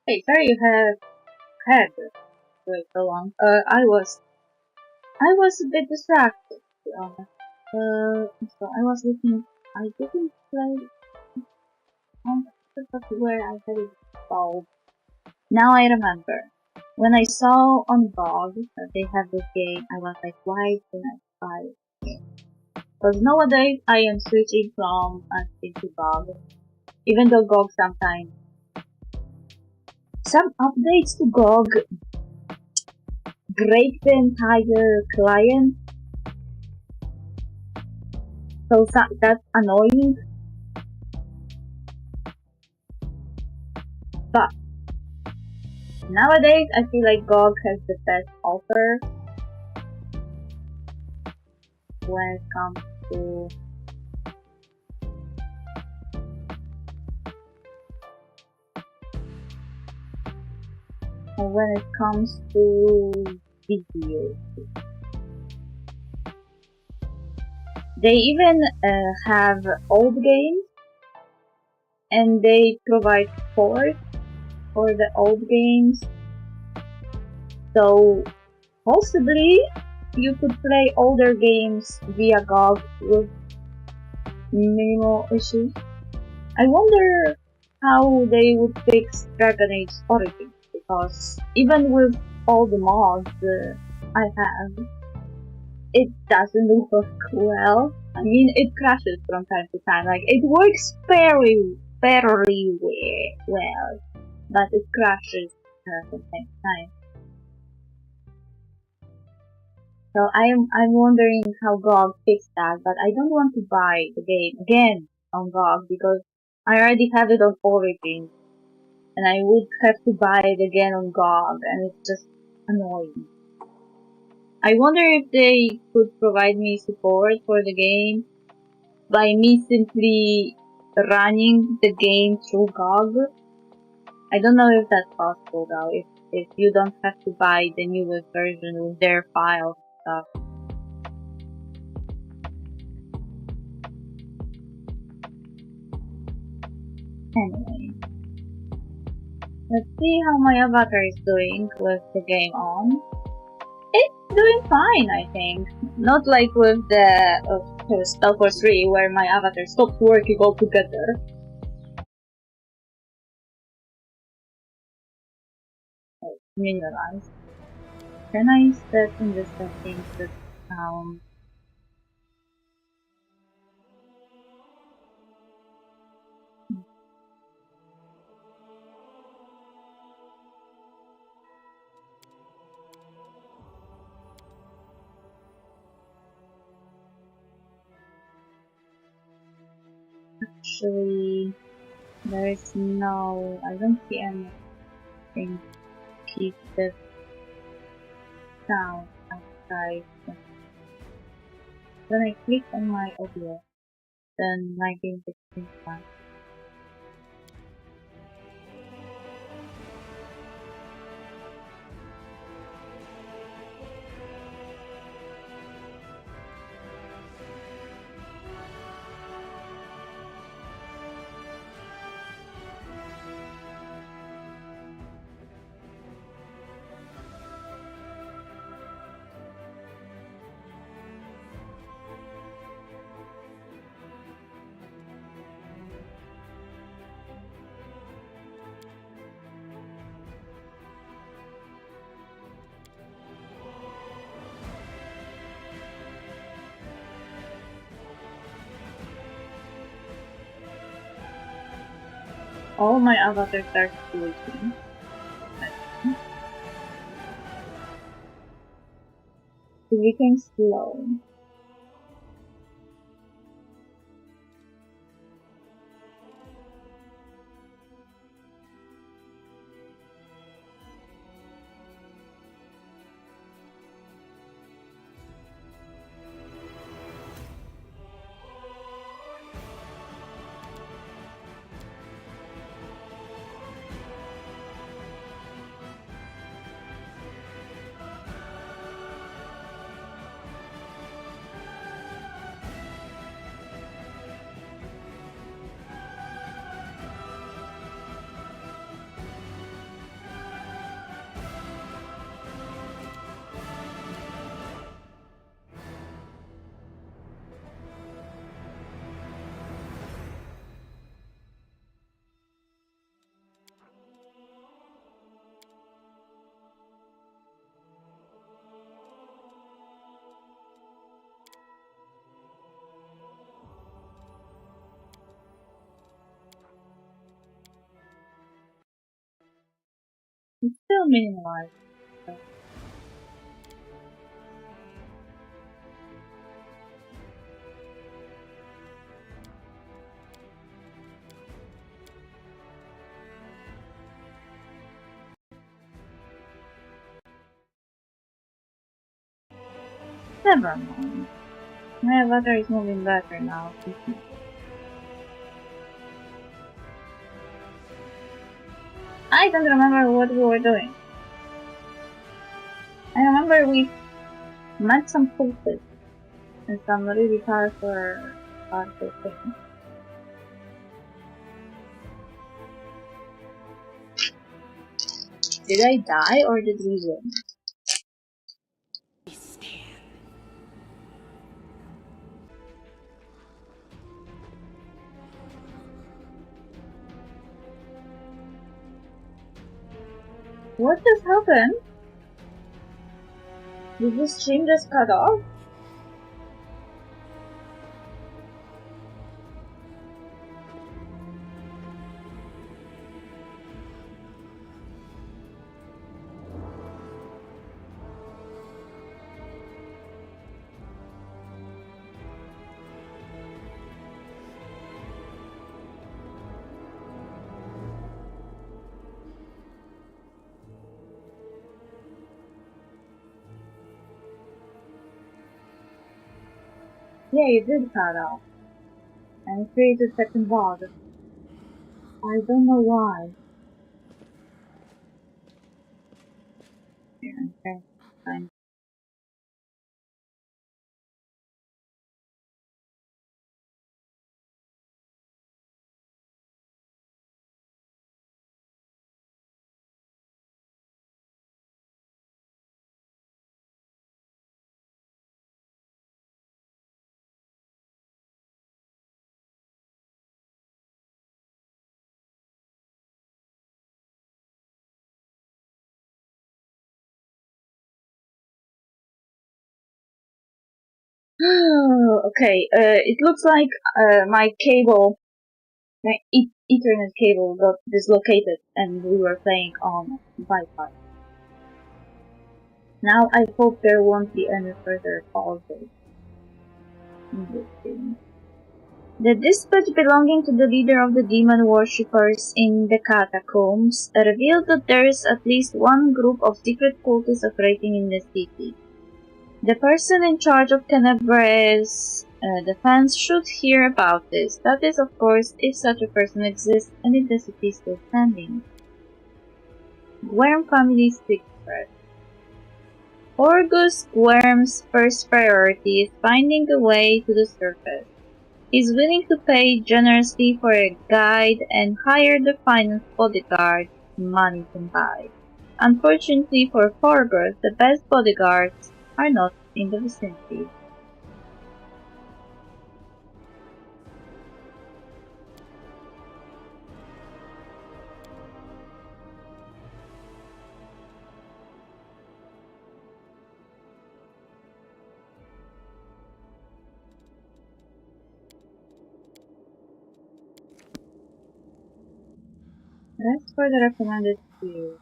Hey, sorry you have had to wait so long. I was a bit distracted, to be honest. So I was looking. I didn't play on the where I had it installed. Now I remember. When I saw on GOG that they have this game, I was like, why didn't I buy it? Because nowadays I am switching from Steam to GOG, even though GOG sometimes some updates to GOG break the entire client. So that's annoying. But nowadays, I feel like GOG has the best offer when it comes to videos. They even have old games, and they provide support for the old games. So possibly you could play older games via GOG with minimal issues. I wonder how they would fix Dragon Age Origins, because even with all the mods I have, it doesn't work well. I mean, it crashes from time to time. Like, it works fairly well, but it crashes from time to time. So I'm wondering how GOG fixed that, but I don't want to buy the game again on GOG because I already have it on Origin, and I would have to buy it again on GOG, and it's just annoying. I wonder if they could provide me support for the game by me simply running the game through GOG. I don't know if that's possible though, if you don't have to buy the newest version with their files and stuff. Anyway, let's see how my avatar is doing with the game on. It's doing fine, I think. Not like with the Spellforce 3, where my avatar stopped working altogether. Oh, minimize. Can I set in the settings the sound? Actually, there is no. I don't see anything to keep the sound outside. When I click on my audio, then 1916 sound. All my avatars are switching. It became slow. It's still minimalized. So. Never mind. My avatar is moving better now. I don't remember what we were doing. I remember we met some cultists and some really hardcore things. Did I die or did we win? What just happened? Did the stream just cut off? Yeah, it did cut off. And it created a second bug. I don't know why. Yeah, okay, fine. Okay, it looks like my cable, my Ethernet cable got dislocated and we were playing on Wi-Fi. Now I hope there won't be any further pauses in this game. The dispute belonging to the leader of the demon worshippers in the catacombs revealed that there is at least one group of secret cultists operating in the city. The person in charge of Tenebrae's defense should hear about this. That is, of course, if such a person exists and if the city is still standing. Worm family secret. Orgus Worm's first priority is finding a way to the surface. He's willing to pay generously for a guide and hire the finest bodyguard money can buy. Unfortunately for Forgus, the best bodyguards are not in the vicinity. That's for the recommended view.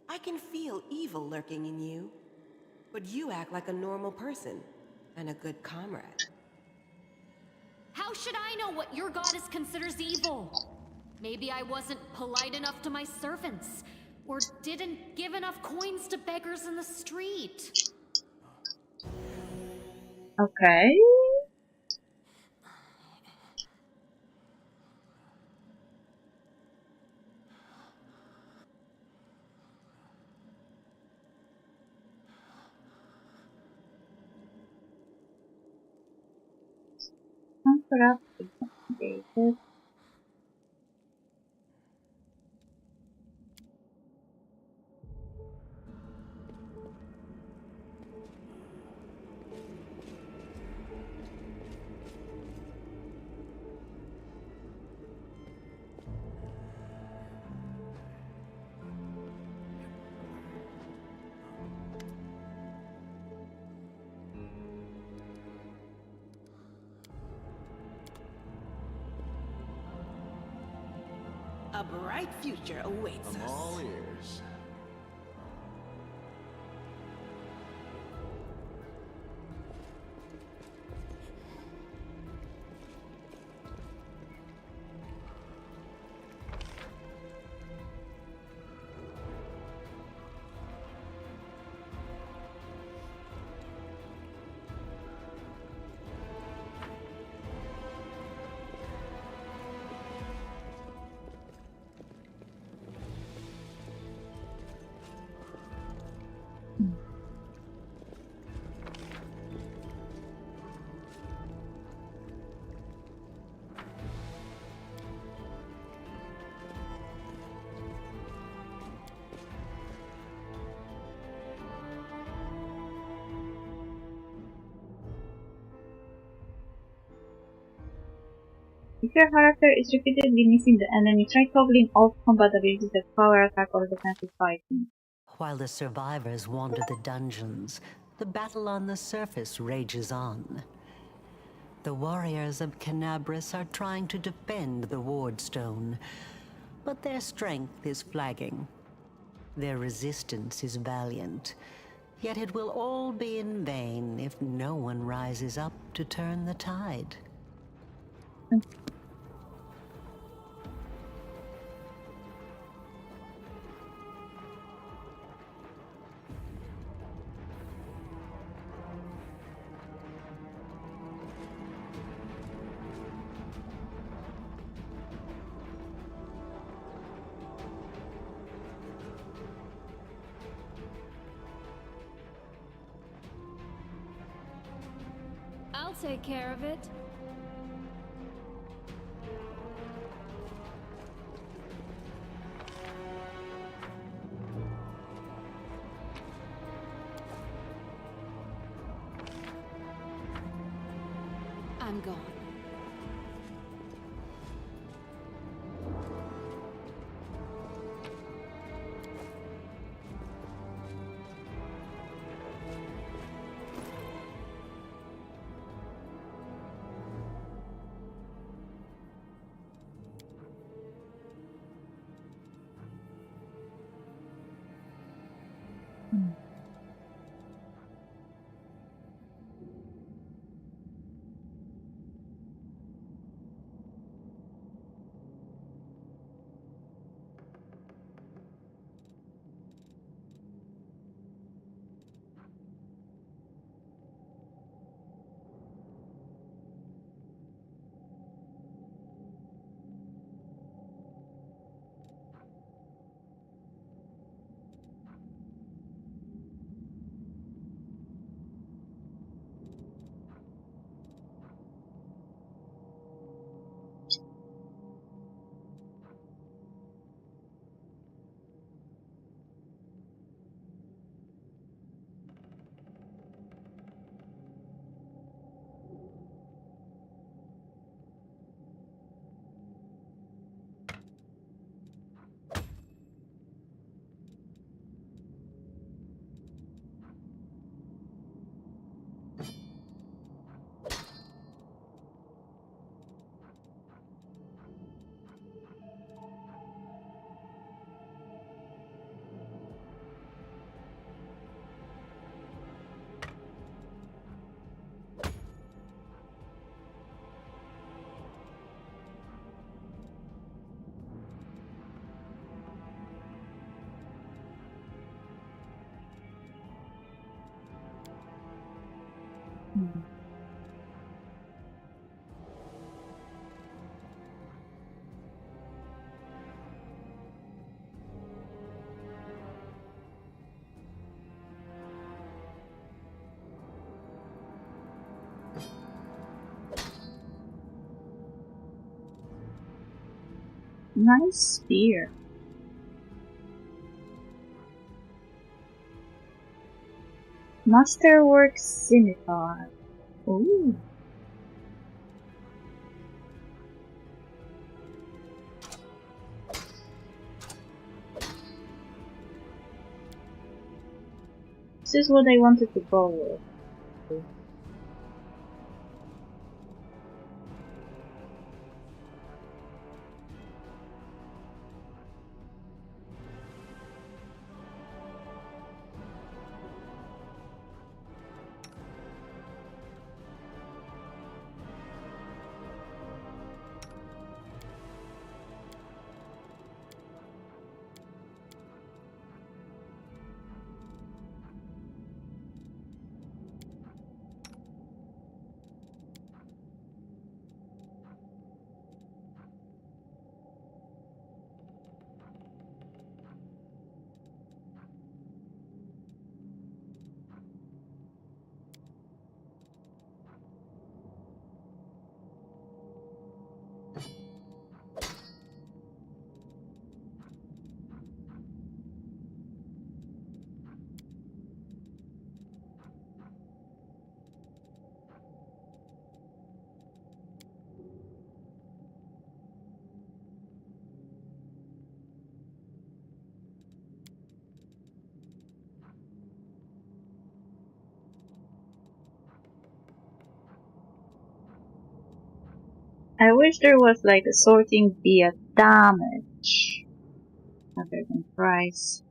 I can feel evil lurking in you, but you act like a normal person and a good comrade. How should I know what your goddess considers evil? Maybe I wasn't polite enough to my servants, or didn't give enough coins to beggars in the street. Okay. Uncorrupted. A bright future awaits I'm us. all ears. If your character is repeatedly missing the enemy, try toggling off combat abilities like power attack or defensive fighting. While the survivors wander the dungeons, the battle on the surface rages on. The warriors of Canabras are trying to defend the Wardstone, but their strength is flagging. Their resistance is valiant, yet it will all be in vain if no one rises up to turn the tide. I'll take care of it. I'm gone. Nice spear. Masterwork Scimitar. Ooh. This is what I wanted to go with. I wish there was like a sorting via damage rather than price.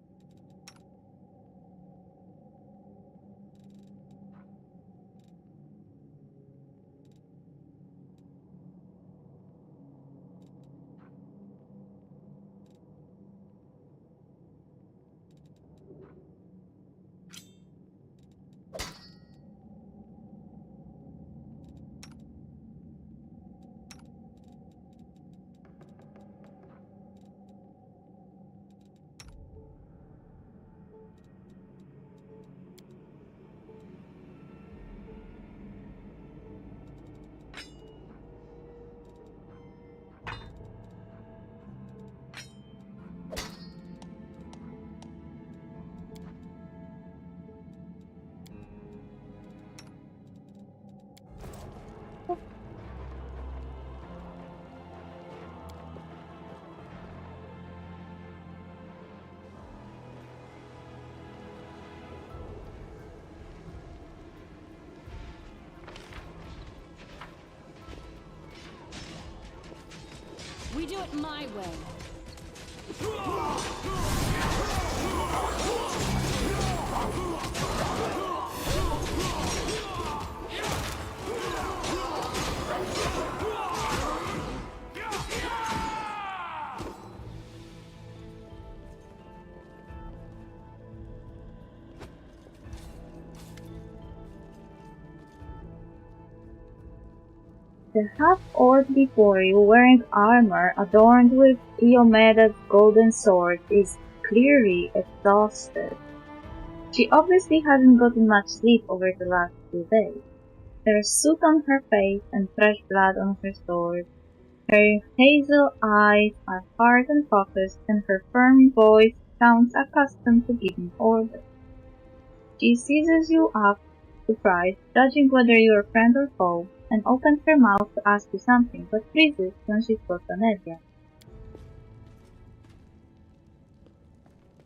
We do it my way. The half-orc before you, wearing armor adorned with Iomeda's golden sword, is clearly exhausted. She obviously hasn't gotten much sleep over the last few days. There's soot on her face and fresh blood on her sword. Her hazel eyes are hard and focused, and her firm voice sounds accustomed to giving orders. She seizes you up, surprised, judging whether you're friend or foe, and opens her mouth to ask you something, but freezes when she spots Anevia.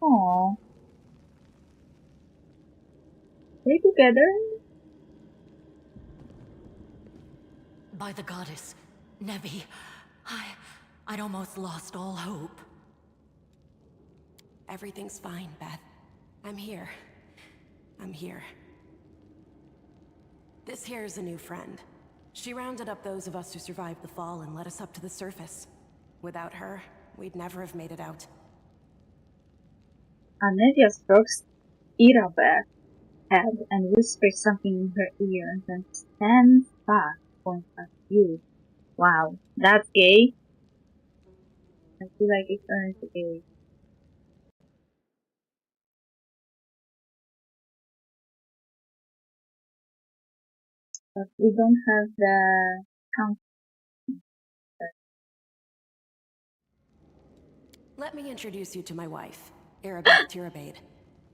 Aww. They together? By the goddess, Nevi, I'd almost lost all hope. Everything's fine, Beth. I'm here. I'm here. This here's a new friend. She rounded up those of us who survived the fall and led us up to the surface. Without her, we'd never have made it out. Anevia strokes Irabe's head and whispers something in her ear and then stands back, points at you. Wow, that's gay. I feel like it's honestly gay. But we don't have the count. Let me introduce you to my wife, Arabeth Tirabade,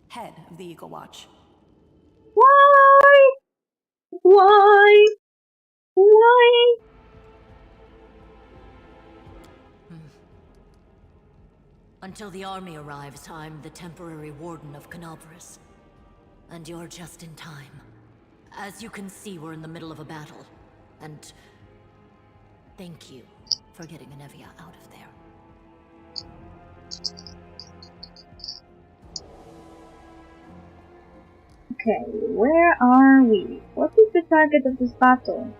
head of the Eagle Watch. Why? Why? Why? Until the army arrives, I'm the temporary warden of Canalbris. And you're just in time. As you can see, we're in the middle of a battle. And thank you for getting Anevia out of there. Okay, where are we? What is the target of this battle?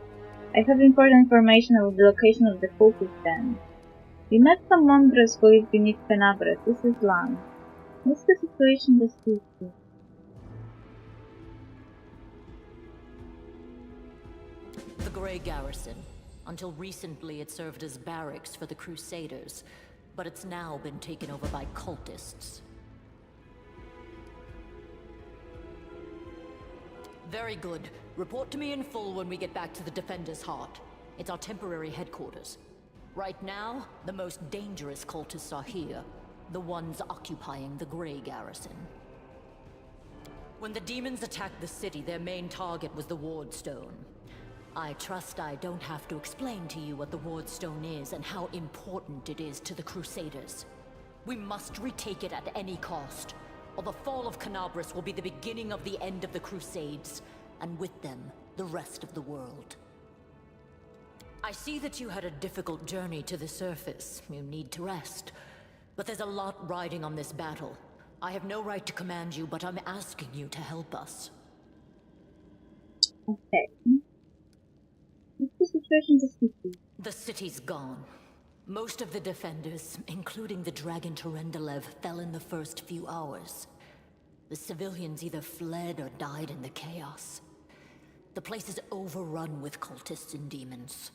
I have important information about the location of the cultist den. We met some mongrels who live beneath Canabres. This is land. What's the situation this week? The Grey Garrison. Until recently it served as barracks for the Crusaders, but it's now been taken over by cultists. Very good. Report to me in full when we get back to the Defender's Heart. It's our temporary headquarters. Right now, the most dangerous cultists are here. The ones occupying the Grey Garrison. When the demons attacked the city, their main target was the Ward Stone. I trust I don't have to explain to you what the Ward Stone is and how important it is to the Crusaders. We must retake it at any cost, or the fall of Canabris will be the beginning of the end of the Crusades, and with them, the rest of the world. I see that you had a difficult journey to the surface. You need to rest. But there's a lot riding on this battle. I have no right to command you, but I'm asking you to help us. Okay. What's the situation in the city? The city's gone. Most of the defenders, including the Dragon Terendelev, fell in the first few hours. The civilians either fled or died in the chaos. The place is overrun with cultists and demons.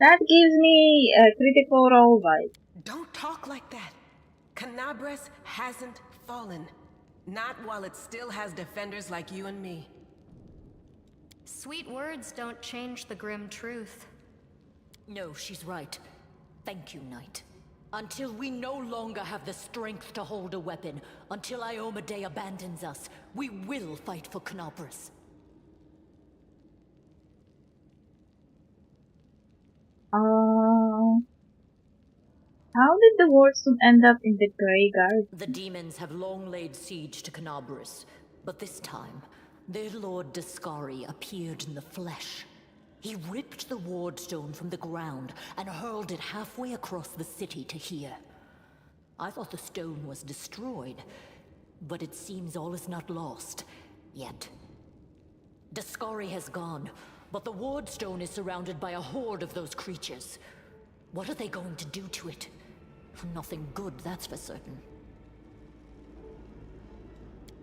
That gives me a critical role vibe. Don't talk like that. Canabres hasn't fallen. Not while it still has defenders like you and me. Sweet words don't change the grim truth. No, she's right. Thank you, Knight. Until we no longer have the strength to hold a weapon, until Iomedae abandons us, we will fight for Canabres. How did the Wardstone end up in the Greyguard? The demons have long laid siege to Canabres, but this time, their lord Dascari appeared in the flesh. He ripped the Wardstone from the ground and hurled it halfway across the city to here. I thought the stone was destroyed, but it seems all is not lost, yet. Dascari has gone, but the Wardstone is surrounded by a horde of those creatures. What are they going to do to it? Nothing good, that's for certain.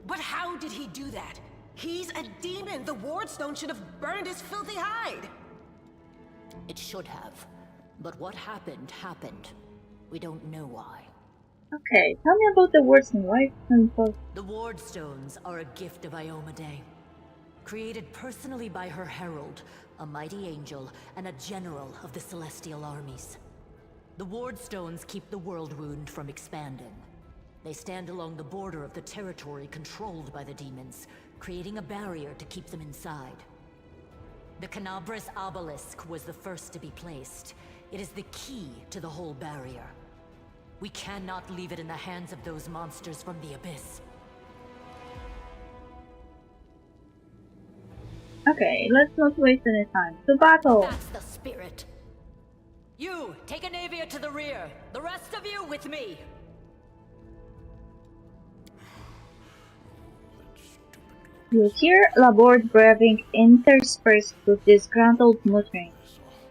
But how did he do that? He's a demon! The Wardstone should have burned his filthy hide! It should have. But what happened, happened. We don't know why. Okay, tell me about the Wardstone. Why is it so important? The Wardstones are a gift of Iomedae. Created personally by her herald, a mighty angel, and a general of the celestial armies. The Wardstones keep the world wound from expanding. They stand along the border of the territory controlled by the demons, creating a barrier to keep them inside. The Canabres obelisk was the first to be placed. It is the key to the whole barrier. We cannot leave it in the hands of those monsters from the abyss. Okay, let's not waste any time. To battle! That's the spirit. You, take a Navia to the rear. The rest of you with me. You hear laboured breathing interspersed with disgruntled muttering.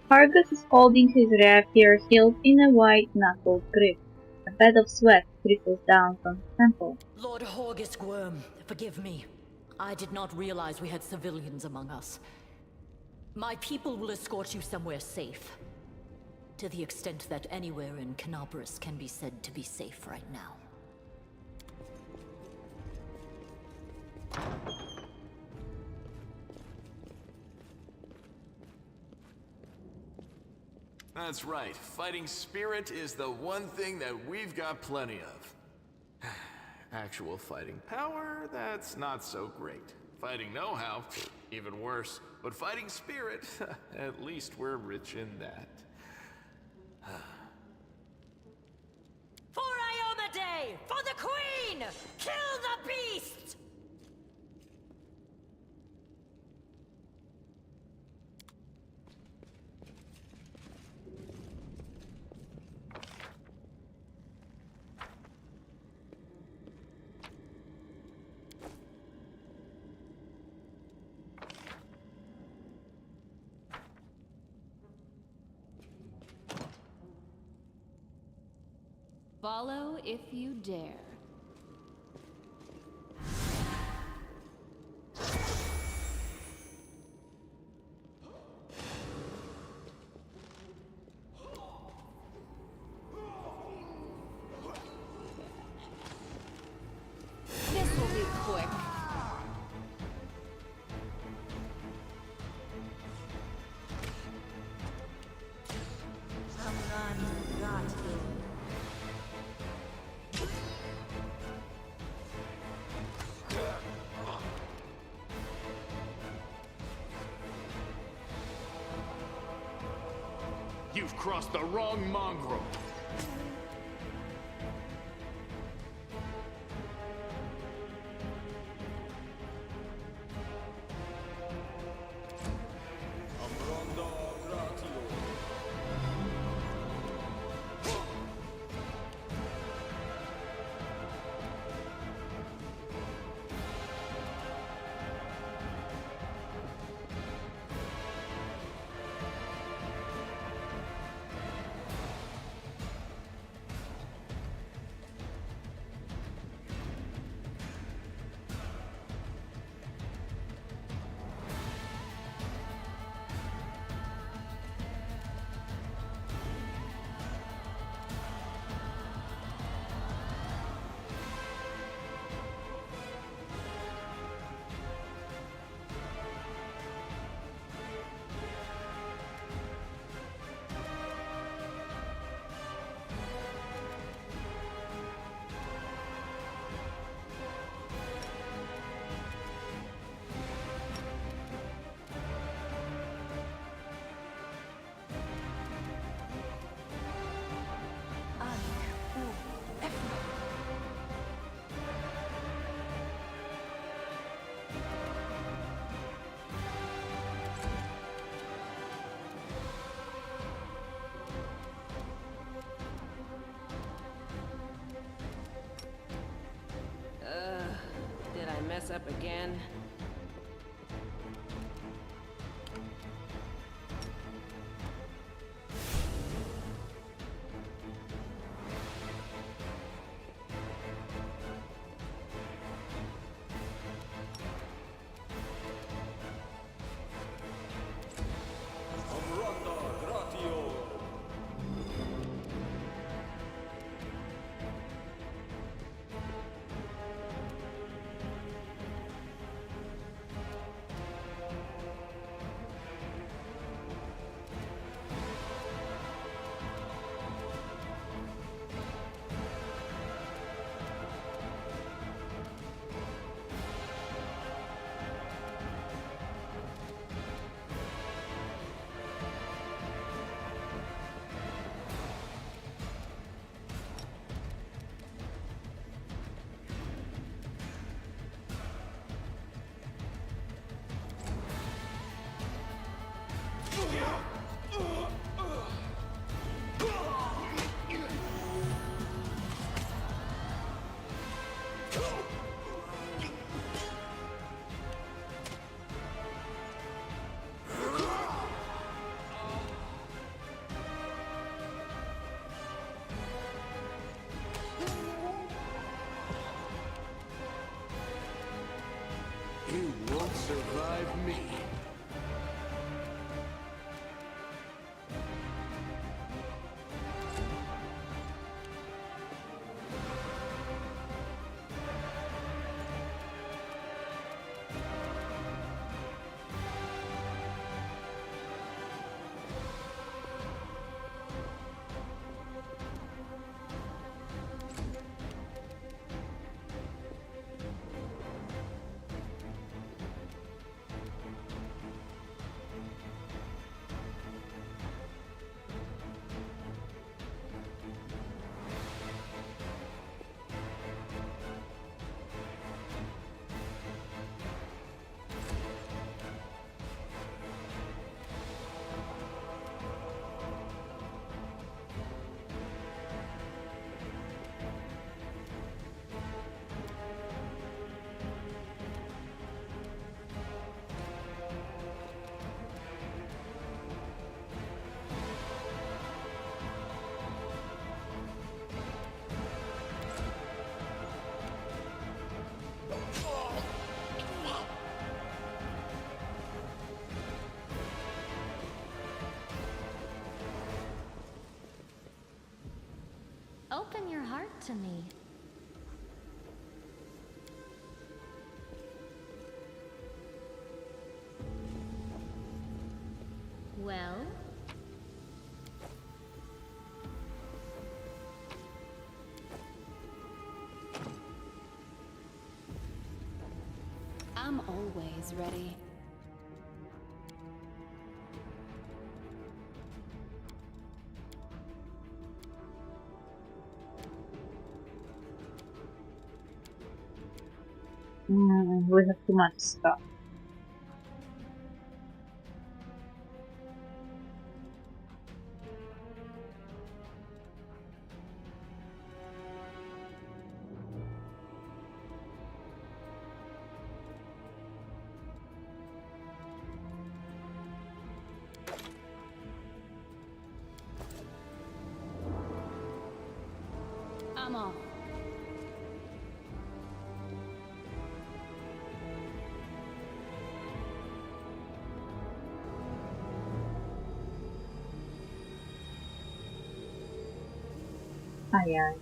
Hargus is holding his rapier hilt in a white-knuckled grip. A bed of sweat trickles down from his temple. Lord Horgus Worm, forgive me. I did not realize we had civilians among us. My people will escort you somewhere safe. To the extent that anywhere in Canabres can be said to be safe right now. That's right. Fighting spirit is the one thing that we've got plenty of. Actual fighting power, that's not so great. Fighting know-how, even worse. But fighting spirit, at least we're rich in that. For Iomedae! For the Queen! Kill the beasts! Follow if you dare. This will be quick. You've crossed the wrong mongrel. up again. You won't survive me. Open your heart to me. Well? I'm always ready. We have too much stuff. I'm off. Ayan.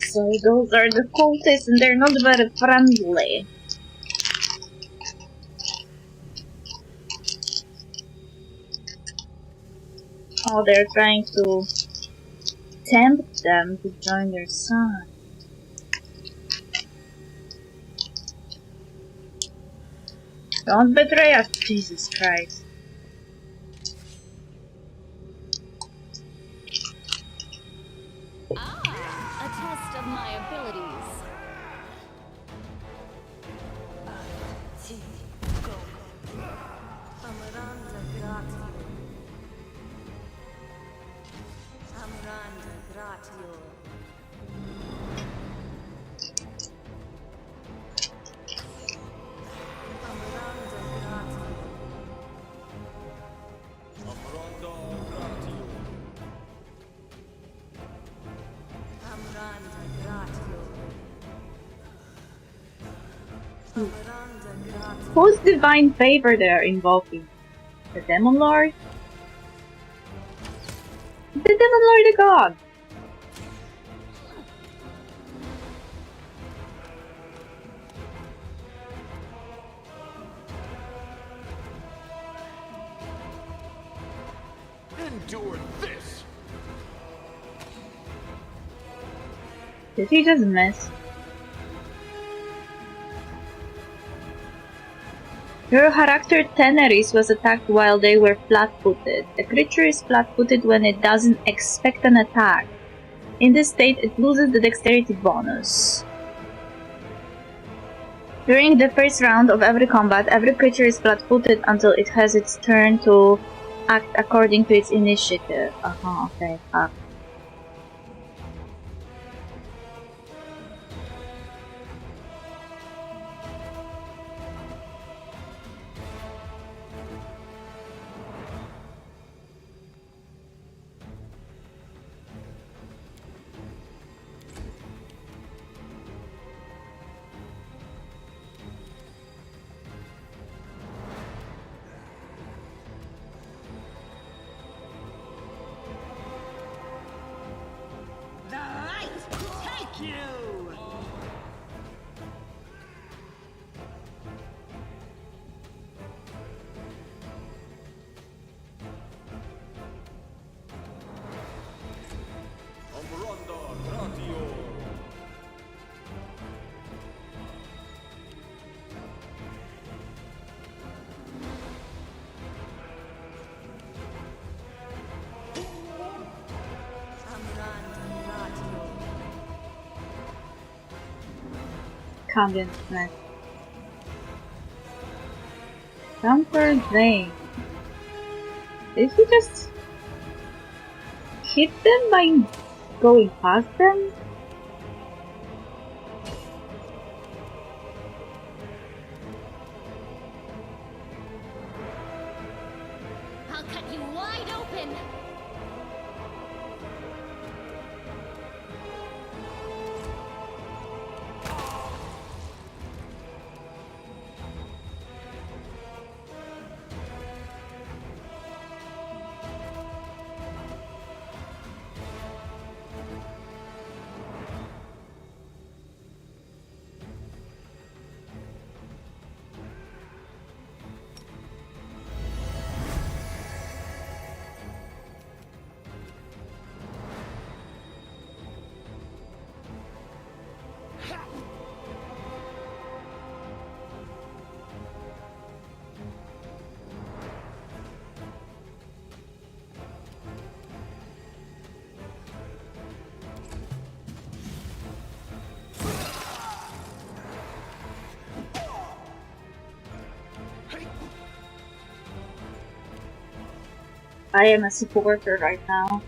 So those are the cultists and they're not very friendly. Oh, they're trying to tempt them to join their side. Don't betray us, Jesus Christ. Ah, a test of my abilities. Whose divine favor they are invoking? The Demon Lord? The Demon Lord the God! Endure this! Did he just miss? Your character Teneris was attacked while they were flat-footed. A creature is flat-footed when it doesn't expect an attack. In this state, it loses the dexterity bonus. During the first round of every combat, every creature is flat-footed until it has its turn to act according to its initiative. Okay, fuck. Camden Smith. Comfort Zane. Did he just hit them by going past them? I'll cut you wide open! I am a supporter right now.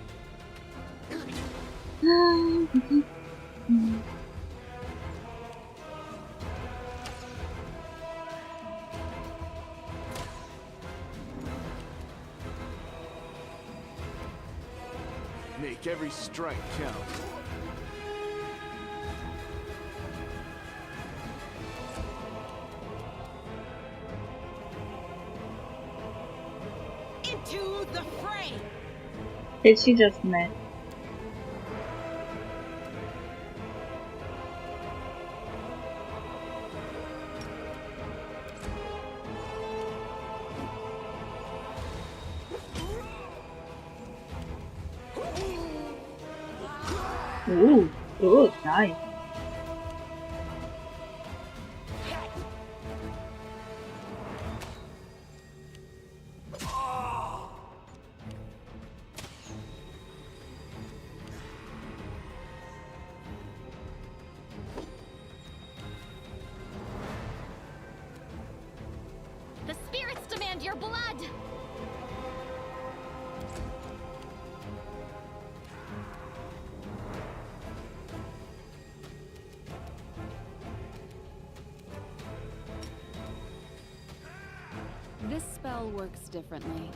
Make every strike count. Into the fray! Did she just miss? Ooh, nice. The spirits demand your blood! still works differently.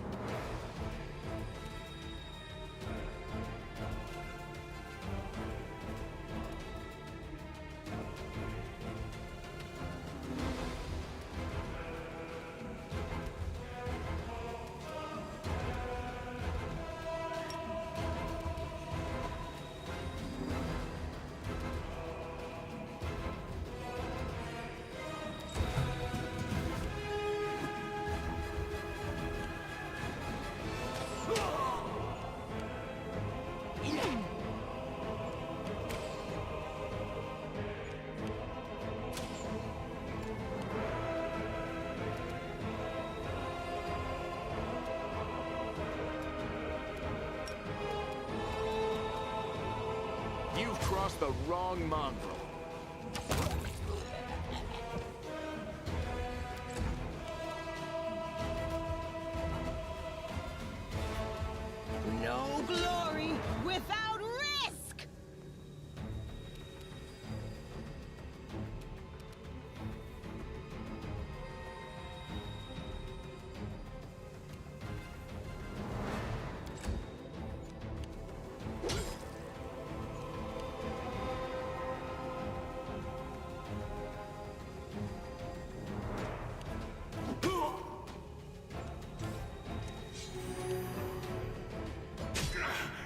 You've crossed the wrong mongrel. No glory without risk!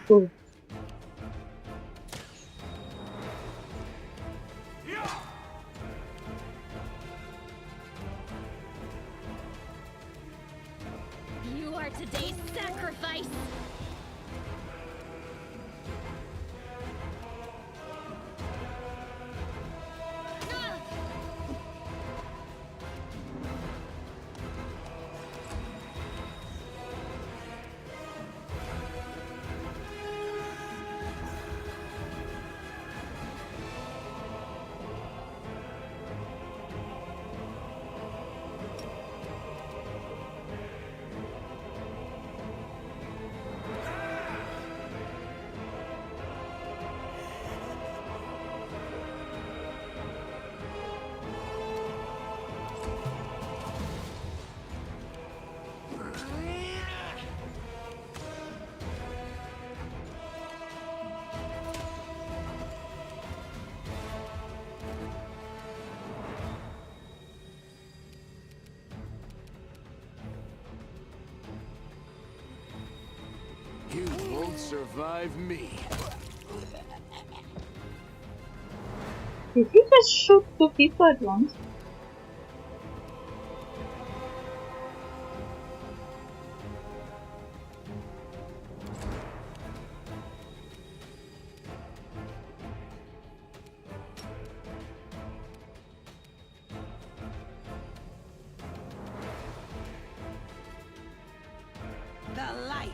Cool. You are today's sacrifice! You won't survive me. Did he just shoot 2 people at once? The light,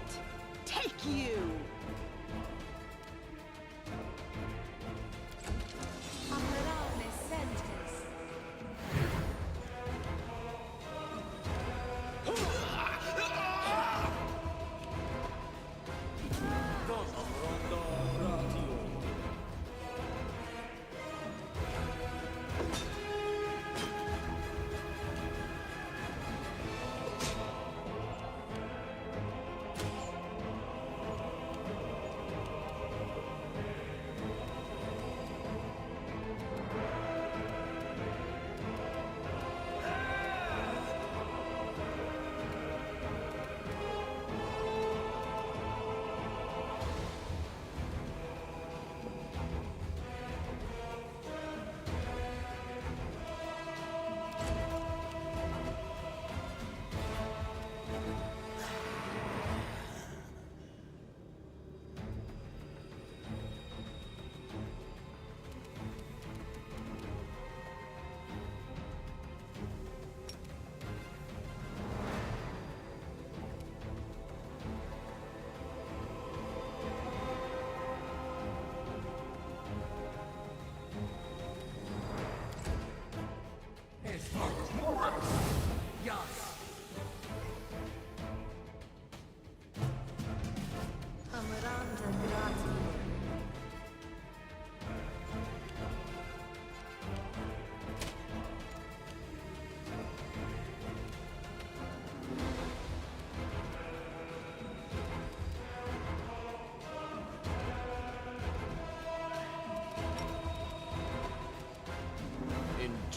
take you!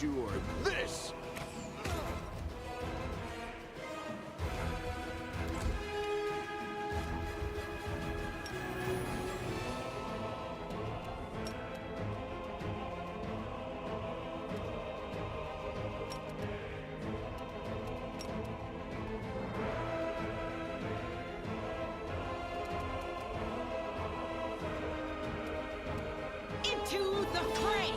endure this! Into the fray!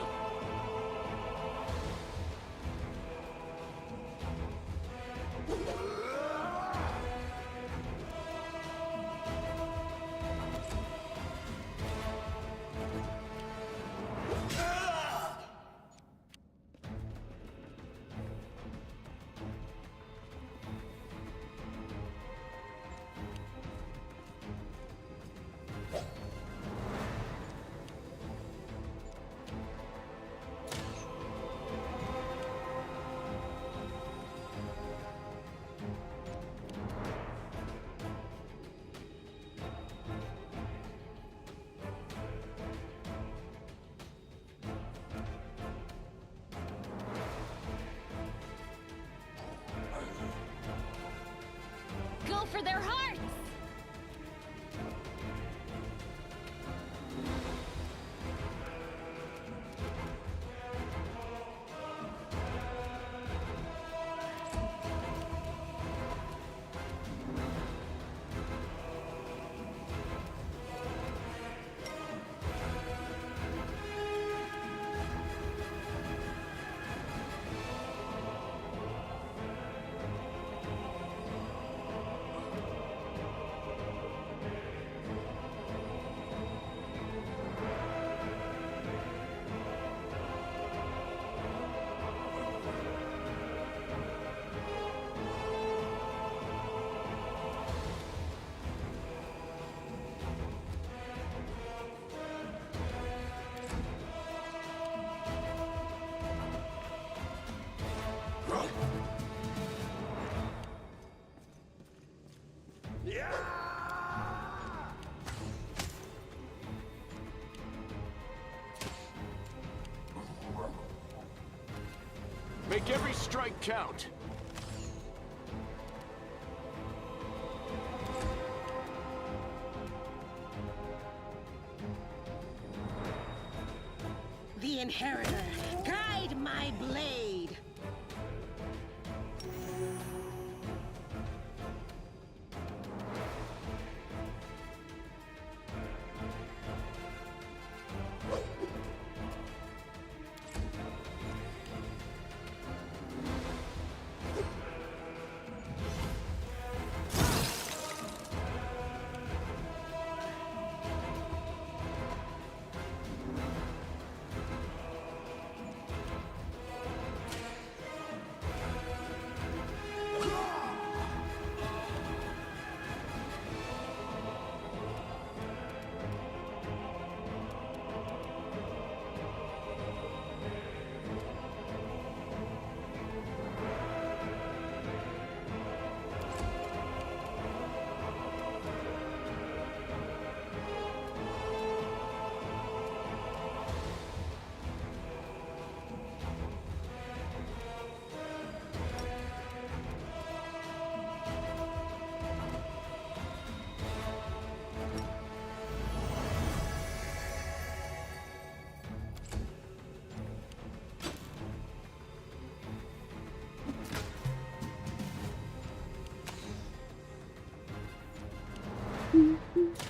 Go for their hearts! Make every strike count. The Inheritor, guide my blade!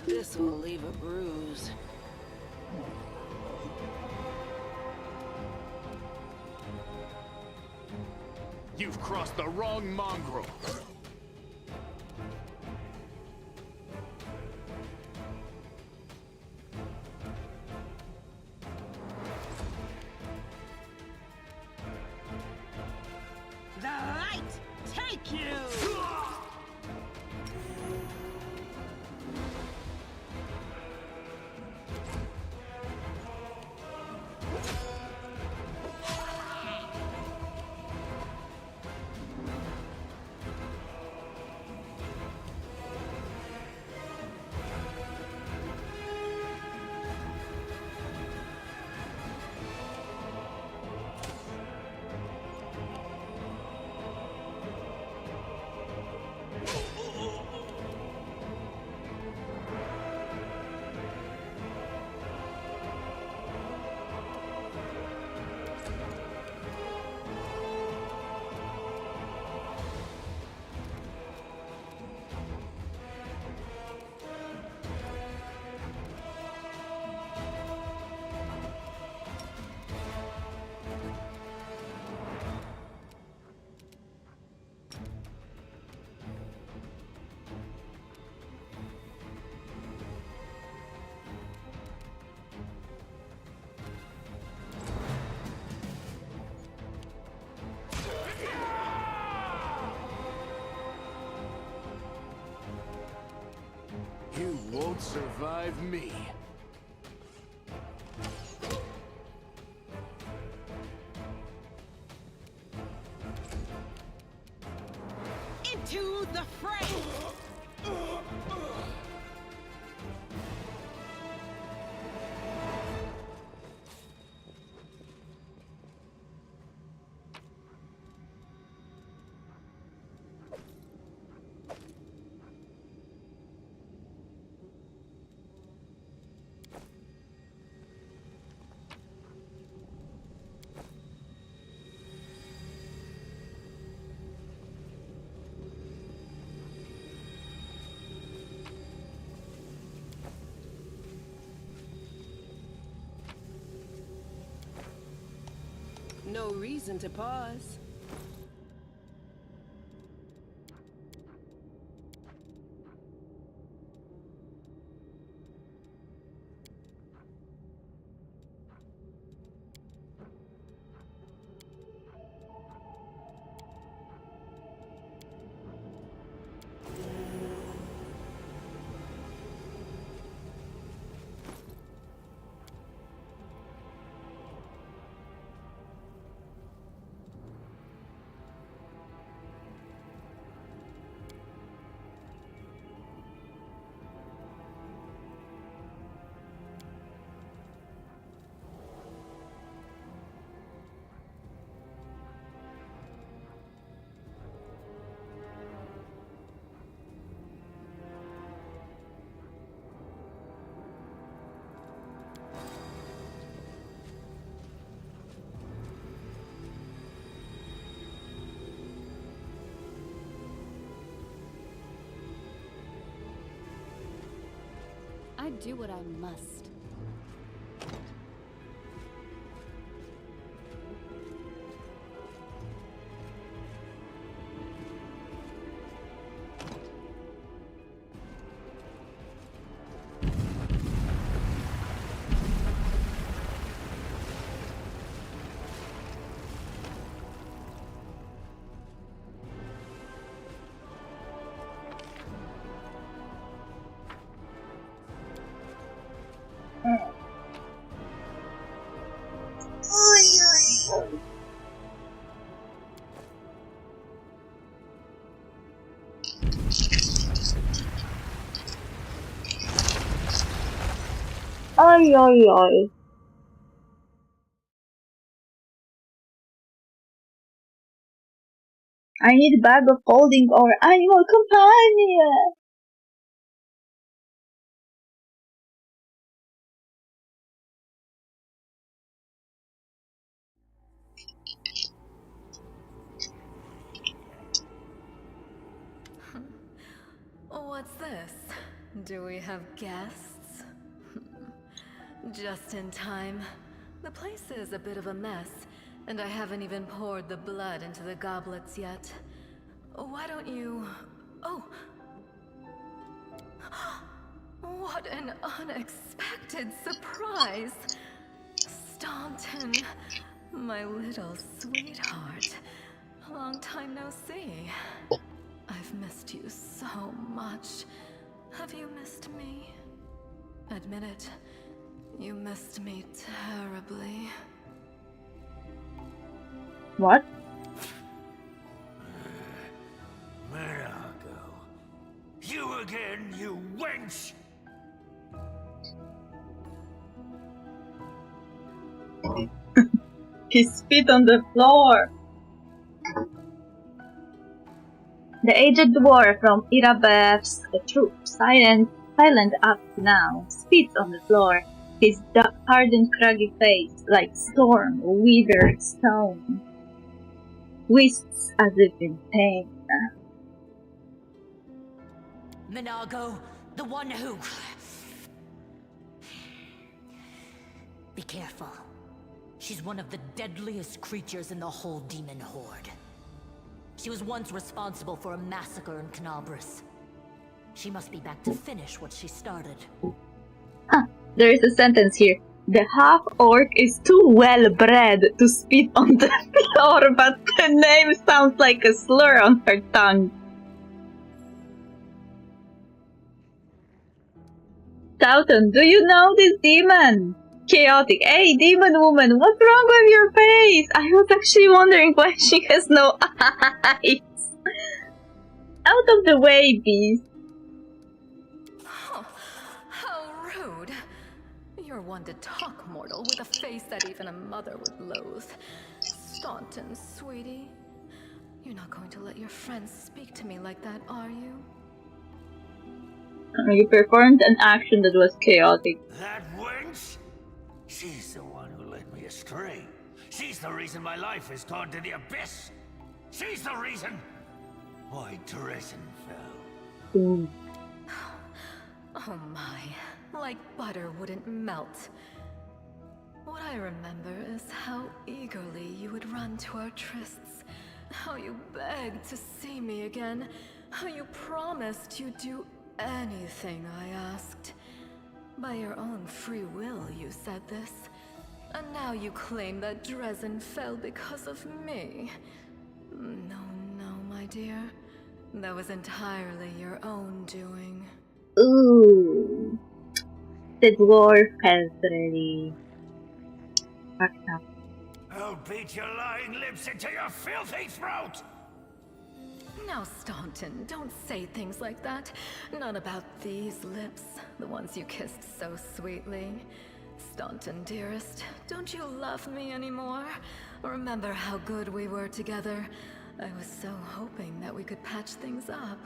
This will leave a bruise. You've crossed the wrong mongrel. The light take you! You won't survive me. Into the fray! No reason to pause. I do what I must. Ay, ay, ay. I need a bag of holding or animal companion. What's this? Do we have guests? Just in time. The place is a bit of a mess, and I haven't even poured the blood into the goblets yet. Why don't you... Oh! What an unexpected surprise! Staunton, my little sweetheart. Long time no see. I've missed you so much. Have you missed me? Admit it. You missed me terribly. What? Monaco. You again, you wench! He spit on the floor. The aged dwarf from Irabeth's troop, silent up to now, spits on the floor, his hardened craggy face like storm withered stone, twists as if in pain. Minago, the one who... Be careful. She's one of the deadliest creatures in the whole demon horde. She was once responsible for a massacre in Canabris. She must be back to finish what she started. There is a sentence here. The half-orc is too well-bred to spit on the floor, but the name sounds like a slur on her tongue. Dalton, do you know this demon? Chaotic. Hey, demon woman, what's wrong with your face? I was actually wondering why she has no eyes. Out of the way, beast. Oh, how rude. You're one to talk, mortal, with a face that even a mother would loathe. Staunton, sweetie. You're not going to let your friends speak to me like that, are you? You performed an action that was chaotic. That wench? She's the one who led me astray. She's the reason my life has gone to the abyss. She's the reason why Dresden fell. Ooh. Oh my, like butter wouldn't melt. What I remember is how eagerly you would run to our trysts, how you begged to see me again, how you promised you'd do anything I asked. By your own free will, you said this. And now you claim that Dresden fell because of me. No, no, my dear. That was entirely your own doing. Ooh. The dwarf has really fucked up. I'll beat your lying lips into your filthy throat! Now, Staunton, don't say things like that. Not about these lips, the ones you kissed so sweetly. Staunton, dearest, don't you love me anymore? Remember how good we were together? I was so hoping that we could patch things up.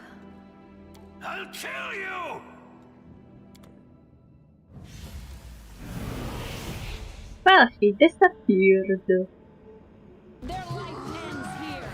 I'll kill you! Well, she disappeared. Their life ends here.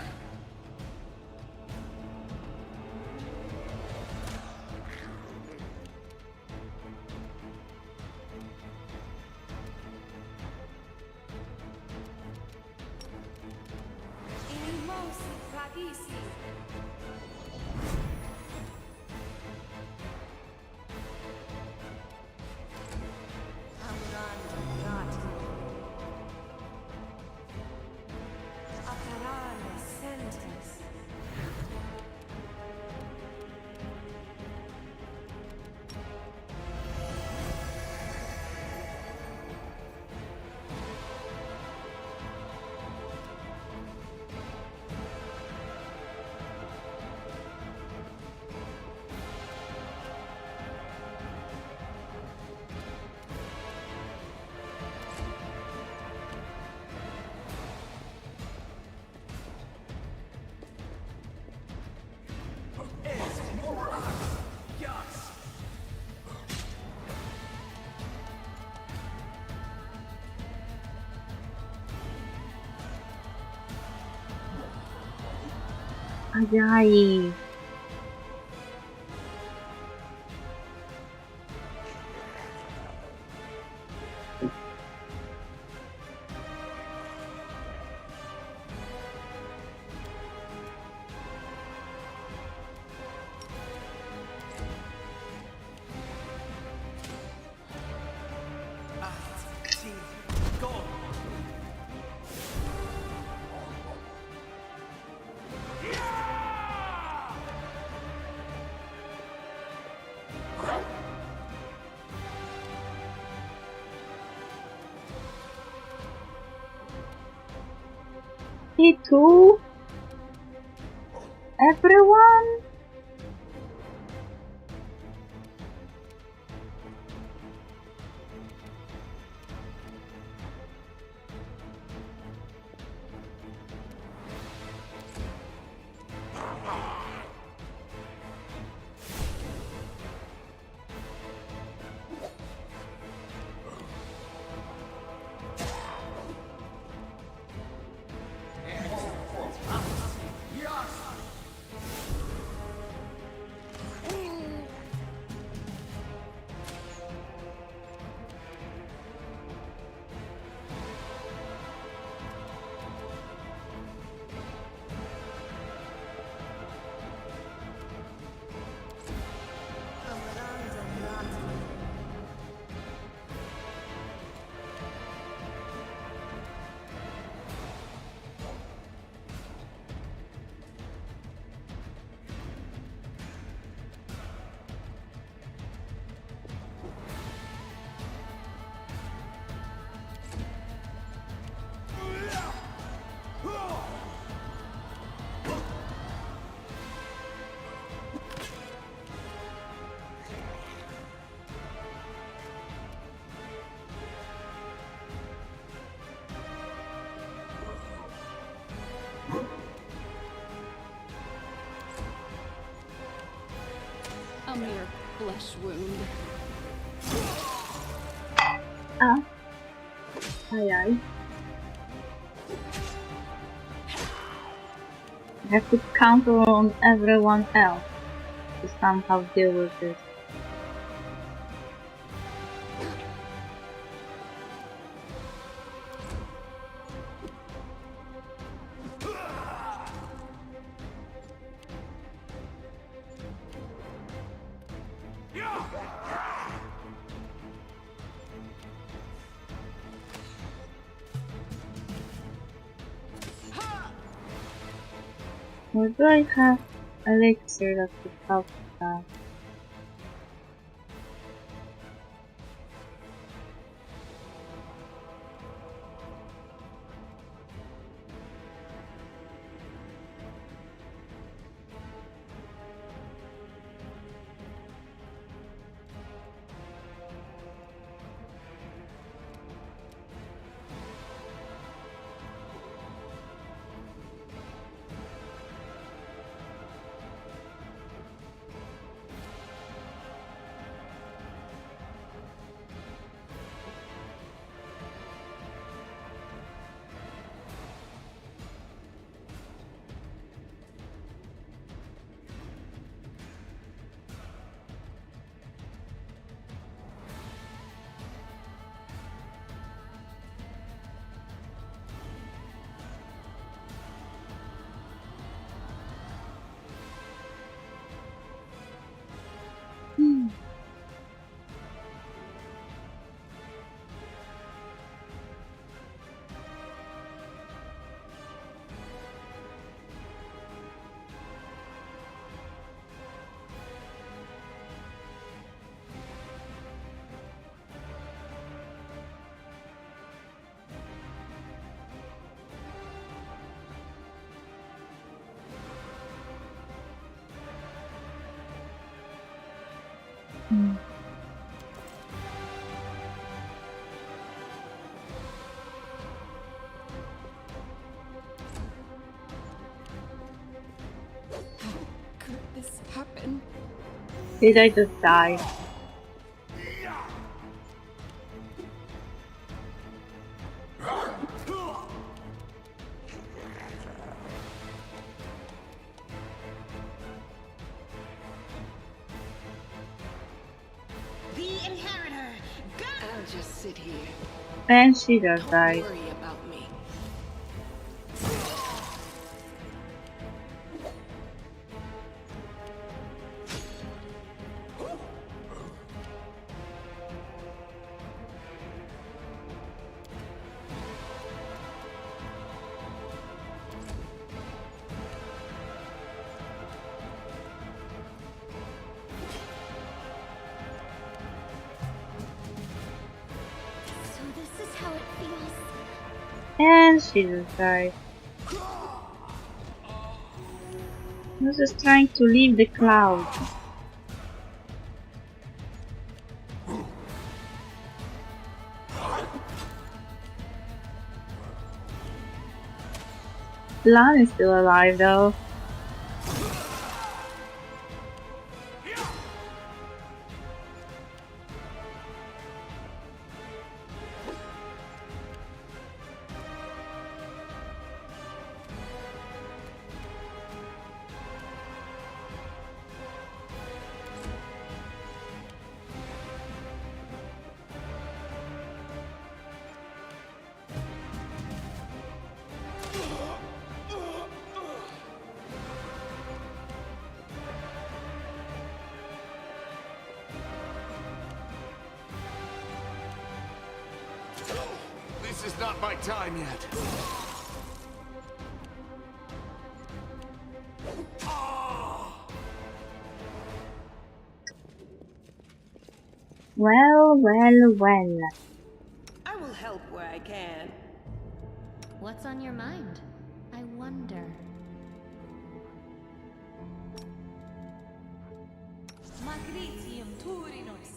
Ajay. T2? Everyone? A mere flesh wound. Ah. Aye aye. I have to counter on everyone else to somehow deal with this. Or do I have elixir that could help with that? Could this happen? Did I just die? The inheritor! I'll just sit here. And she just Don't died. worry about me. So this is how it feels. And she just died. I was just trying to leave the cloud. Lan is still alive though. This is not my time yet. Well, well, well. I will help where I can. What's on your mind? I wonder. Magritium Turinos.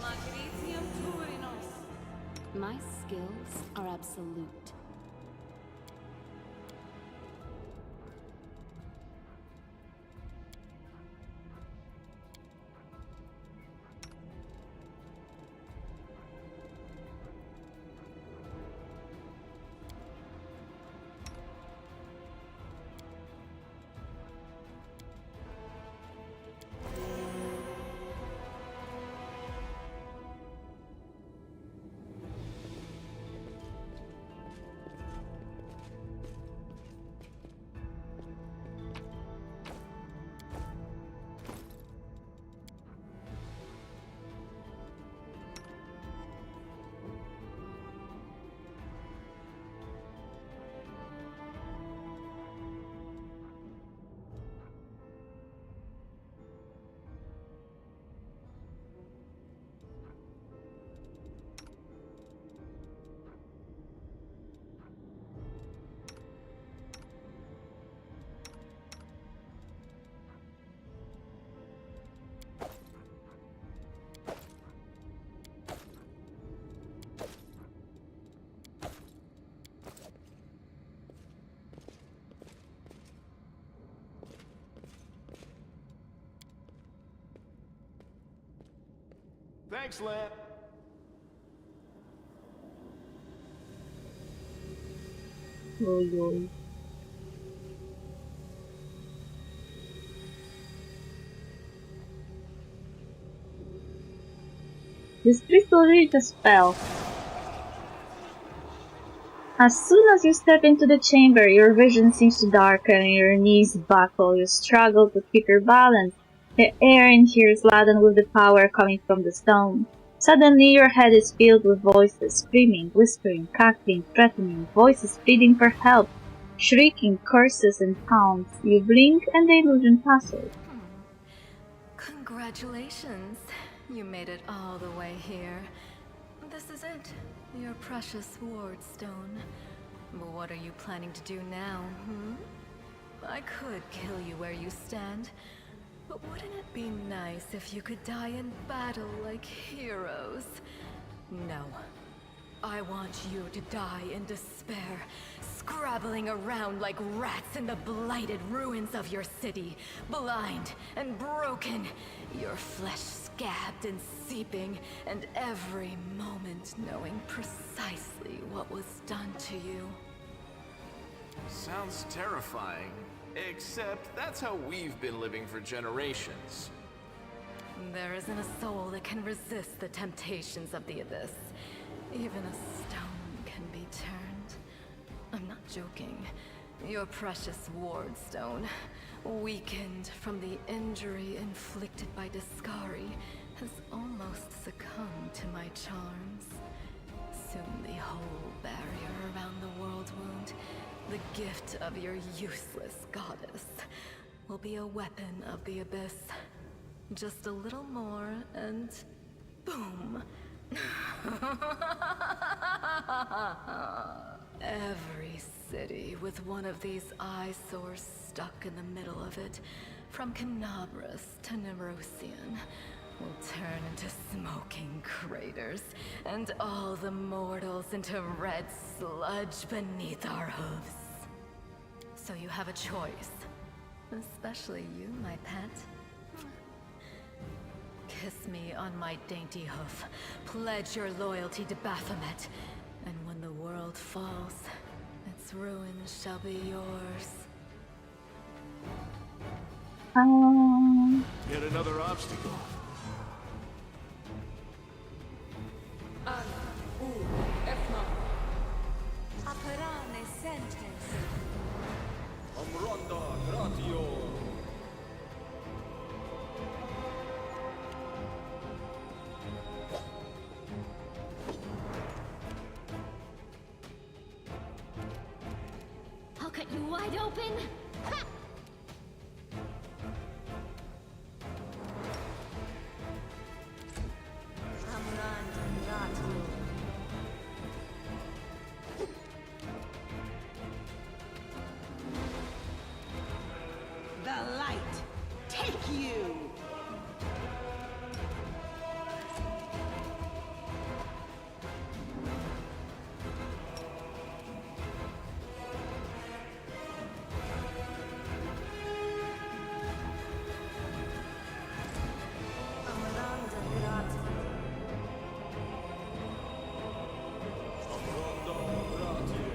Magritium Turinos. My skills are absolute. Thanks, Lamp. Oy, oy. This crystal reads a spell. As soon as you step into the chamber, your vision seems to darken and your knees buckle. You struggle to keep your balance. The air in here is laden with the power coming from the stone. Suddenly your head is filled with voices, screaming, whispering, cackling, threatening, voices pleading for help, shrieking, curses and taunts. You blink and the illusion passes. Congratulations. You made it all the way here. This is it. Your precious ward stone. But what are you planning to do now, I could kill you where you stand, but wouldn't it be nice if you could die in battle like heroes? No. I want you to die in despair, scrabbling around like rats in the blighted ruins of your city, blind and broken, your flesh scabbed and seeping, and every moment knowing precisely what was done to you. Sounds terrifying. Except that's how we've been living for generations. There isn't a soul that can resist the temptations of the abyss. Even a stone can be turned. I'm not joking. Your precious ward stone, weakened from the injury inflicted by Discari, has almost succumbed to my charms. Soon the whole barrier around the world wound, the gift of your useless goddess, will be a weapon of the abyss. Just a little more and boom. Every city with one of these eyesores stuck in the middle of it, from Canabras to Nerosian, will turn into smoking craters, and all the mortals into red sludge beneath our hooves. So you have a choice. Especially you, my pet. Kiss me on my dainty hoof, pledge your loyalty to Baphomet, and when the world falls, its ruins shall be yours. Yet another obstacle. Apparane sentes. Amronda gratio. I'll cut you wide open. Ha! Amranda gratio. The light take you. Amranda gratio. Amronda gratio.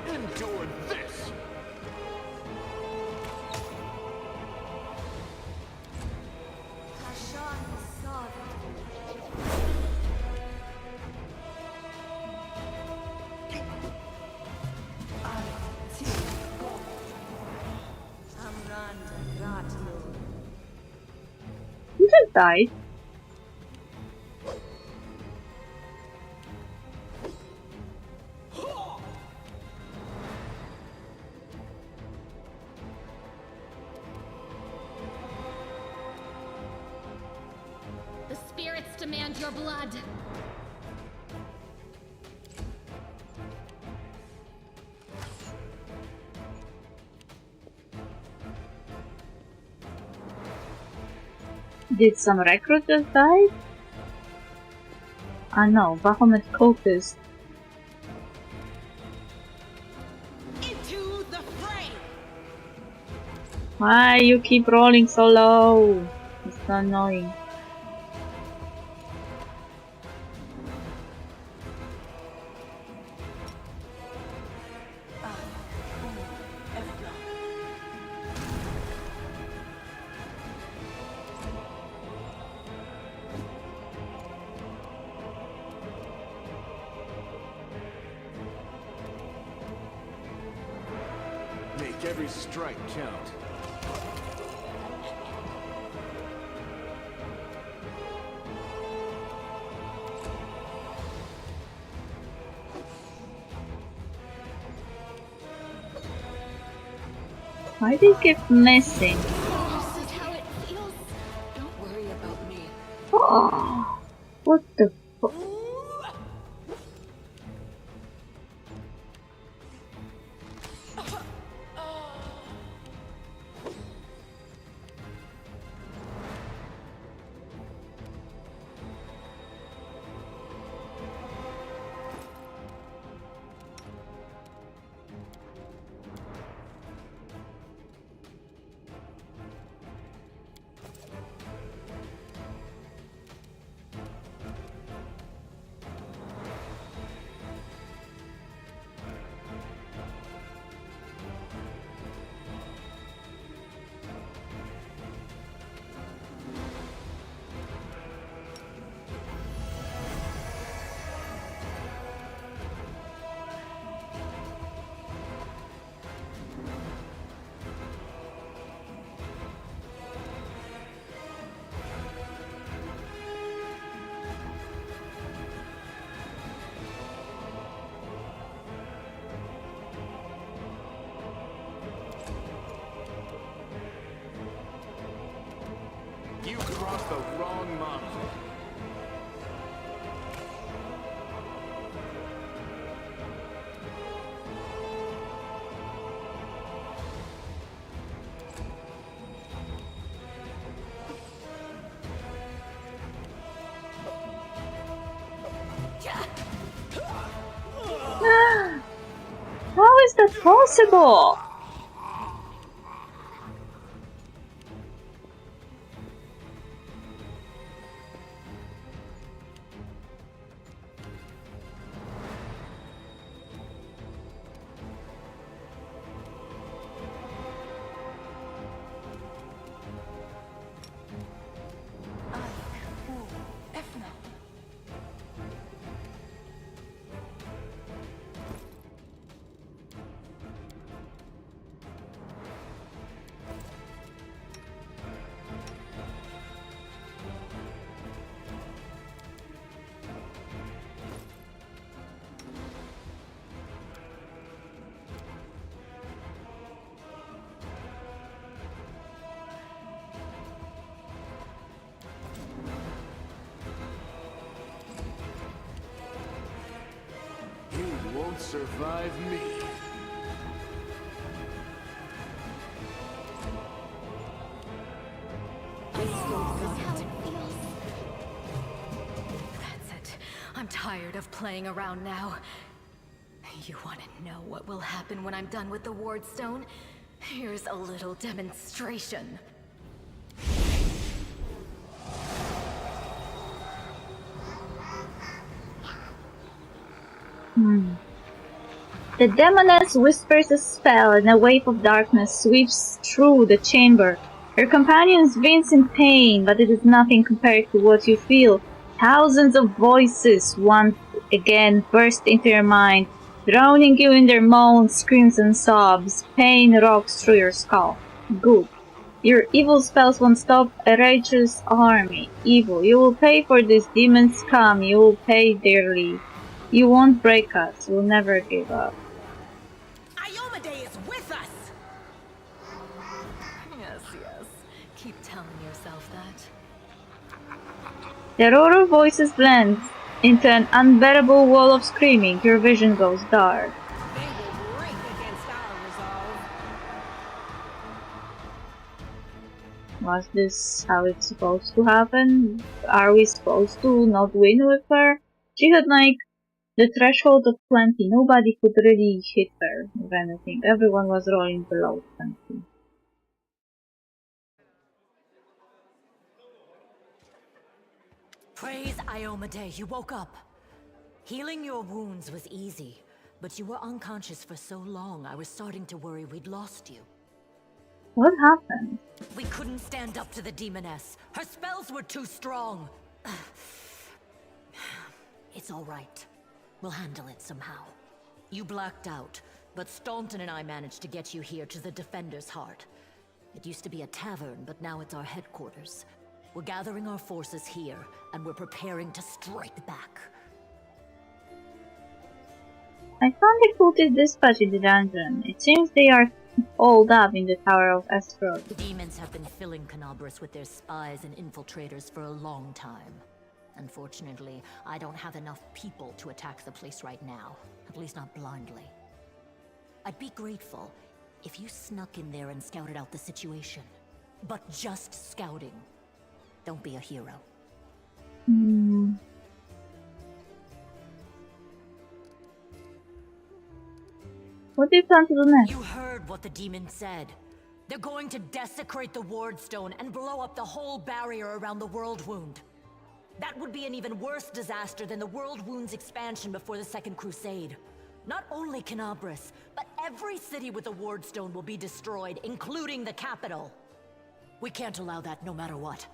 Endure this! Kashan Sada. Amranda gratio. You just died. The spirits demand your blood. Did some recruit just die? Ah no, Baphomet cultist. Into the fray! Why you keep rolling so low? It's so annoying. Make every strike count. Why do you keep missing? This is how it feels. Don't worry about me. Oh, what the fuck? You crossed the wrong mountain. How is that possible? You won't survive me. That's it. I'm tired of playing around now. You want to know what will happen when I'm done with the ward stone? Here's a little demonstration. The demoness whispers a spell and a wave of darkness sweeps through the chamber. Your companions wince in pain, but it is nothing compared to what you feel. Thousands of voices once again burst into your mind, drowning you in their moans, screams, and sobs. Pain rocks through your skull. Good. Your evil spells won't stop a righteous army. Evil. You will pay for this demon scum. You will pay dearly. You won't break us. You'll never give up. Iomade is with us! Yes, yes. Keep telling yourself that. The roar of voices blends into an unbearable wall of screaming. Your vision goes dark. They will break against our resolve. Was this how it's supposed to happen? Are we supposed to not win with her? She had like the threshold of 20. Nobody could really hit her with anything. Everyone was rolling below 20. Praise Iomade, you woke up. Healing your wounds was easy, but you were unconscious for so long I was starting to worry we'd lost you. What happened? We couldn't stand up to the demoness. Her spells were too strong. It's all right. We'll handle it somehow. You blacked out, but Staunton and I managed to get you here to the Defender's Heart. It used to be a tavern, but now it's our headquarters. We're gathering our forces here, and we're preparing to strike back. I found the cultist dispatch in the dungeon. It seems they are holed up in the Tower of Escrow. The demons have been filling Canabras with their spies and infiltrators for a long time. Unfortunately, I don't have enough people to attack the place right now. At least not blindly. I'd be grateful if you snuck in there and scouted out the situation. But just scouting. Don't be a hero. What do you plan to do next? You heard what the demon said. They're going to desecrate the Wardstone and blow up the whole barrier around the World Wound. That would be an even worse disaster than the World Wound's expansion before the Second Crusade. Not only Canabras, but every city with a Wardstone will be destroyed, including the capital. We can't allow that no matter what.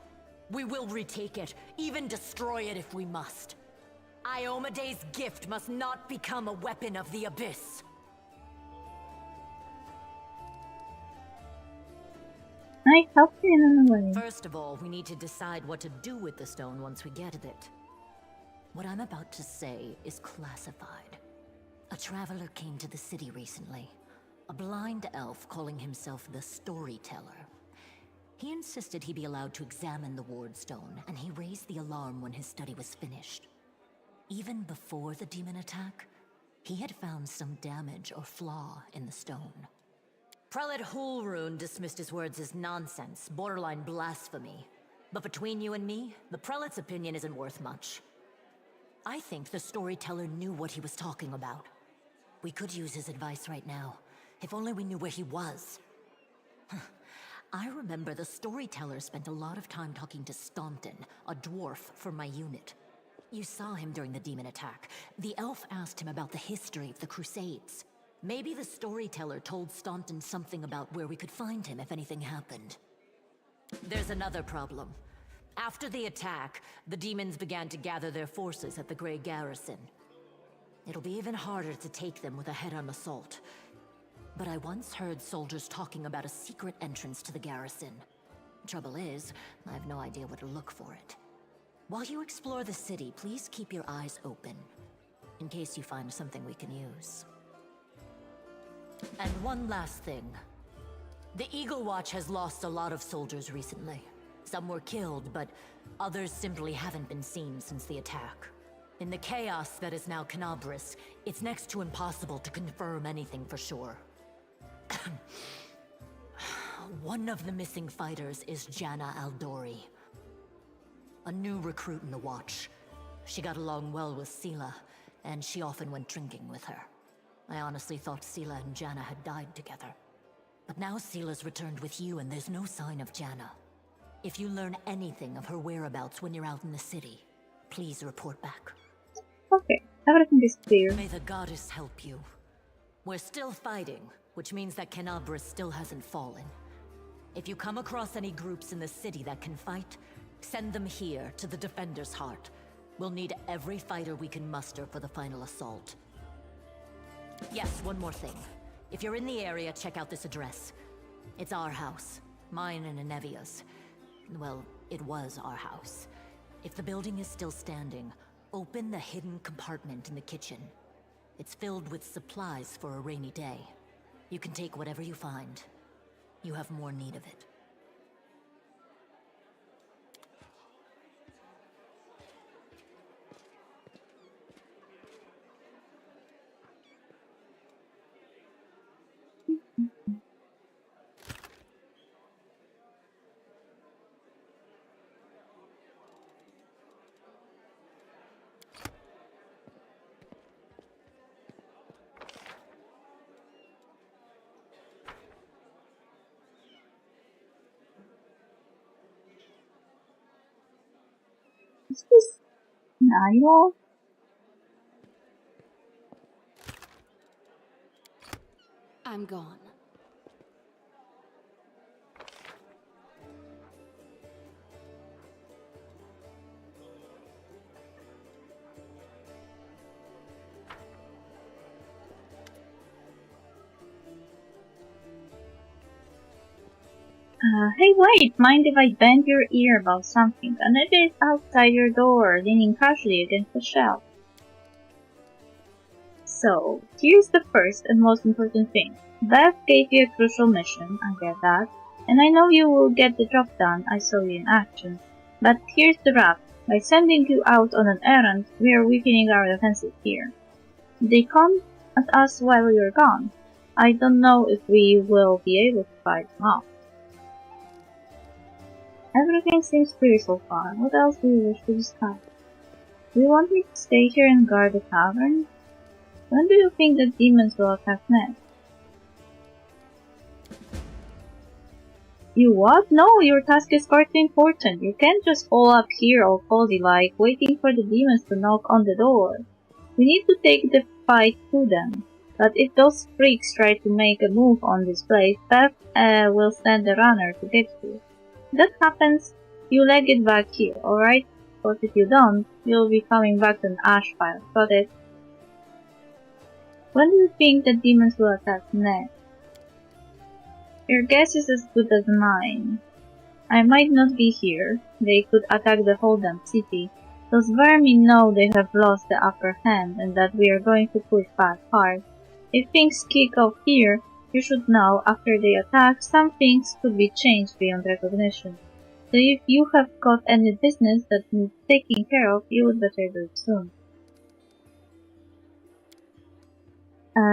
We will retake it, even destroy it if we must. Iomade's gift must not become a weapon of the Abyss. I help you in another way. First of all, we need to decide what to do with the stone once we get it. What I'm about to say is classified. A traveler came to the city recently. A blind elf calling himself the Storyteller. He insisted he be allowed to examine the Wardstone, and he raised the alarm when his study was finished. Even before the demon attack, he had found some damage or flaw in the stone. Prelate Hulrune dismissed his words as nonsense, borderline blasphemy. But between you and me, the prelate's opinion isn't worth much. I think the Storyteller knew what he was talking about. We could use his advice right now, if only we knew where he was. I remember the Storyteller spent a lot of time talking to Staunton, a dwarf from my unit. You saw him during the demon attack. The elf asked him about the history of the Crusades. Maybe the Storyteller told Staunton something about where we could find him if anything happened. There's another problem. After the attack, the demons began to gather their forces at the Grey Garrison. It'll be even harder to take them with a head-on assault. But I once heard soldiers talking about a secret entrance to the garrison. Trouble is, I have no idea where to look for it. While you explore the city, please keep your eyes open, in case you find something we can use. And one last thing. The Eagle Watch has lost a lot of soldiers recently. Some were killed, but others simply haven't been seen since the attack. In the chaos that is now Canabras, it's next to impossible to confirm anything for sure. One of the missing fighters is Janna Aldori, a new recruit in the Watch. She got along well with Sela, and she often went drinking with her. I honestly thought Sela and Janna had died together. But now Sela's returned with you, and there's no sign of Janna. If you learn anything of her whereabouts when you're out in the city, please report back. Okay, everything is clear. May the goddess help you. We're still fighting, which means that Canabras still hasn't fallen. If you come across any groups in the city that can fight, send them here to the Defender's Heart. We'll need every fighter we can muster for the final assault. Yes, one more thing. If you're in the area, check out this address. It's our house. Mine and Inevia's. Well, it was our house. If the building is still standing, open the hidden compartment in the kitchen. It's filled with supplies for a rainy day. You can take whatever you find. You have more need of it. Is this an idol? I'm gone. Hey wait, mind if I bend your ear about something? Annette is outside your door, leaning casually against the shelf. So, here's the first and most important thing. Beth gave you a crucial mission, I get that, and I know you will get the job done, I saw you in action. But here's the rub. By sending you out on an errand, we are weakening our defenses here. They come at us while you're gone. I don't know if we will be able to fight them off. Everything seems clear so far. What else do you wish to discuss? Do you want me to stay here and guard the tavern? When do you think the demons will attack next? You what? No, your task is far too important. You can't just hole up here all cozy-like, waiting for the demons to knock on the door. We need to take the fight to them. But if those freaks try to make a move on this place, Beth will send a runner to get you. If that happens, you leg it back here, alright? But if you don't, you'll be coming back to an ash pile. Got it? When do you think the demons will attack next? Your guess is as good as mine. I might not be here. They could attack the whole damn city. Those vermin know they have lost the upper hand and that we are going to push back hard. If things kick off here, you should know after they attack, some things could be changed beyond recognition. So if you have got any business that needs taking care of, you would better do it soon.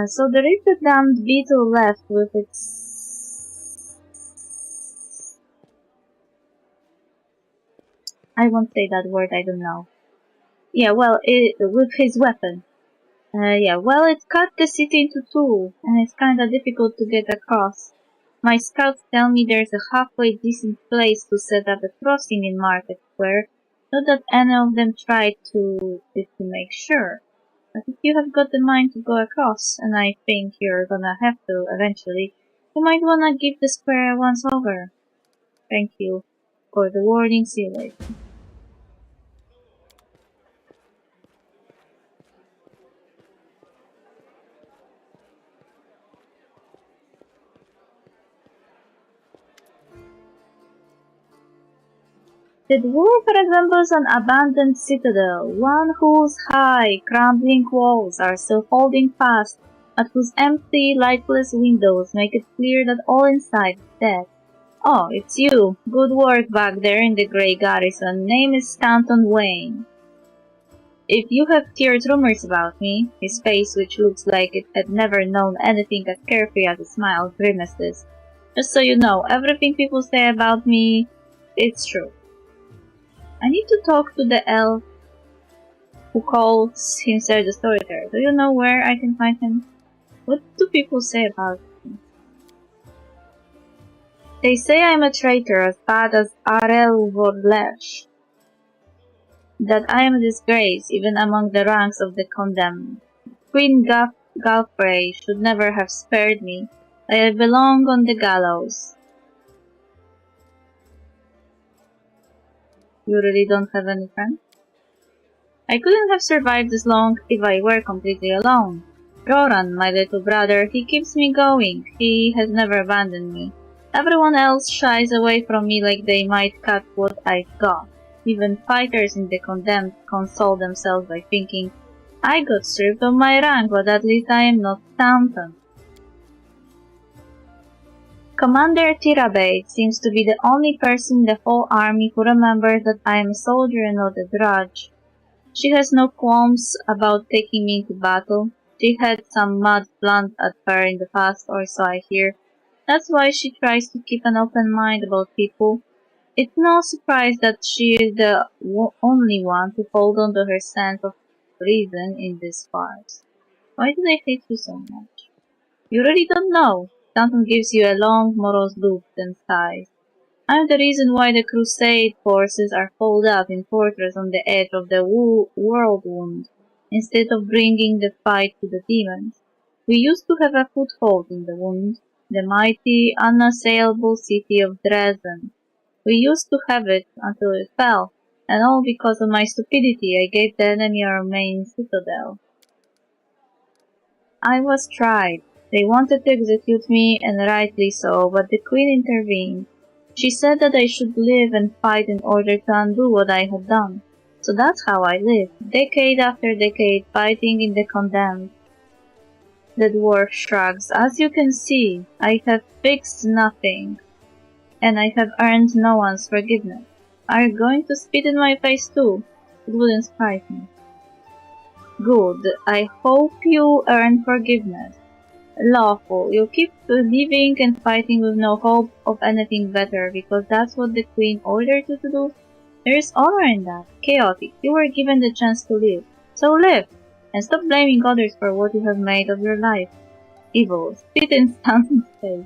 So there is the damned beetle left with its... I won't say that word, I don't know. Yeah, well, with his weapon. Well, it cut the city into two, and it's kinda difficult to get across. My scouts tell me there's a halfway decent place to set up a crossing in Market Square, not that any of them tried to make sure. But if you have got the mind to go across, and I think you're gonna have to eventually, you might wanna give the square a once over. Thank you for the warning, see you later. The dwarf resembles an abandoned citadel, one whose high, crumbling walls are still holding fast, but whose empty, lightless windows make it clear that all inside is dead. Oh, it's you. Good work back there in the grey garrison. Name is Stanton Wayne. If you have heard rumors about me, his face, which looks like it had never known anything as carefree as a smile, grimaces. Just so you know, everything people say about me, it's true. I need to talk to the elf who calls himself the storyteller. Do you know where I can find him? What do people say about him? They say I'm a traitor as bad as Arel Vorlesh. That I am a disgrace even among the ranks of the condemned. Queen Galfrey should never have spared me. I belong on the gallows. You really don't have any friends? I couldn't have survived this long if I were completely alone. Roran, my little brother, he keeps me going. He has never abandoned me. Everyone else shies away from me like they might cut what I've got. Even fighters in the condemned console themselves by thinking, I got stripped of my rank, but at least I am not Stanton. Commander Tirabay seems to be the only person in the whole army who remembers that I am a soldier and not a drudge. She has no qualms about taking me into battle. She had some mud blunt at her in the past, or so I hear. That's why she tries to keep an open mind about people. It's no surprise that she is the only one to hold on to her sense of reason in this farce. Why do they hate you so much? You really don't know. Stanton gives you a long, morose look, then sighs. I'm the reason why the Crusade forces are holed up in fortress on the edge of the Whirlwind, instead of bringing the fight to the demons. We used to have a foothold in the Wound, the mighty, unassailable city of Dresden. We used to have it until it fell, and all because of my stupidity I gave the enemy our main citadel. I was tried. They wanted to execute me, and rightly so, but the Queen intervened. She said that I should live and fight in order to undo what I had done. So that's how I lived, decade after decade, fighting in the condemned. The dwarf shrugs. As you can see, I have fixed nothing, and I have earned no one's forgiveness. Are you going to spit in my face too? It wouldn't surprise me. Good. I hope you earn forgiveness. Lawful. You keep living and fighting with no hope of anything better because that's what the Queen ordered you to do? There is honor in that. Chaotic. You were given the chance to live. So live! And stop blaming others for what you have made of your life. Evil. Spit in Stanton's face.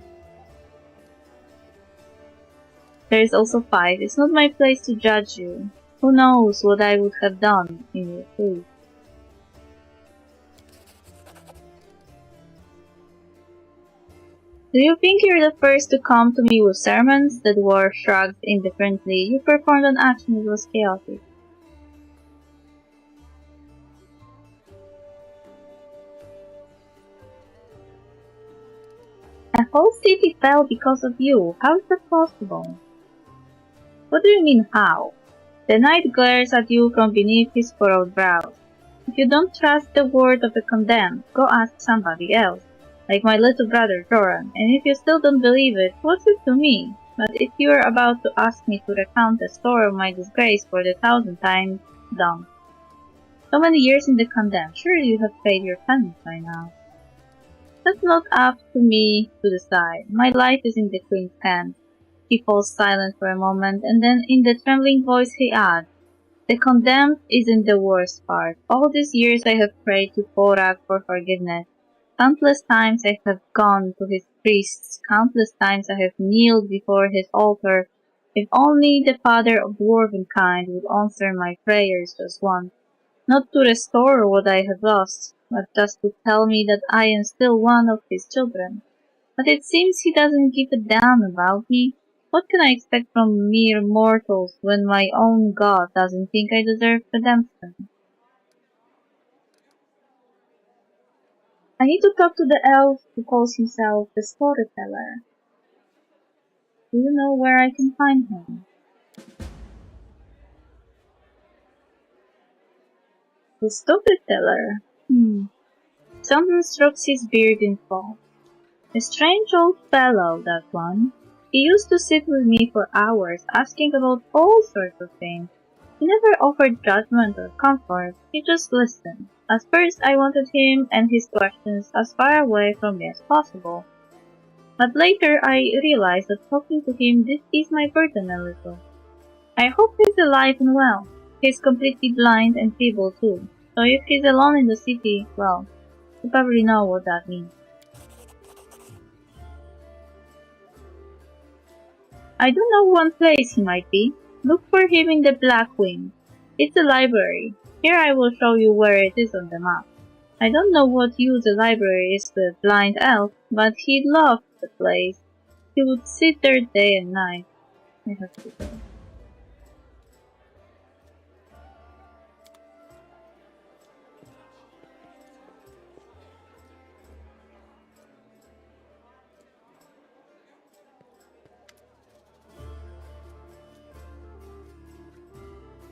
There is also fight. It's not my place to judge you. Who knows what I would have done in your place. Do you think you're the first to come to me with sermons? The dwarf shrugged indifferently. You performed an action that was chaotic. A whole city fell because of you. How is that possible? What do you mean, how? The knight glares at you from beneath his furrowed brows. If you don't trust the word of the condemned, go ask somebody else, like my little brother Joran, and if you still don't believe it, what's it to me? But if you are about to ask me to recount the story of my disgrace for the 1000th time, dumb. So many years in the condemned, surely you have paid your penance by now. That's not up to me to decide. My life is in the Queen's hands. He falls silent for a moment, and then in the trembling voice he adds, the condemned isn't the worst part. All these years I have prayed to Thorak for forgiveness. Countless times I have gone to his priests. Countless times I have kneeled before his altar. If only the father of dwarvenkind would answer my prayers just once. Not to restore what I have lost, but just to tell me that I am still one of his children. But it seems he doesn't give a damn about me. What can I expect from mere mortals when my own god doesn't think I deserve redemption? I need to talk to the elf who calls himself the storyteller. Do you know where I can find him? The storyteller? Someone strokes his beard in thought. A strange old fellow, that one. He used to sit with me for hours, asking about all sorts of things. He never offered judgment or comfort, he just listened. At first I wanted him and his questions as far away from me as possible. But later I realized that talking to him did ease my burden a little. I hope he's alive and well. He's completely blind and feeble too, so if he's alone in the city, well, you probably know what that means. I do know one place he might be. Look for him in the Black Wing. It's a library. Here I will show you where it is on the map. I don't know what use a library is to a blind elf, but he loved the place. He would sit there day and night. I have to go.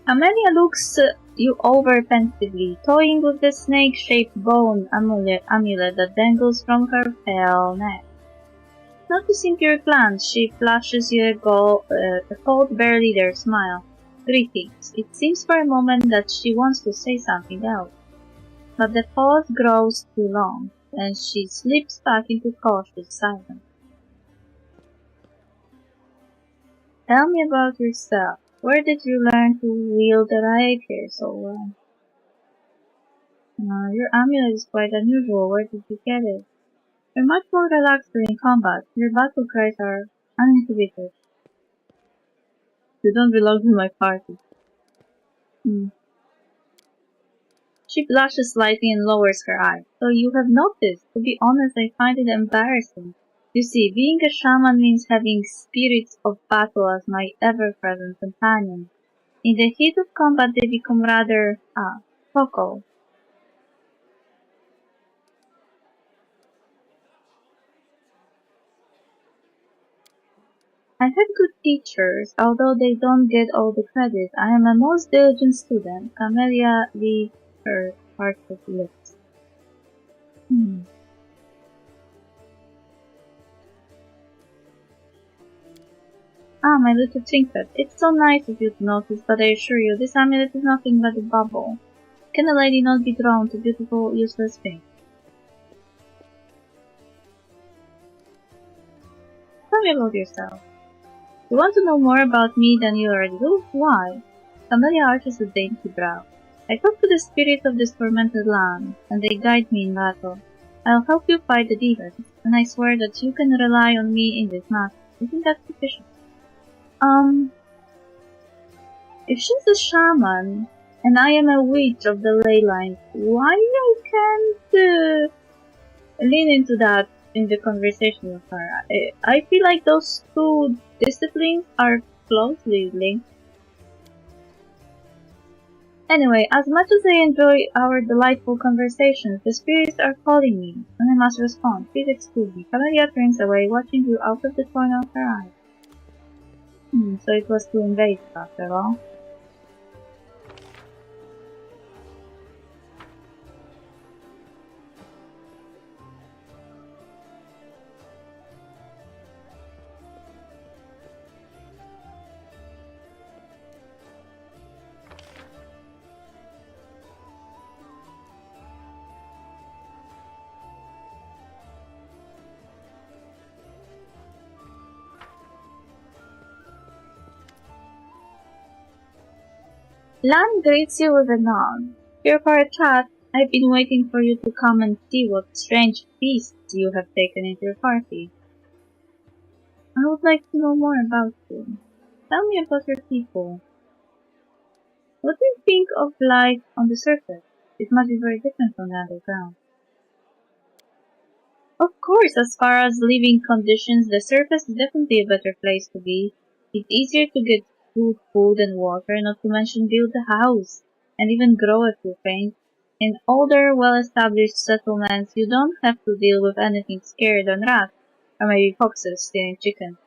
Amelia looks you over pensively, toying with the snake-shaped bone amulet that dangles from her pale neck. Noticing your glance, she flashes you a cold, barely there smile. Greetings. It seems for a moment that she wants to say something else, but the pause grows too long, and she slips back into cautious silence. Tell me about yourself. Where did you learn to wield the rapier so well? Your amulet is quite unusual. Where did you get it? You're much more relaxed during combat. Your battle cries are uninhibited. You don't belong to my party. She blushes slightly and lowers her eyes. So you have noticed. To be honest, I find it embarrassing. You see, being a shaman means having spirits of battle as my ever-present companion. In the heat of combat, they become rather, vocal. I had good teachers, although they don't get all the credit. I am a most diligent student. Camellia lit her parted lips. Ah, my little trinket. It's so nice of you to notice, but I assure you, this amulet is nothing but a bubble. Can a lady not be drawn to beautiful, useless things? Tell me about yourself. You want to know more about me than you already do? Why? Camellia arches a dainty brow. I talk to the spirits of this tormented land, and they guide me in battle. I'll help you fight the demons, and I swear that you can rely on me in this matter. Isn't that sufficient? If she's a shaman, and I am a witch of the ley lines, why I can't lean into that in the conversation with her? I feel like those two disciplines are closely linked. Anyway, as much as I enjoy our delightful conversations, the spirits are calling me, and I must respond. Please excuse me. Camellia turns away, watching you out of the corner of her eye. So it was to invade after all. Lan greets you with a nod. Here for a chat. I've been waiting for you to come and see what strange beasts you have taken into your party. I would like to know more about you. Tell me about your people. What do you think of life on the surface? It must be very different from the underground. Of course, as far as living conditions, the surface is definitely a better place to be. It's easier to get food and water, not to mention build a house, and even grow a few things. In older, well-established settlements, you don't have to deal with anything scarier than rats, or maybe foxes stealing chicken.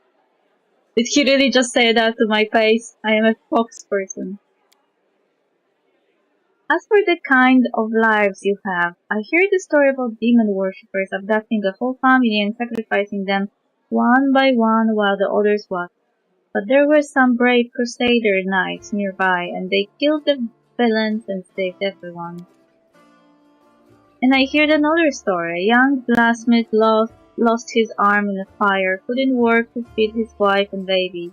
Did he really just say that to my face? I am a fox person. As for the kind of lives you have, I hear the story about demon worshippers abducting a whole family and sacrificing them one by one while the others watched. But there were some brave crusader knights nearby, and they killed the villains and saved everyone. And I heard another story. A young blacksmith lost his arm in a fire, couldn't work to feed his wife and baby.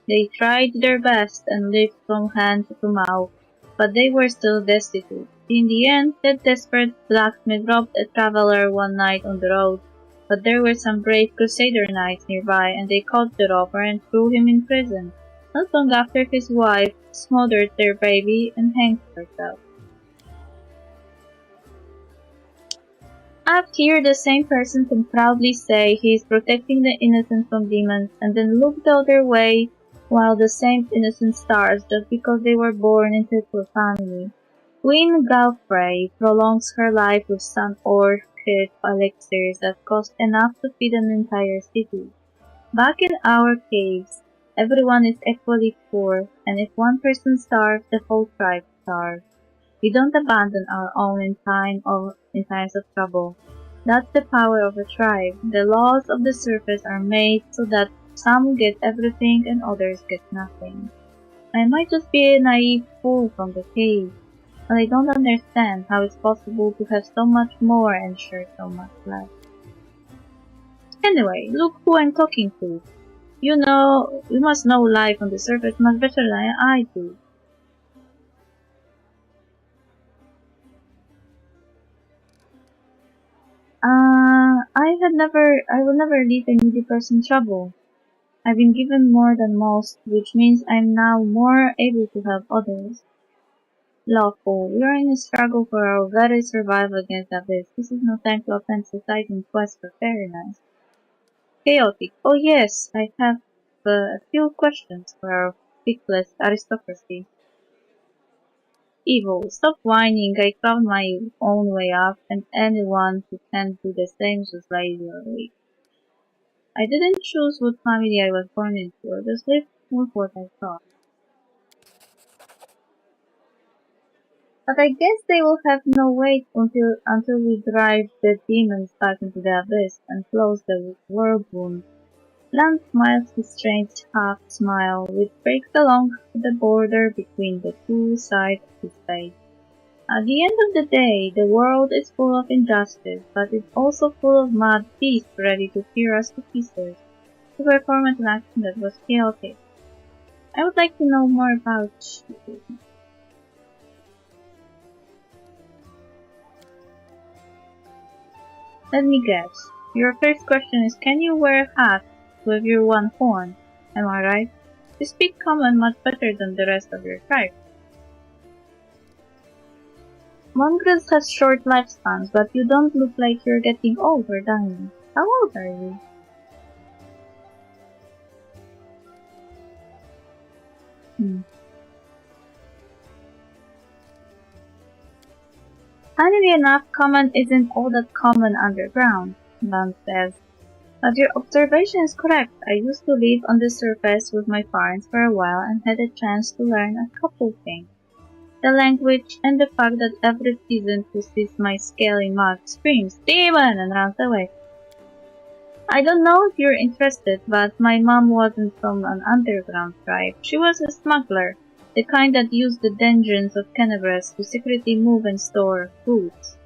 They tried their best and lived from hand to mouth, but they were still destitute. In the end, that desperate blacksmith robbed a traveler one night on the road, but there were some brave crusader knights nearby, and they caught the robber and threw him in prison. Not long after, his wife smothered their baby and hanged herself. I've heard the same person can proudly say he is protecting the innocent from demons and then look the other way while the same innocent starves just because they were born into a poor family. Queen Galfrey prolongs her life with some orchid elixirs that cost enough to feed an entire city. Back in our caves, everyone is equally poor, and if one person starves, the whole tribe starves. We don't abandon our own in times of trouble. That's the power of a tribe. The laws of the surface are made so that some get everything and others get nothing. I might just be a naive fool from the cave, but I don't understand how it's possible to have so much more and share so much less. Anyway, look who I'm talking to. You must know life on the surface much better than I do. I will never leave a needy person trouble. I've been given more than most, which means I'm now more able to help others. Lawful, we are in a struggle for our very survival against the abyss. This is no time to offend society in quest for fairiness. Chaotic, oh yes, I have a few questions for our pickless aristocracy. Evil, stop whining, I found my own way up, and anyone who can't do the same is just lazy or weak. I didn't choose what family I was born into, I just lived with what I thought. But I guess they will have no wait until we drive the demons back into the abyss and close the world wound. Lan smiles his strange half-smile, which breaks along the border between the two sides of his face. At the end of the day, the world is full of injustice, but it's also full of mad beasts ready to tear us to pieces, to perform an action that was chaotic. I would like to know more about you. Let me guess. Your first question is, can you wear a hat with your one horn? Am I right? You speak common much better than the rest of your tribe. Mongrels have short lifespans, but you don't look like you're getting old or dying. How old are you? Funnily enough, common isn't all that common underground, Lance says. But your observation is correct. I used to live on the surface with my parents for a while and had a chance to learn a couple things. The language and the fact that every peasant who sees my scaly mug screams, "Demon!" and runs away. I don't know if you're interested, but my mom wasn't from an underground tribe. She was a smuggler, the kind that used the dungeons of Canabras to secretly move and store goods.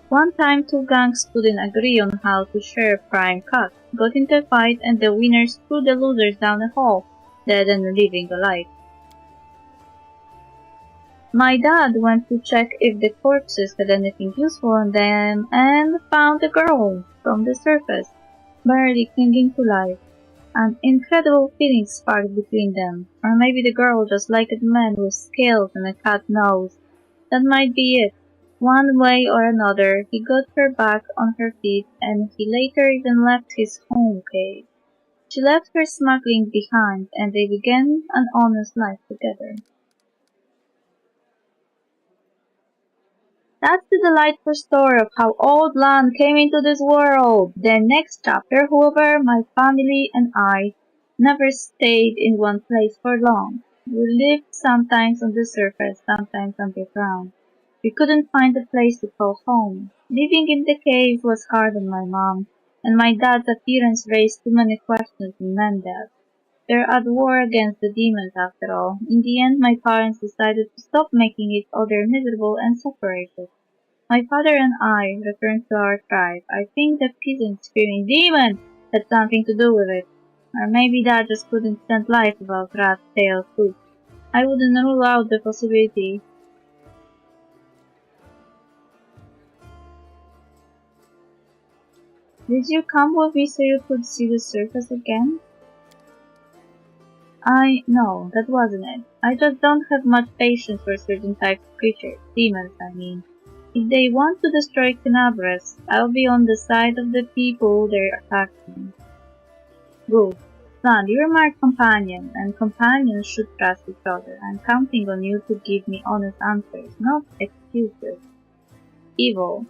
One time, two gangs couldn't agree on how to share a prime cut, got into a fight, and the winners threw the losers down a hole, dead and leaving alike. My dad went to check if the corpses had anything useful on them and found a girl from the surface, barely clinging to life. An incredible feeling sparked between them. Or maybe the girl just liked a man with scales and a cat nose. That might be it. One way or another, he got her back on her feet, and he later even left his home cave. She left her smuggling behind, and they began an honest life together. That's the delightful story of how Old Land came into this world. The next chapter, however, my family and I never stayed in one place for long. We lived sometimes on the surface, sometimes underground. We couldn't find a place to call home. Living in the cave was hard on my mom, and my dad's appearance raised too many questions in Mendel. They're at war against the demons after all. In the end, my parents decided to stop making each other miserable and separated. My father and I returned to our tribe. I think the peasants screaming "Demon!" had something to do with it. Or maybe Dad just couldn't stand life without rat-tailed food. I wouldn't rule out the possibility. Did you come with me so you could see the surface again? No, that wasn't it. I just don't have much patience for certain types of creatures. Demons, I mean. If they want to destroy Canabras, I'll be on the side of the people they're attacking. Good. Son, you're my companion, and companions should trust each other. I'm counting on you to give me honest answers, not excuses. Evil.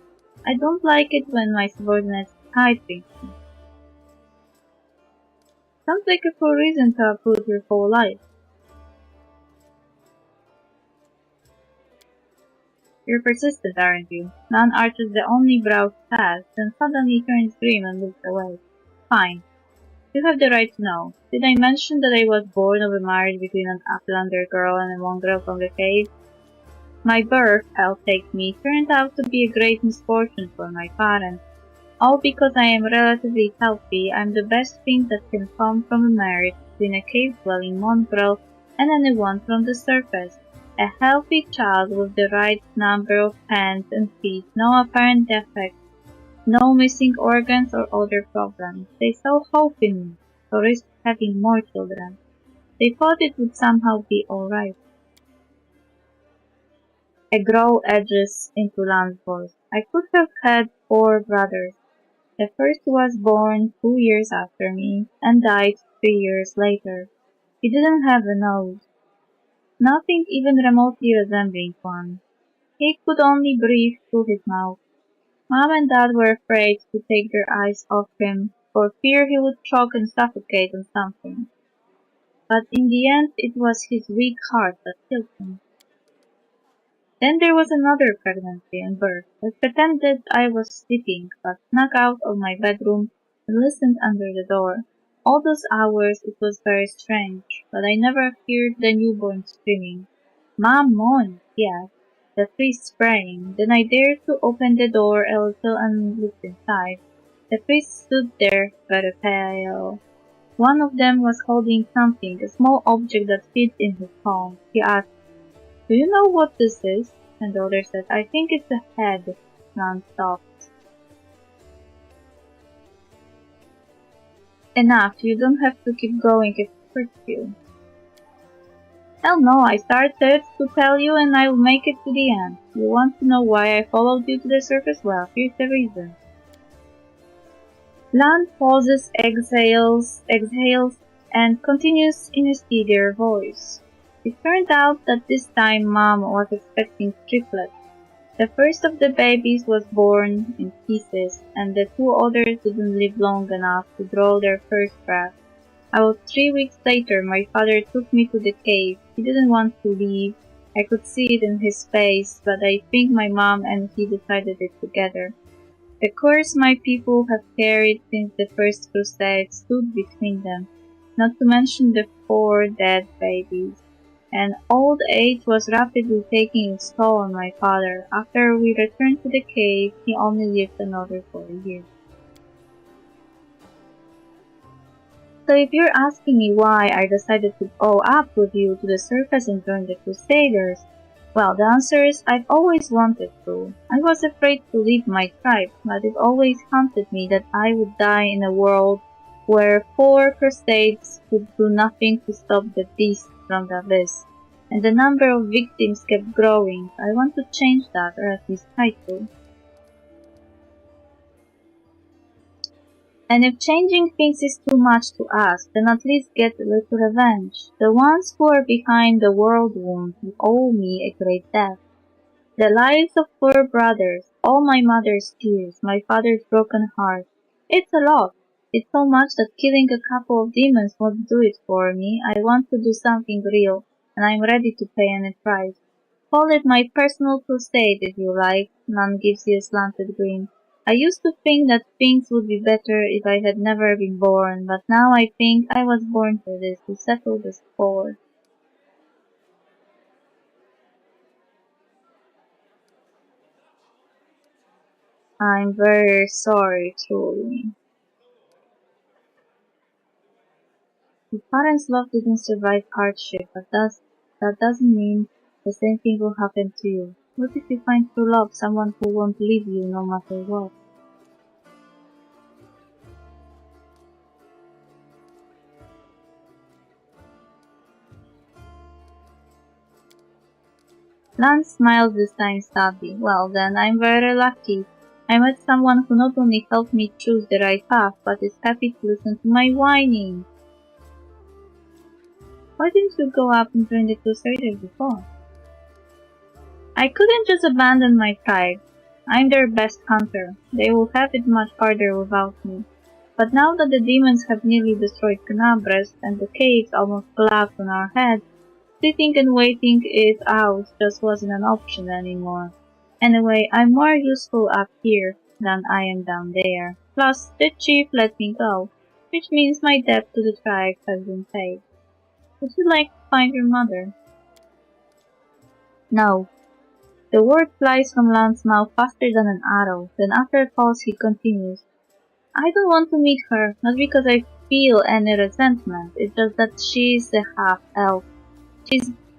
I don't like it when my subordinates hide things. Sounds like a full reason to uproot your whole life. You're persistent, aren't you? Nan arches the only brow he has, then suddenly turns grim and looks away. Fine. You have the right to know. Did I mention that I was born of a marriage between an Uplander girl and a mongrel from the cave? My birth, hell take me, turned out to be a great misfortune for my parents. All because I am relatively healthy, I'm the best thing that can come from a marriage between a cave-dwelling mongrel and anyone from the surface. A healthy child with the right number of hands and feet, no apparent defects, no missing organs or other problems. They saw hope in me. so risked having more children. They thought it would somehow be alright. A growl edges into Lan's voice. I could have had 4 brothers. The first was born 2 years after me and died 3 years later. He didn't have a nose. Nothing even remotely resembling one. He could only breathe through his mouth. Mom and Dad were afraid to take their eyes off him for fear he would choke and suffocate on something. But in the end it was his weak heart that killed him. Then there was another pregnancy and birth. I pretended I was sleeping, but snuck out of my bedroom and listened under the door. All those hours it was very strange, but I never heard the newborn screaming. Mom, moan, he asked, the priest praying. Then I dared to open the door a little and looked inside. The priest stood there, very pale. One of them was holding something, a small object that fit in his palm. He asked, do you know what this is? And the other said, I think it's a head. None stopped. Enough, you don't have to keep going if it hurts you. Hell no, I started to tell you and I will make it to the end. You want to know why I followed you to the surface? Well, here's the reason. Lan pauses, exhales, and continues in a steadier voice. It turned out that this time Mom was expecting triplets. The first of the babies was born in pieces, and the 2 others didn't live long enough to draw their first breath. About 3 weeks later, my father took me to the cave. He didn't want to leave. I could see it in his face, but I think my mom and he decided it together. The curse my people have carried since the first crusade stood between them, not to mention the 4 dead babies. And old age was rapidly taking its toll on my father. After we returned to the cave, he only lived another 4 years. So if you're asking me why I decided to go up with you to the surface and join the Crusaders, well, the answer is I've always wanted to. I was afraid to leave my tribe, but it always haunted me that I would die in a world where 4 crusades could do nothing to stop the beast from the abyss, and the number of victims kept growing. I want to change that, or at least try to. And if changing things is too much to ask, then at least get a little revenge. The ones who are behind the world wound owe me a great debt. The lives of 4 brothers, all my mother's tears, my father's broken heart. It's a lot. It's so much that killing a couple of demons won't do it for me. I want to do something real, and I'm ready to pay any price. Call it my personal crusade if you like. None gives you a slanted grin. I used to think that things would be better if I had never been born, but now I think I was born for this, to settle the score. I'm very sorry, truly. Your parents' love didn't survive hardship, but that doesn't mean the same thing will happen to you. What if you find true love, someone who won't leave you no matter what? Lance smiled this time sadly. Well then, I'm very lucky. I met someone who not only helped me choose the right path, but is happy to listen to my whining. Why didn't you go up and join the Crusaders before? I couldn't just abandon my tribe. I'm their best hunter. They will have it much harder without me. But now that the demons have nearly destroyed Canabres and the caves almost collapsed on our heads, sitting and waiting it out just wasn't an option anymore. Anyway, I'm more useful up here than I am down there. Plus, the chief let me go, which means my debt to the tribe has been paid. Would you like to find your mother? No. The word flies from Lan's mouth faster than an arrow. Then after a pause he continues. I don't want to meet her, not because I feel any resentment, it's just that she's a half-elf.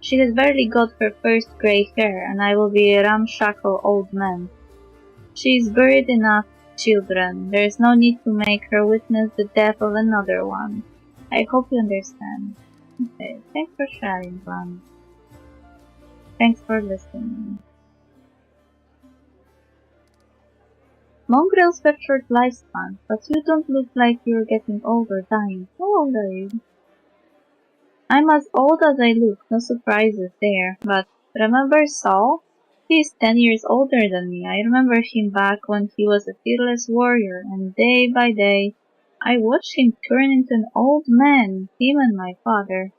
She has barely got her first grey hair, and I will be a ramshackle old man. She is buried enough children. There is no need to make her witness the death of another one. I hope you understand. Okay, thanks for sharing, Ron. Thanks for listening. Mongrels have short lifespan, but you don't look like you're getting old or dying. How old are you? I'm as old as I look, no surprises there, but remember Saul? He's 10 years older than me. I remember him back when he was a fearless warrior, and day by day, I watched him turn into an old man, him and my father.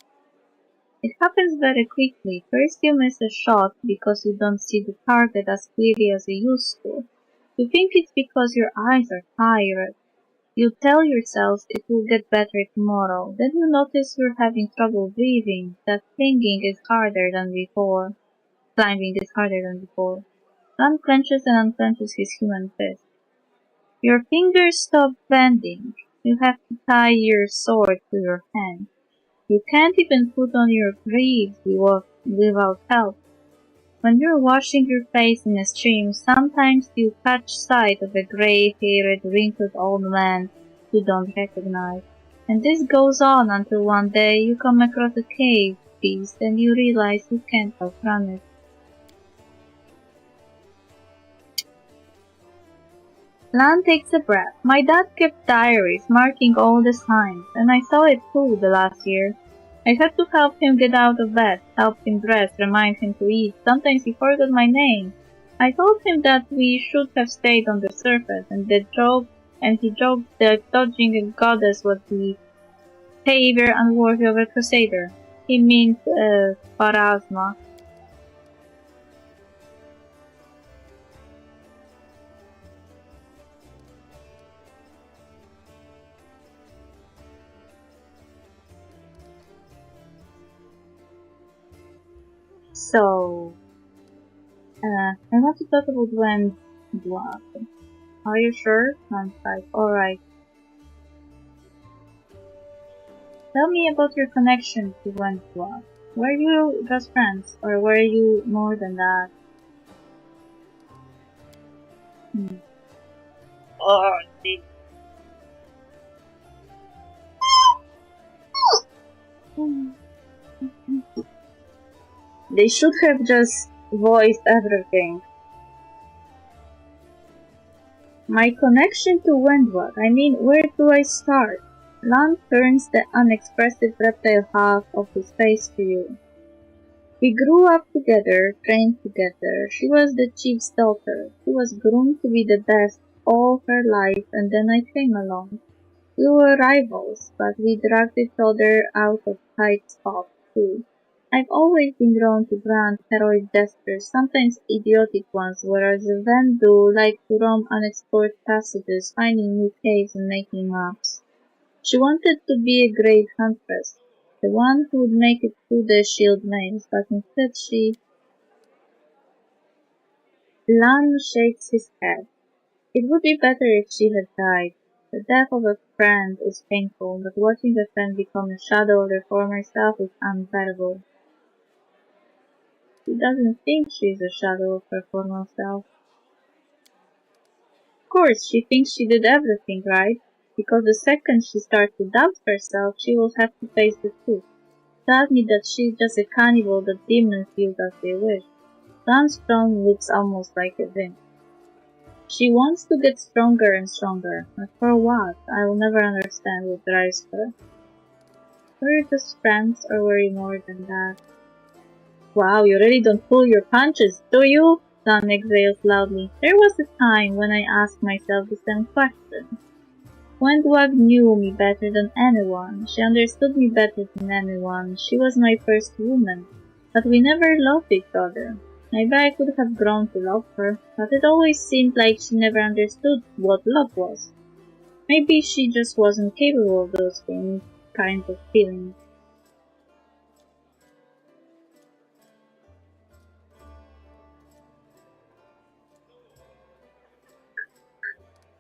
It happens very quickly. First you miss a shot because you don't see the target as clearly as you used to. You think it's because your eyes are tired. You tell yourselves it will get better tomorrow. Then you notice you're having trouble breathing, that clinging is harder than before. Climbing is harder than before. Ron clenches and unclenches his human fist. Your fingers stop bending. You have to tie your sword to your hand. You can't even put on your greaves without help. When you're washing your face in a stream, sometimes you catch sight of a gray-haired, wrinkled old man you don't recognize. And this goes on until one day you come across a cave beast and you realize you can't outrun it. Lan takes a breath. My dad kept diaries marking all the signs, and I saw it too the last year. I had to help him get out of bed, help him dress, remind him to eat. Sometimes he forgot my name. I told him that we should have stayed on the surface, and he joked that dodging a goddess was the behavior unworthy of a crusader. He means Pharasma. So, I want to talk about Wendwag. Are you sure? I'm like, alright. Tell me about your connection to Wendwag. Were you just friends, or were you more than that? Oh, they should have just voiced everything. My connection to Wendwag, I mean, where do I start? Lan turns the unexpressive reptile half of his face to you. We grew up together, trained together. She was the chief's daughter. She was groomed to be the best all her life, and then I came along. We were rivals, but we dragged each other out of tight spots too. I've always been drawn to grand, heroic gestures, sometimes idiotic ones, whereas Vendu liked to roam unexplored passages, finding new caves and making maps. She wanted to be a great huntress, the one who would make it through the shield maze, but instead Lan shakes his head. It would be better if she had died. The death of a friend is painful, but watching a friend become a shadow of their former self is unbearable. She doesn't think she's a shadow of her former self. Of course, she thinks she did everything right, because the second she starts to doubt herself, she will have to face the truth. Tell me that she's just a cannibal that demons use as they wish. Lan's tone looks almost like a vim. She wants to get stronger and stronger, but for what? I will never understand what drives her. Were you just friends, or were you more than that? Wow, you really don't pull your punches, do you? Lan exhales loudly. There was a time when I asked myself the same question. Wendwag knew me better than anyone. She understood me better than anyone. She was my first woman. But we never loved each other. Maybe I could have grown to love her, but it always seemed like she never understood what love was. Maybe she just wasn't capable of those kinds of feelings.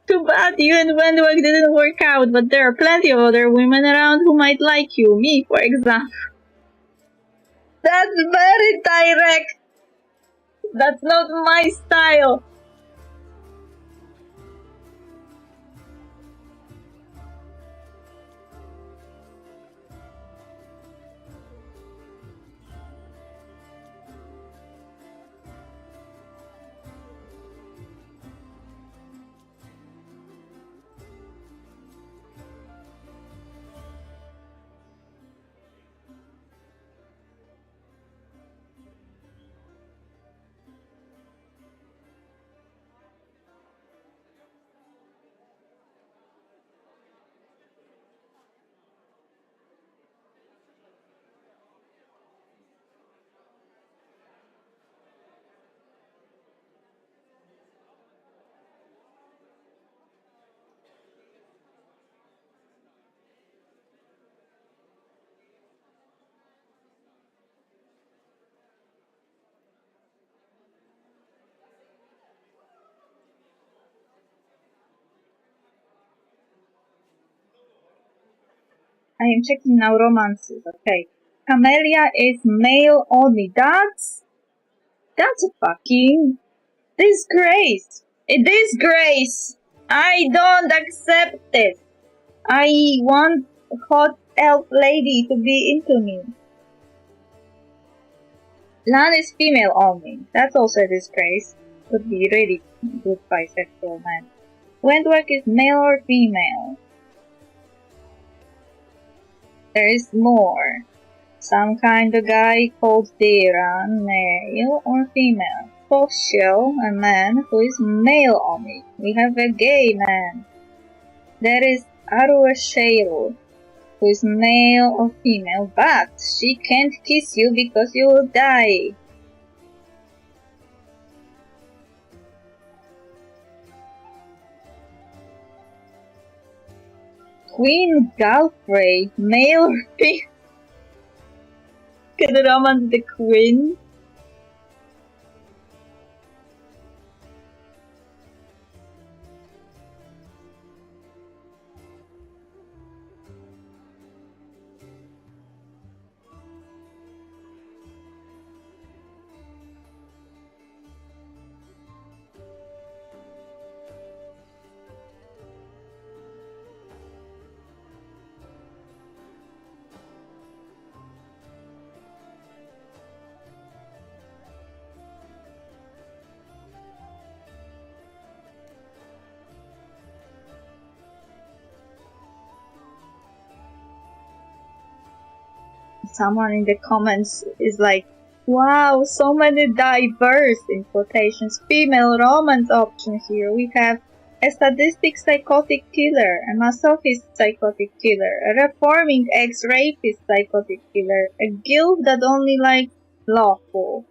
Too bad you and Wendwag didn't work out, but there are plenty of other women around who might like you. Me, for example. That's very direct. That's not my style. I am checking now romances. Okay. Camellia is male only. That's a fucking disgrace. A disgrace. I don't accept it. I want a hot elf lady to be into me. Lan is female only. That's also a disgrace. Could be really good bisexual man. Wentwork is male or female. There is more. Some kind of guy called Deran, male or female. Social, a man who is male only. We have a gay man. There is Arua Shale, who is male or female, but she can't kiss you because you will die. Queen Galfrey, male or female? Can romance the queen? Someone in the comments is like, wow, so many diverse, in quotations, female romance options here. We have a sadistic psychotic killer, a masochist psychotic killer, a reforming ex-rapist psychotic killer, a guild that only likes lawful.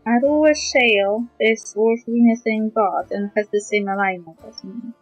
Arua Shale is worshipping the same god and has the same alignment as me.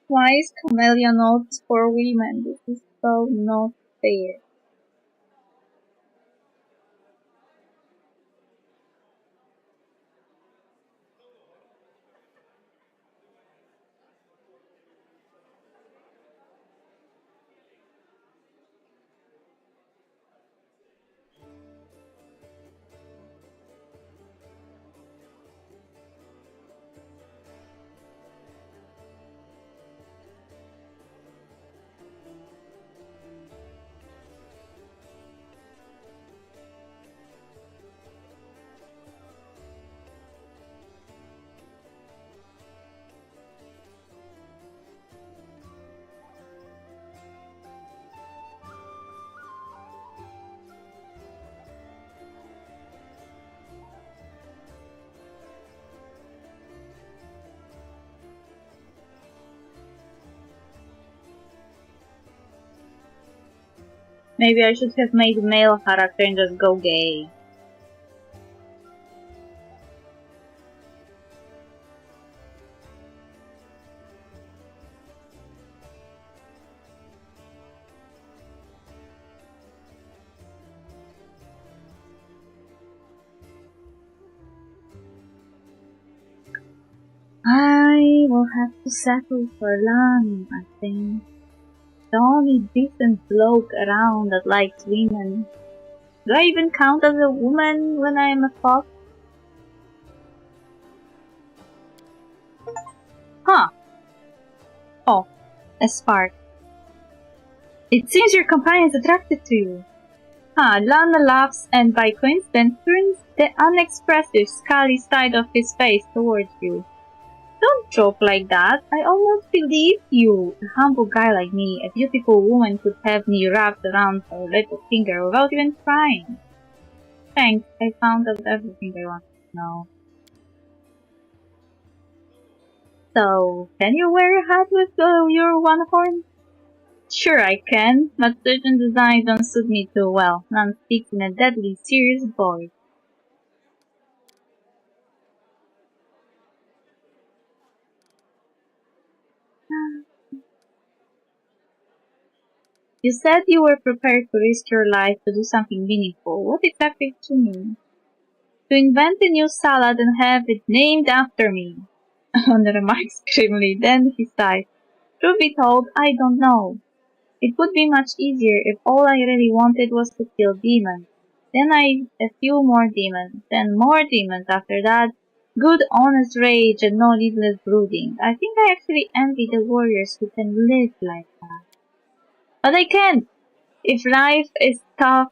Why is Camellia not for women? This is so not fair. Maybe I should have made a male character and just go gay. I will have to settle for Lan, I think. The only decent bloke around that likes women. Do I even count as a woman when I am a fox? Huh. Oh, a spark. It seems your companion is attracted to you. Lana laughs and by coincidence turns the unexpressive, scally side of his face towards you. Don't joke like that. I almost believe you. A humble guy like me, a beautiful woman could have me wrapped around her little finger without even trying. Thanks, I found out everything I wanted to know. So, can you wear a hat with your one horn? Sure I can, but certain designs don't suit me too well. None speaks in a deadly serious voice. You said you were prepared to risk your life to do something meaningful. What exactly do you mean? To invent a new salad and have it named after me. Anna remarks grimly, then he sighed. Truth be told, I don't know. It would be much easier if all I really wanted was to kill demons. Then a few more demons, then more demons after that. Good honest rage and no needless brooding. I think I actually envy the warriors who can live like that. But I can't! If life is tough,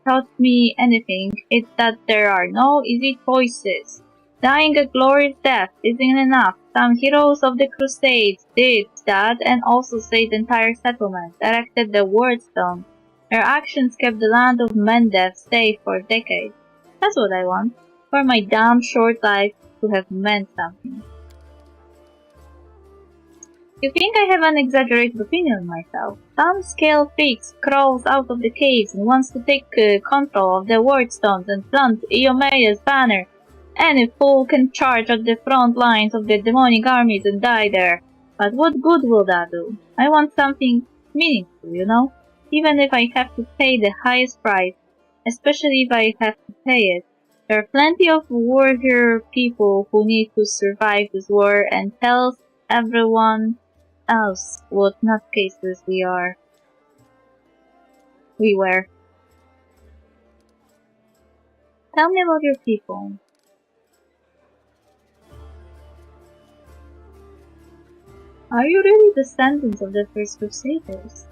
taught me anything, it's that there are no easy choices. Dying a glorious death isn't enough. Some heroes of the Crusades did that and also saved entire settlements, erected the Wardstone. Their actions kept the land of Mendef safe for decades. That's what I want. For my damn short life to have meant something. You think I have an exaggerated opinion of myself? Some scale freaks crawls out of the caves and wants to take control of the wardstones and plant Iomea's banner. Any fool can charge at the front lines of the demonic armies and die there. But what good will that do? I want something meaningful, you know? Even if I have to pay the highest price, especially if I have to pay it. There are plenty of warrior people who need to survive this war and tells everyone else what nutcases we were. Tell me about your people. Are you really descendants of the first Crusaders?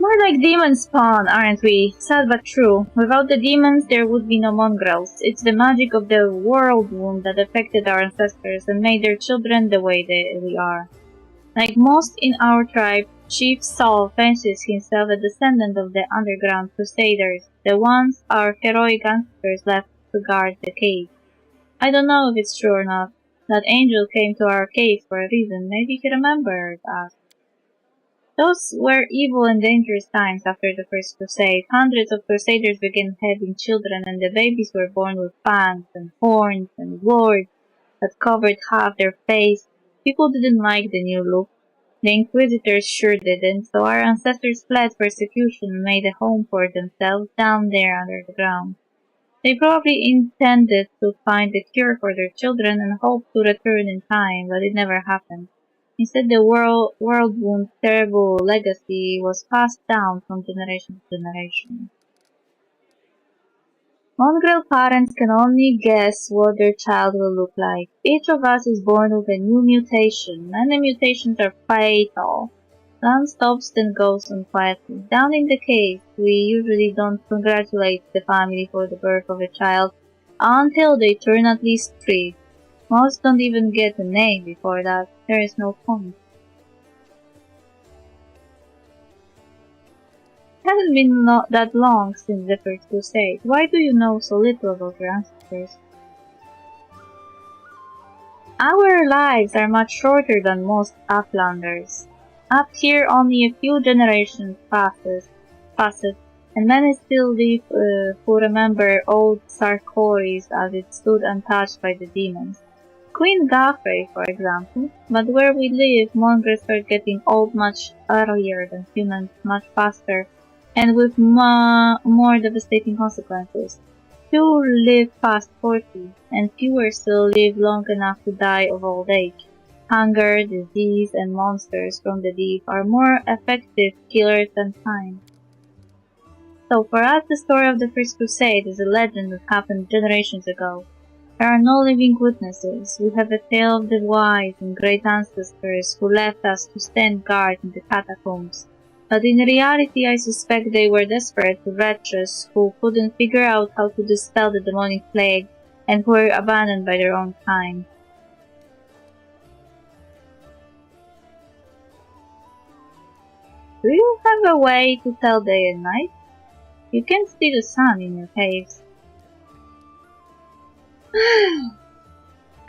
More like demon spawn, aren't we? Sad but true. Without the demons, there would be no mongrels. It's the magic of the world wound that affected our ancestors and made their children the way we are. Like most in our tribe, Chief Saul fancies himself a descendant of the underground crusaders, the ones our heroic ancestors left to guard the cave. I don't know if it's true or not. That angel came to our cave for a reason. Maybe he remembered us. Those were evil and dangerous times after the First Crusade. Hundreds of crusaders began having children and the babies were born with fangs and horns and swords. that covered half their face. People didn't like the new look. The Inquisitors sure didn't, so our ancestors fled persecution and made a home for themselves down there under the ground. They probably intended to find a cure for their children and hoped to return in time, but it never happened. Instead, the world-wound terrible legacy was passed down from generation to generation. Mongrel parents can only guess what their child will look like. Each of us is born with a new mutation, and the mutations are fatal. One stops then goes on quietly. Down in the cave, we usually don't congratulate the family for the birth of a child until they turn at least 3. Most don't even get a name before that. There is no point. It hasn't been that long since the First Crusade. Why do you know so little about your ancestors? Our lives are much shorter than most Uplanders. Up here only a few generations passes, and many still live who remember old Sarkoris as it stood untouched by the demons. Queen Gafrey, for example, but where we live, mongrels are getting old much earlier than humans, much faster, and with more devastating consequences. Few live past 40, and fewer still live long enough to die of old age. Hunger, disease, and monsters from the deep are more effective killers than time. So for us, the story of the First Crusade is a legend that happened generations ago. There are no living witnesses. We have a tale of the wise and great ancestors who left us to stand guard in the catacombs. But in reality, I suspect they were desperate wretches who couldn't figure out how to dispel the demonic plague and who were abandoned by their own kind. Do you have a way to tell day and night? You can see the sun in your caves.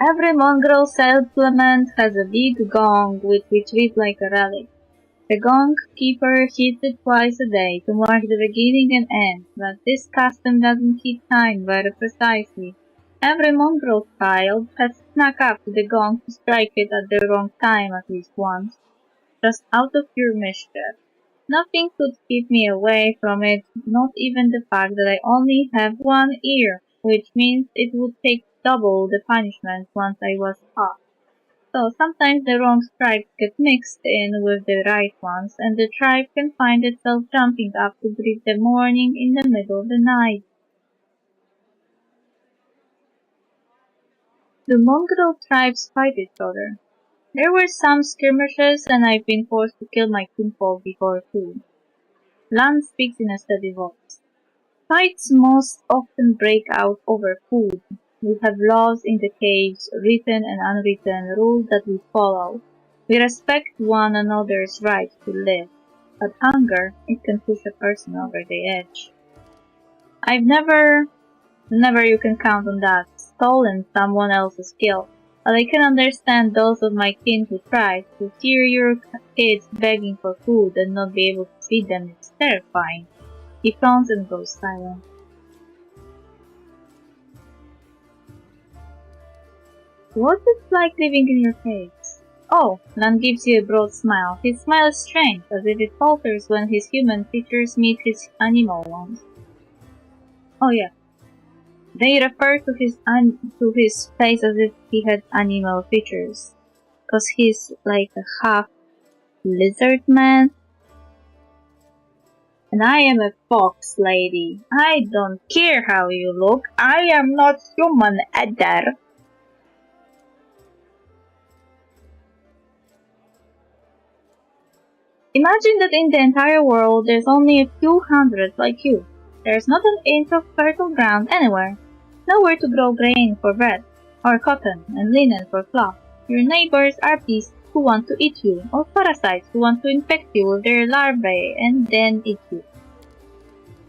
Every mongrel settlement has a big gong which we treat like a relic. The gong keeper hits it twice a day to mark the beginning and end, but this custom doesn't keep time very precisely. Every mongrel child has snuck up to the gong to strike it at the wrong time at least once, just out of pure mischief. Nothing could keep me away from it, not even the fact that I only have one ear, which means it would take double the punishment once I was caught. So sometimes the wrong strikes get mixed in with the right ones, and the tribe can find itself jumping up to greet the morning in the middle of the night. The mongrel tribes fight each other. There were some skirmishes, and I've been forced to kill my kinfolk before too. Lan speaks in a steady voice. Fights most often break out over food. We have laws in the caves, written and unwritten, rules that we follow. We respect one another's right to live, but hunger, it can push a person over the edge. I've never you can count on that, stolen someone else's kill, but I can understand those of my kin who try to hear your kids begging for food and not be able to feed them. It's terrifying. He frowns and goes silent. What's it like living in your caves? Oh, Lan gives you a broad smile. His smile is strange, as if it falters when his human features meet his animal ones. Oh yeah. They refer to his face as if he had animal features. 'Cause he's like a half lizard man. And I am a fox lady. I don't care how you look. I am not human either. Imagine that in the entire world there's only a few hundred like you. There's not an inch of fertile ground anywhere. Nowhere to grow grain for bread, or cotton and linen for cloth. Your neighbors are beasts who want to eat you, or parasites who want to infect you with their larvae and then eat you.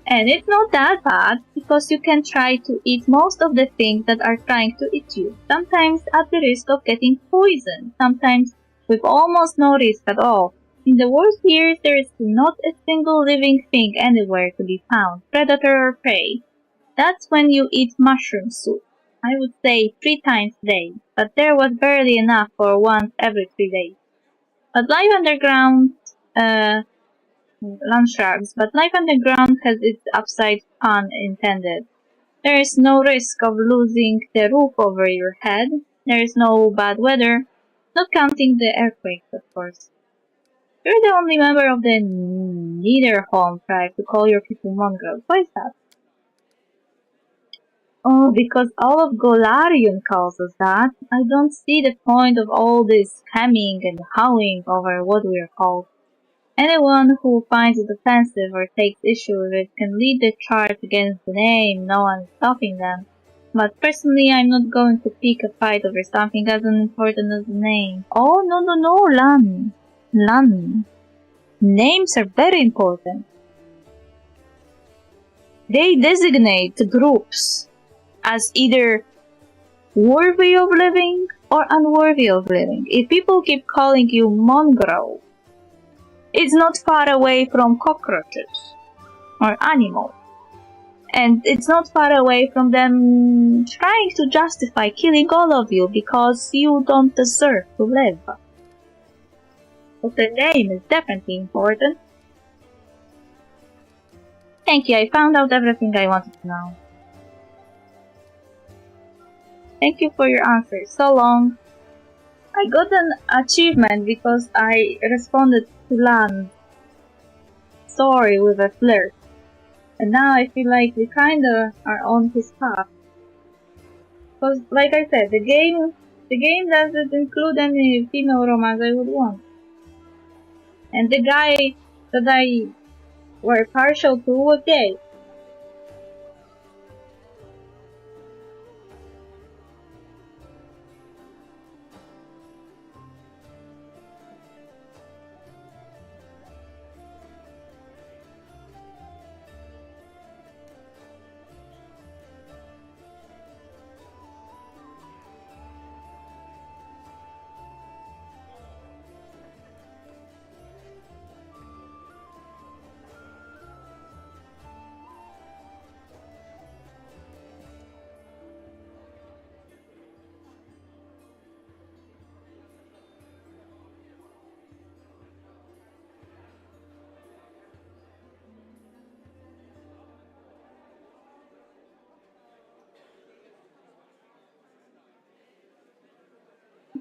And it's not that bad, because you can try to eat most of the things that are trying to eat you, sometimes at the risk of getting poisoned, sometimes with almost no risk at all. In the worst years, there is not a single living thing anywhere to be found, predator or prey. That's when you eat mushroom soup. I would say 3 times a day, but there was barely enough for once every 3 days. But life underground, uh, land sharks, but life underground has its upside pun intended. There is no risk of losing the roof over your head. There is no bad weather, not counting the earthquakes, of course. You're the only member of the Niederholm tribe to call your people mongrels. Why is that? Oh, because all of Golarion calls us that. I don't see the point of all this hemming and hawing over what we are called. Anyone who finds it offensive or takes issue with it can lead the charge against the name, no one is stopping them. But personally, I'm not going to pick a fight over something as unimportant as the name. Oh, no, Lan. Lan. Names are very important. They designate groups as either worthy of living or unworthy of living. If people keep calling you mongrel, it's not far away from cockroaches or animals. And it's not far away from them trying to justify killing all of you because you don't deserve to live. But the name is definitely important. Thank you, I found out everything I wanted to know. Thank you for your answer. So long. I got an achievement because I responded to Lan's story with a flirt. And now I feel like we kinda are on his path. Because, like I said, the game doesn't include any female romance I would want. And the guy that I were partial to was gay.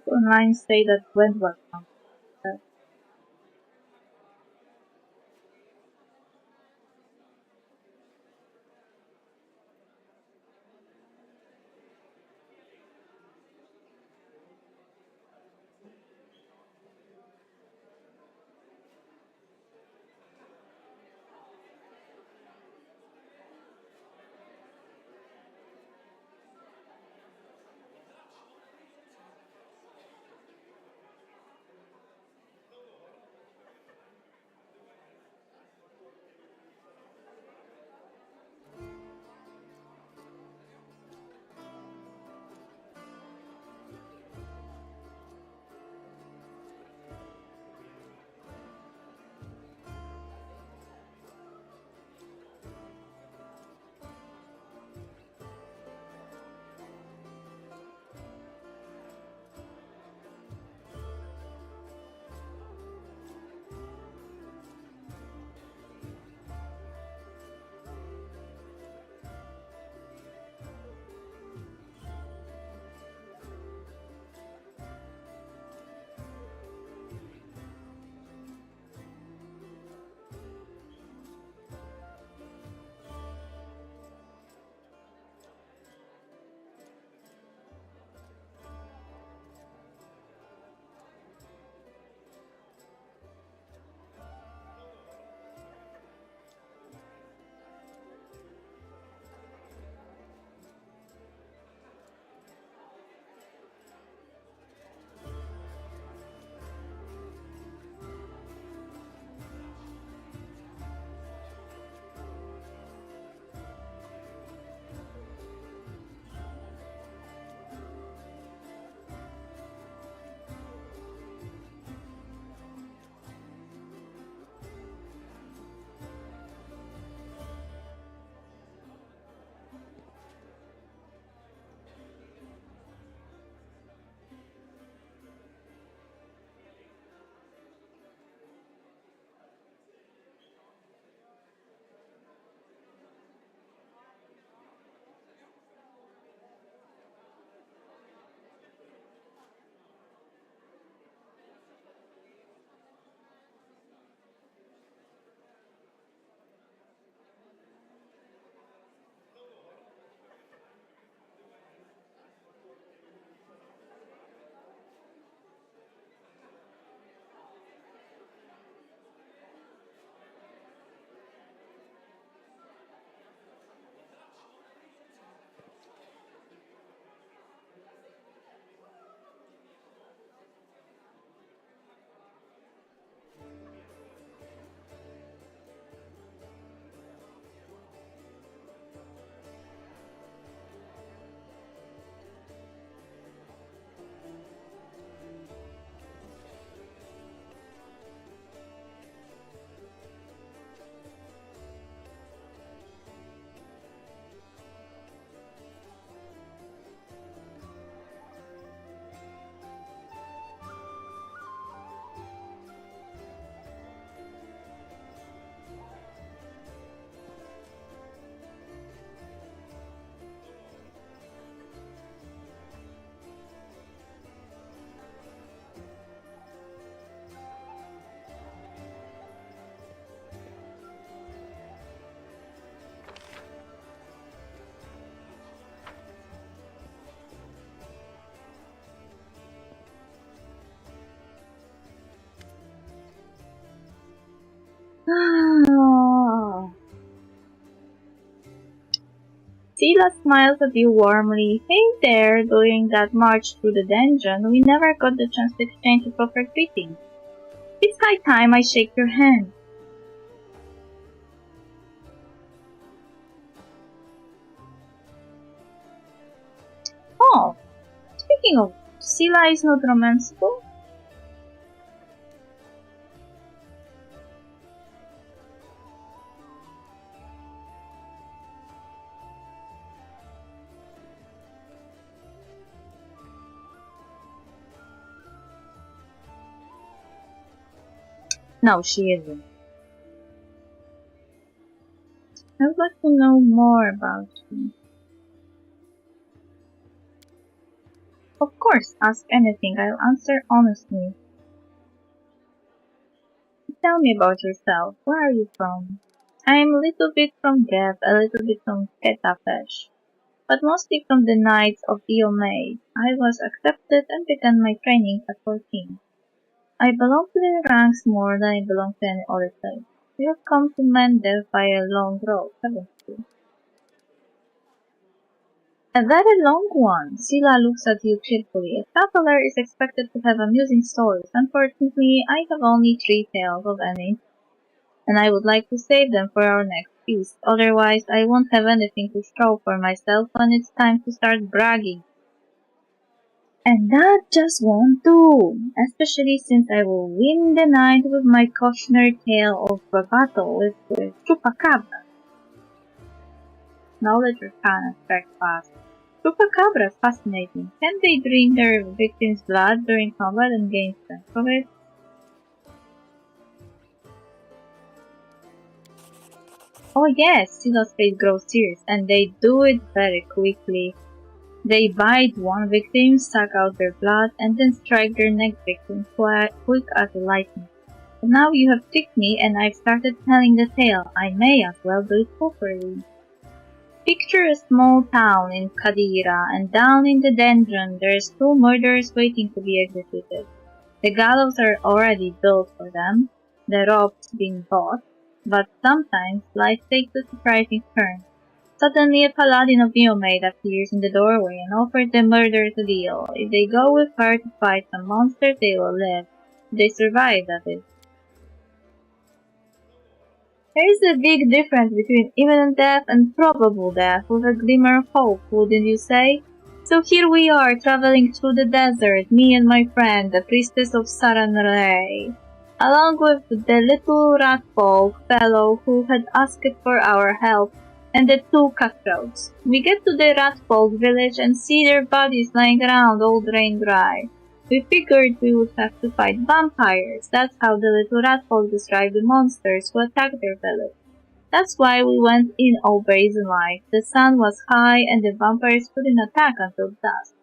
Online say that Wentworth comes. Sila smiles at you warmly. Hey there, during that march through the dungeon, we never got the chance to exchange a proper greeting. It's high time I shake your hand. Oh, speaking of, Sila is not romanceable? No, she isn't. I would like to know more about you. Of course, ask anything. I'll answer honestly. Tell me about yourself. Where are you from? I'm a little bit from Dev, a little bit from Ketafesh, but mostly from the Knights of Iomei. I was accepted and began my training at 14. I belong to the ranks more than I belong to any other place. You have come to Mendev by a long road, haven't you? A very long one. Sila looks at you cheerfully. A traveler is expected to have amusing stories. Unfortunately, I have only 3 tales of any, and I would like to save them for our next feast. Otherwise, I won't have anything to show for myself when it's time to start bragging. And that just won't do, especially since I will win the night with my cautionary tale of a battle with Chupacabra. Knowledge Arcana strike fast. Chupacabra is fascinating. Can they drink their victims' blood during combat and gain strength from it? Oh yes, Sila's face grows serious, and they do it very quickly. They bite one victim, suck out their blood, and then strike their next victim quick as lightning. But now you have tricked me and I've started telling the tale. I may as well do it properly. Picture a small town in Kadira, and down in the dungeon there's 2 murderers waiting to be executed. The gallows are already built for them, the ropes been bought, but sometimes life takes a surprising turn. Suddenly a paladin of Neomade appears in the doorway and offers the murderers a deal. If they go with her to fight some monster, they will live. If they survive, that is. There is a big difference between imminent death and probable death, with a glimmer of hope, wouldn't you say? So here we are, traveling through the desert, me and my friend, the priestess of Saranray, along with the little ratfolk fellow who had asked for our help, and the 2 cutthroats. We get to the ratfolk village and see their bodies lying around all drained dry. We figured we would have to fight vampires. That's how the little ratfolk described the monsters who attacked their village. That's why we went in all brazen light. The sun was high and the vampires couldn't attack until dusk.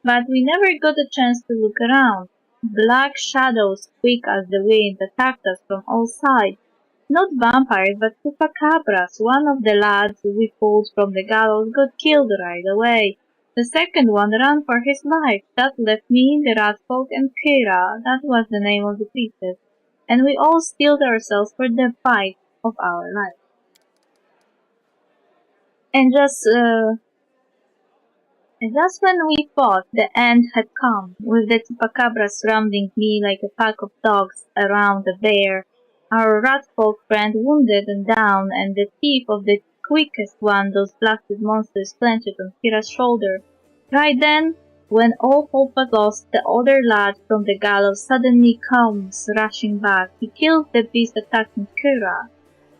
But we never got a chance to look around. Black shadows quick as the wind attacked us from all sides. Not vampires, but chupacabras. One of the lads we pulled from the gallows got killed right away. The second one ran for his life. That left me, the ratfolk, and Kira. That was the name of the priestess. And we all steeled ourselves for the fight of our lives. And just when we thought the end had come, with the chupacabras surrounding me like a pack of dogs around a bear, our ratfolk friend wounded and down, and the teeth of the quickest one, those blasted monsters, clenched on Kira's shoulder. Right then, when all hope was lost, the other lad from the gallows suddenly comes rushing back. He kills the beast attacking Kira.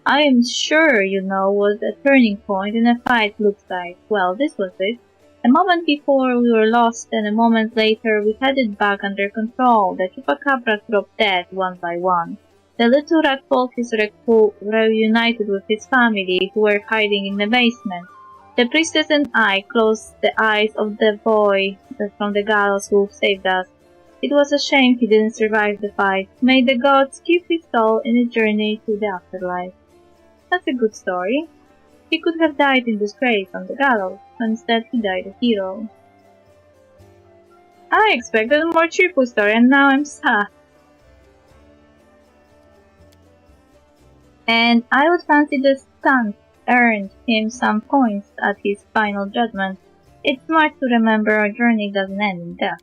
I am sure you know what a turning point in a fight looks like. Well, this was it. A moment before we were lost, and a moment later we had it back under control. The chupacabras dropped dead one by one. The little ratfolk is reunited with his family, who were hiding in the basement. The priestess and I closed the eyes of the boy from the gallows who saved us. It was a shame he didn't survive the fight. May the gods keep his soul in a journey to the afterlife. That's a good story. He could have died in disgrace on the gallows, but instead he died a hero. I expected a more cheerful story, and now I'm sad. And I would fancy the stunt earned him some points at his final judgment. It's smart to remember our journey doesn't end in death.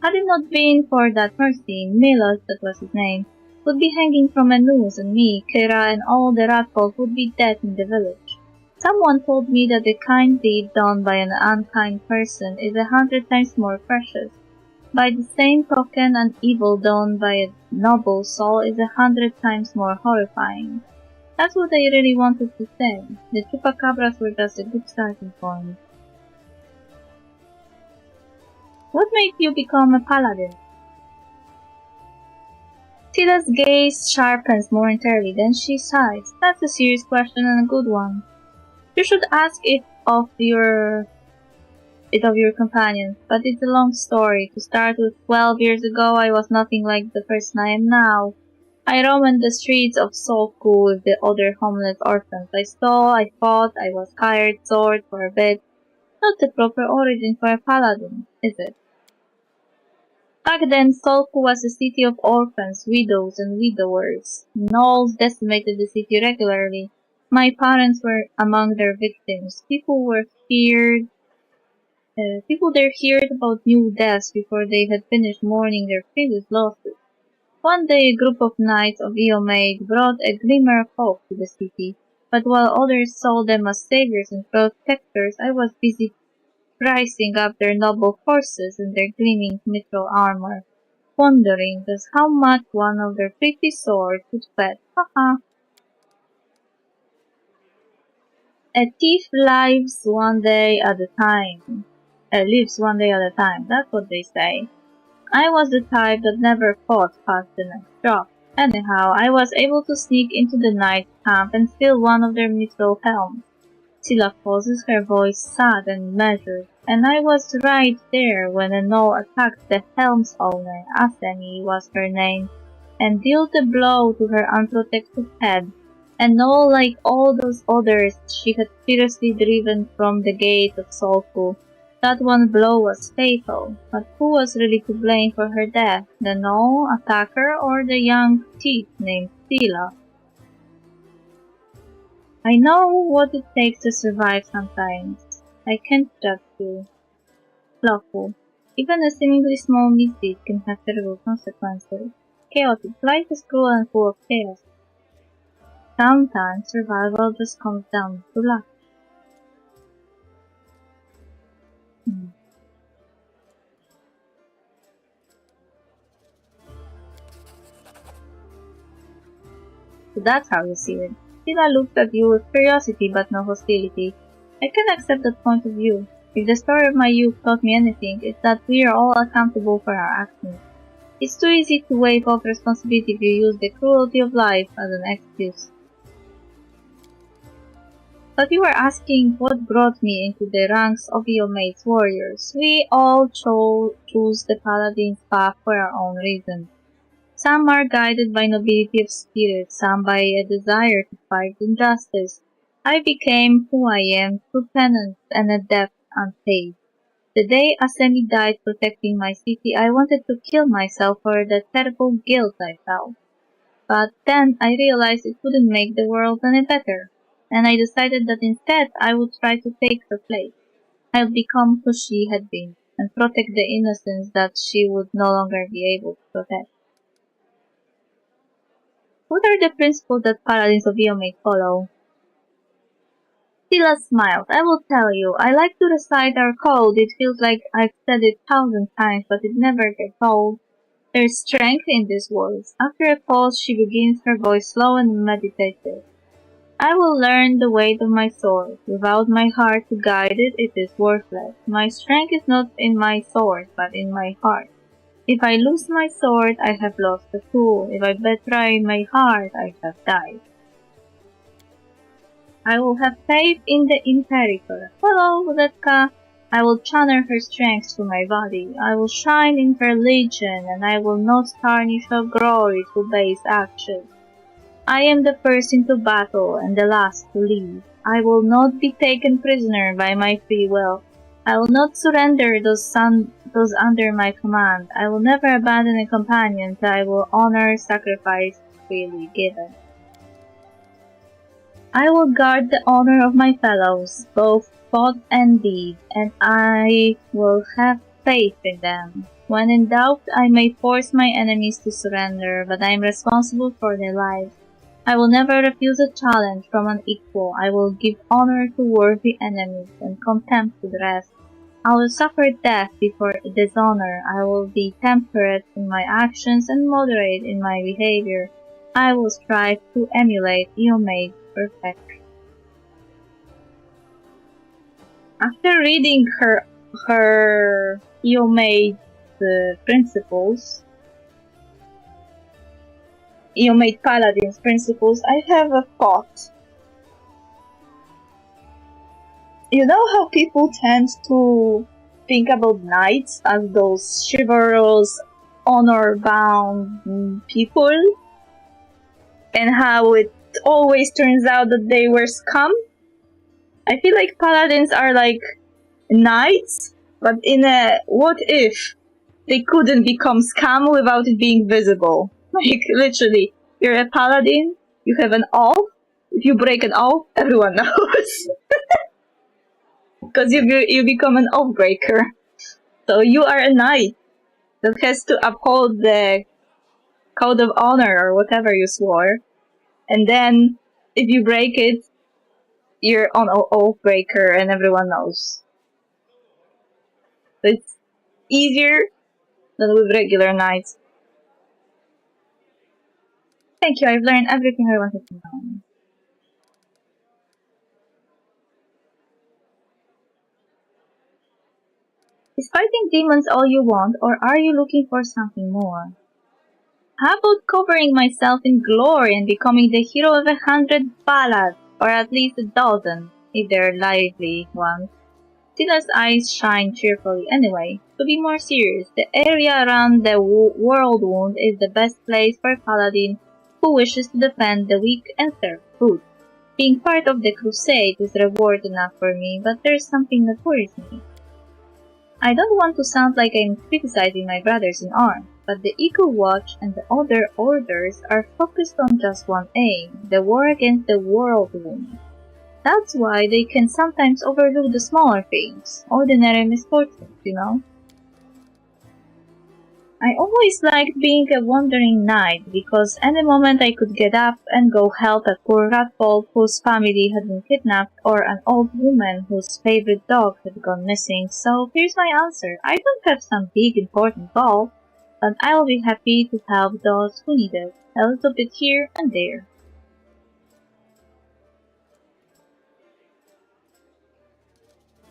Had it not been for that mercy, Milos, that was his name, would be hanging from a noose, and me, Kira, and all the ratfolk would be dead in the village. Someone told me that a kind deed done by an unkind person is 100 times more precious. By the same token, an evil done by a noble soul is 100 times more horrifying. That's what I really wanted to say. The chupacabras were just a good starting point. What made you become a paladin? Tila's gaze sharpens momentarily, then she sighs. That's a serious question and a good one. You should ask it of your companions, but it's a long story. To start with, 12 years ago I was nothing like the person I am now. I roamed the streets of Solku with the other homeless orphans. I stole, I fought, I was hired sword for a bit. Not the proper origin for a paladin, is it? Back then, Solku was a city of orphans, widows, and widowers. Gnolls decimated the city regularly. My parents were among their victims. People there heard about new deaths before they had finished mourning their previous losses. One day a group of knights of Eomaid brought a glimmer of hope to the city, but while others saw them as saviors and protectors, I was busy pricing up their noble horses and their gleaming mithril armor, wondering just how much one of their pretty swords would fetch. Haha. A thief lives one day at a time. Lives one day at a time, that's what they say. I was the type that never fought past the next drop. Anyhow, I was able to sneak into the knight's camp and steal one of their mithril helms. Scylla pauses, her voice sad and measured, and I was right there when a gnoll attacked the helm's owner, Asemi was her name, and dealt a blow to her unprotected head. A gnoll like all those others she had fiercely driven from the gate of Solku. That one blow was fatal, but who was really to blame for her death, the gnoll attacker or the young thief named Scylla? I know what it takes to survive sometimes. I can't judge you. Lawful. Even a seemingly small misdeed can have terrible consequences. Chaotic. Life is cruel and full of chaos. Sometimes survival just comes down to luck. So that's how you see it. Scylla looked at you with curiosity but no hostility. I can accept that point of view. If the story of my youth taught me anything, it's that we are all accountable for our actions. It's too easy to wave off responsibility if you use the cruelty of life as an excuse. But you were asking what brought me into the ranks of Eomaid's warriors. We all choose the paladin's path for our own reasons. Some are guided by nobility of spirit, some by a desire to fight injustice. I became who I am through penance and a debt unpaid. The day Asemi died protecting my city, I wanted to kill myself for the terrible guilt I felt. But then I realized it wouldn't make the world any better, and I decided that instead I would try to take her place. I would become who she had been, and protect the innocence that she would no longer be able to protect. What are the principles that paladins of Eomaid follow? Scylla smiled. I will tell you. I like to recite our code. It feels like I've said it 1,000 times, but it never gets old. There's strength in these words. After a pause, she begins, her voice slow and meditative. I will learn the weight of my sword. Without my heart to guide it, it is worthless. My strength is not in my sword, but in my heart. If I lose my sword, I have lost the tool. If I betray my heart, I have died. I will have faith in the Imperator. Follow Rudetka. I will channel her strength through my body. I will shine in her legion, and I will not tarnish her glory through base actions. I am the first into battle and the last to leave. I will not be taken prisoner by my free will. I will not surrender those under my command. I will never abandon a companion, but I will honor sacrifice freely given. I will guard the honor of my fellows, both thought and deed, and I will have faith in them. When in doubt, I may force my enemies to surrender, but I am responsible for their lives. I will never refuse a challenge from an equal. I will give honor to worthy enemies and contempt to the rest. I will suffer death before dishonor. I will be temperate in my actions and moderate in my behavior. I will strive to emulate Iome's perfection. After reading her Iome's principles, Iomade Paladin's principles, I have a thought. You know how people tend to think about knights as those chivalrous, honor-bound people? And how it always turns out that they were scum? I feel like paladins are like knights, but in a what if they couldn't become scum without it being visible? Like, literally, you're a paladin, you have an oath, if you break an oath, everyone knows. Because you become an oath breaker. So you are a knight that has to uphold the code of honor or whatever you swore. And then, if you break it, you're an oath breaker and everyone knows. So it's easier than with regular knights. Thank you, I've learned everything I wanted to know. Is fighting demons all you want, or are you looking for something more? How about covering myself in glory and becoming the hero of 100 ballads, or at least 12, if they're lively ones? Tila's eyes shine cheerfully. Anyway, to be more serious, the area around the World Wound is the best place for a paladin who wishes to defend the weak and serve food. Being part of the crusade is reward enough for me, but there's something that worries me. I don't want to sound like I'm criticizing my brothers in arms, but the Eagle Watch and the other orders are focused on just one aim, the war against the World Wound. That's why they can sometimes overlook the smaller things, ordinary misfortunes, you know? I always liked being a wandering knight, because any moment I could get up and go help a poor ratfolk whose family had been kidnapped, or an old woman whose favorite dog had gone missing. So here's my answer. I don't have some big important goal, but I'll be happy to help those who need it, a little bit here and there.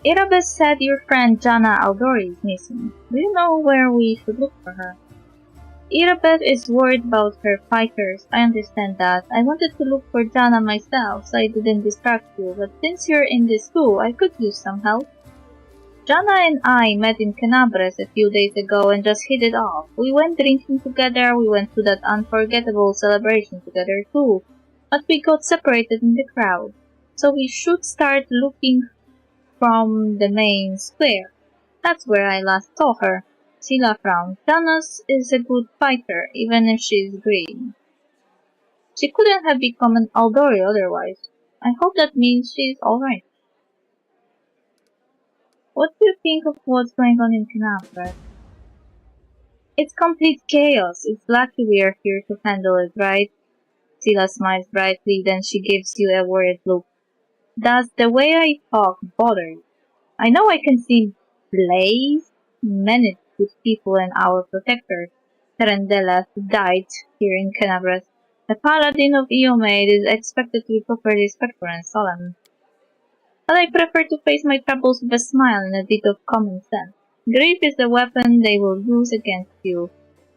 Irabes said your friend Jana Aldori is missing. Do you know where we should look for her? Irabes is worried about her fighters. I understand that. I wanted to look for Jana myself, so I didn't distract you, but since you're in this too, I could use some help. Jana and I met in Canabres a few days ago and just hit it off. We went drinking together, we went to that unforgettable celebration together too, but we got separated in the crowd. So we should start looking from the main square. That's where I last saw her. Sila frowned. Janos is a good fighter, even if she's green. She couldn't have become an Aldori otherwise. I hope that means she's alright. What do you think of what's going on in Canabra? It's complete chaos. It's lucky we are here to handle it, right? Sila smiles brightly, then she gives you a worried look. Does the way I talk bother you? I know I can see Blaze, many good people and our protector, Terendela, who died here in Canabras. The paladin of Iomade is expected to be properly respectful and solemn. But I prefer to face my troubles with a smile and a bit of common sense. Grief is the weapon they will use against you.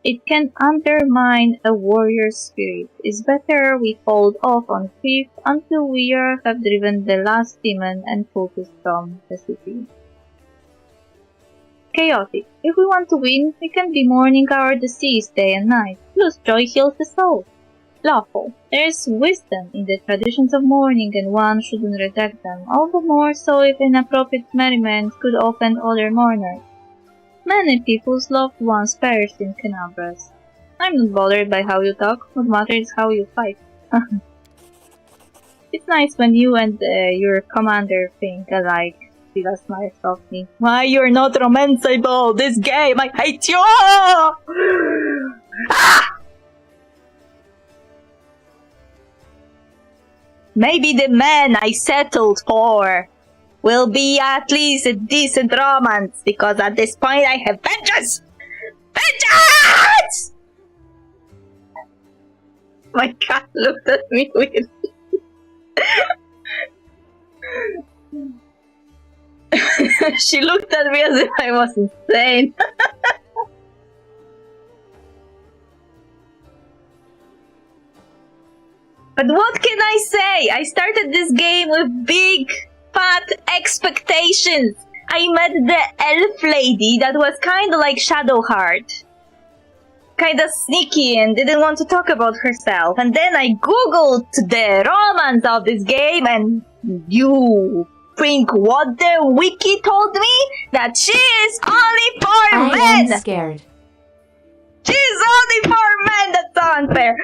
It can undermine a warrior's spirit. It's better we hold off on grief until we have driven the last demon and cultist from the city. Chaotic. If we want to win, we can be mourning our deceased day and night. Plus, joy heals the soul. Lawful. There is wisdom in the traditions of mourning, and one shouldn't reject them, all the more so if inappropriate merriment could offend other mourners. Many people's loved ones perished in Canabras. I'm not bothered by how you talk, what matters is how you fight. It's nice when you and your commander think alike. Siva smiles softly. Why you're not romanceable? This game, I hate you! Ah! Maybe the man I settled for will be at least a decent romance, because at this point I have vengeance! Vengeance! My cat looked at me weirdly. She looked at me as if I was insane. But what can I say? I started this game with big, fat expectations. I met the elf lady that was kinda like Shadowheart. Kinda sneaky and didn't want to talk about herself. And then I googled the romance of this game, and you think what the wiki told me? That she is only for men! I'm scared. She's only for men! That's so unfair.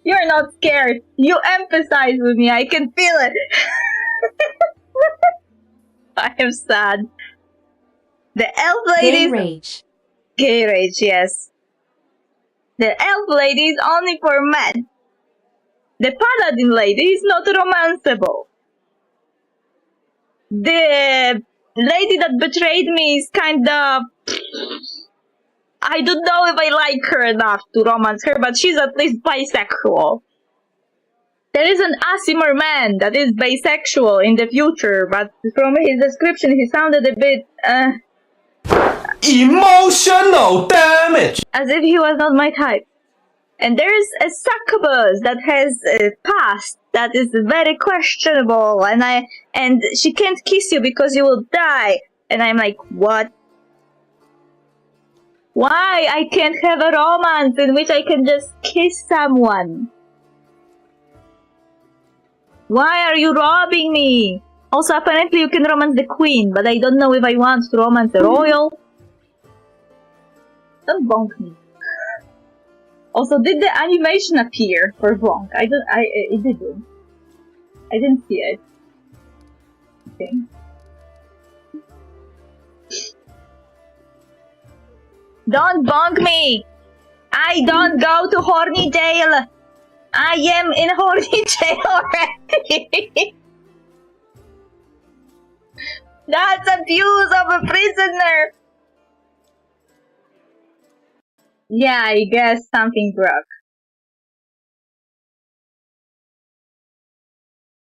You're not scared. You empathize with me. I can feel it. I am sad. The elf ladies... Gay rage. Gay rage, yes. The elf lady is only for men. The paladin lady is not romanceable. The lady that betrayed me is kinda... I don't know if I like her enough to romance her, but she's at least bisexual. There is an Asimar man that is bisexual in the future, but from his description he sounded a bit, Emotional damage! as if he was not my type. And there is a succubus that has a past that is very questionable, and she can't kiss you because you will die. And I'm like, what? Why I can't have a romance in which I can just kiss someone? Why are you robbing me? Also, apparently you can romance the queen, but I don't know if I want to romance the royal. Don't bonk me. Also, did the animation appear for bonk? It didn't. I didn't see it. Okay. Don't bonk me! I don't go to horny jail! I am in horny jail already! That's abuse of a prisoner! Yeah, I guess something broke.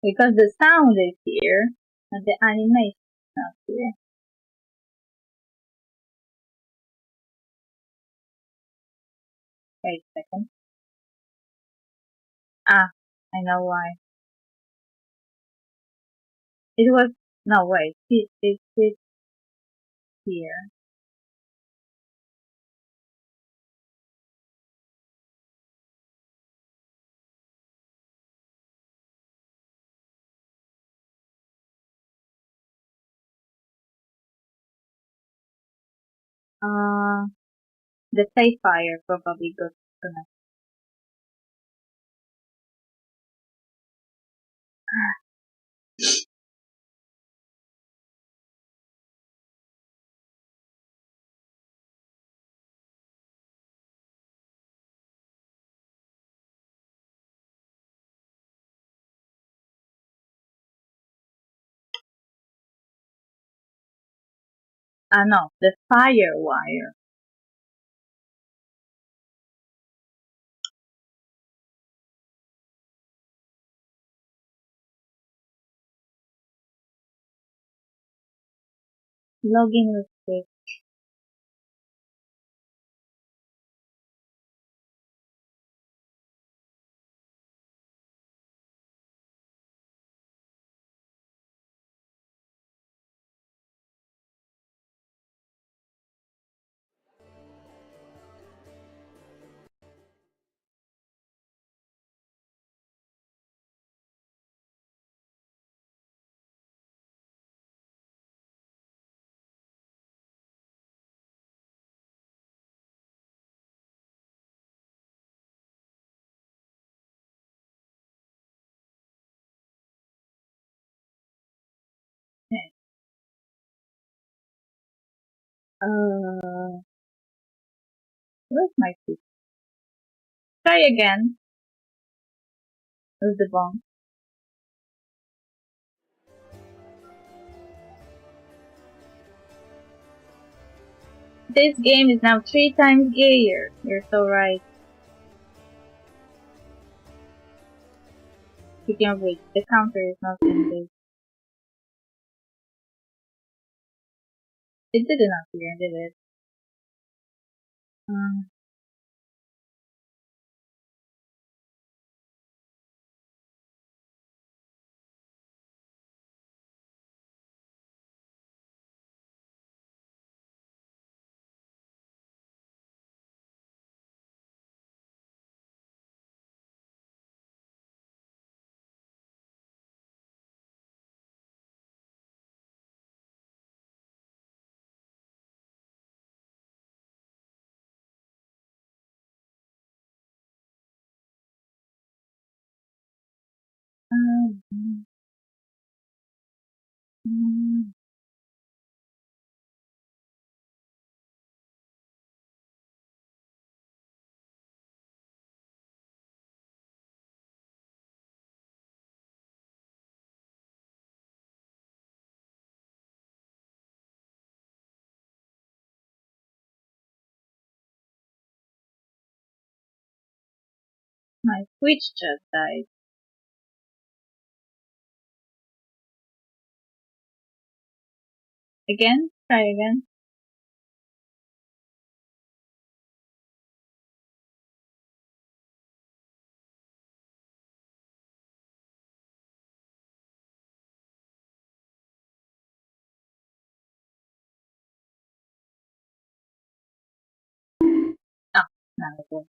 Because the sound is here, and the animation is not here. Wait a second. Ah, I know why. It was... No, wait. It's here. The Pathfinder probably got connected. Ah, no, the Firewire. Login with this. Where's my food? Try again. With the bomb. This game is now 3 times gayer. You're so right. Speaking of which, the counter is not ended. It didn't appear, did it? My Switch just died. Again? Try again. Ah, not again.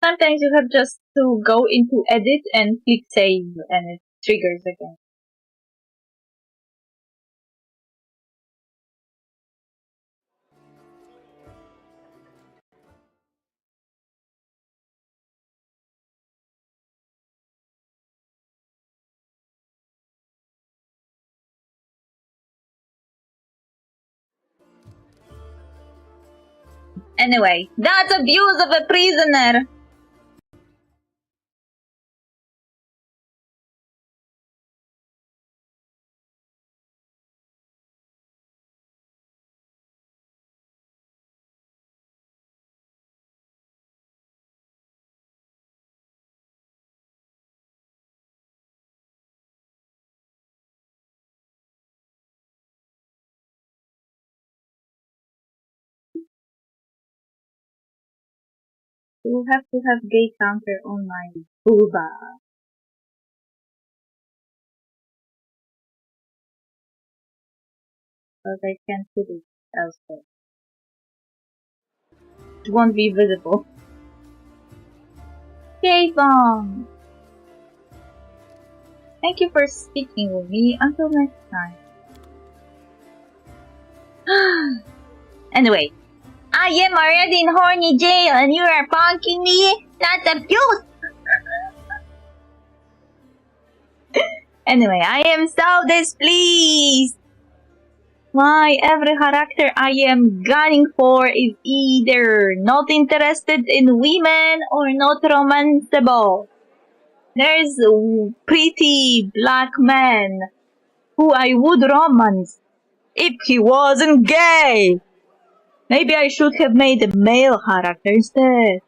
Sometimes you have just to go into edit and click save and it triggers again. Anyway, that's abuse of a prisoner! You have to have gay counter on my booba. Because I can't put it elsewhere. It won't be visible. Gay bomb! Thank you for speaking with me. Until next time. Anyway, I am already in horny jail and you are punking me? That's abuse! Anyway, I am so displeased! Why, every character I am gunning for is either not interested in women or not romanceable. There's a pretty black man who I would romance if he wasn't gay. Maybe I should have made a male character instead.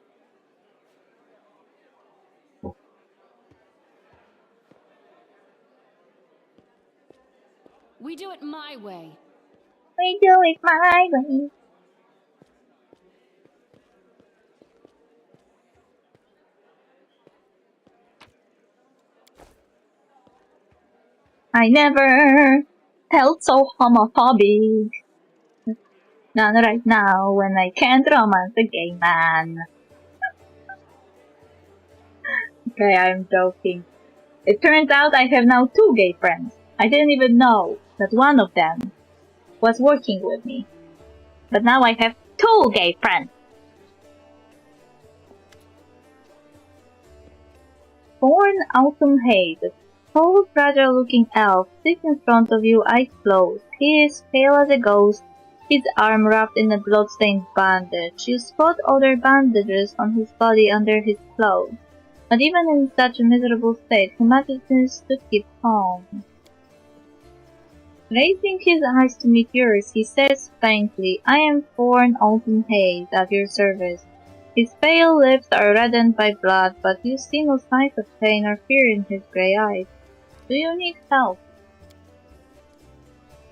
We do it my way. We do it my way. I never felt so homophobic. Not right now when I can't romance a gay man. Okay, I'm joking. It turns out I have now 2 gay friends. I didn't even know that one of them was working with me. But now I have 2 gay friends. Born autumn haze. A tall, fragile-looking elf sits in front of you, eyes closed. He is pale as a ghost, his arm wrapped in a blood-stained bandage. You spot other bandages on his body under his clothes. But even in such a miserable state, he manages to keep calm. Raising his eyes to meet yours, he says faintly, "I am Thorn Autumn Haze, at your service." His pale lips are reddened by blood, but you see no signs of pain or fear in his grey eyes. Do you need help?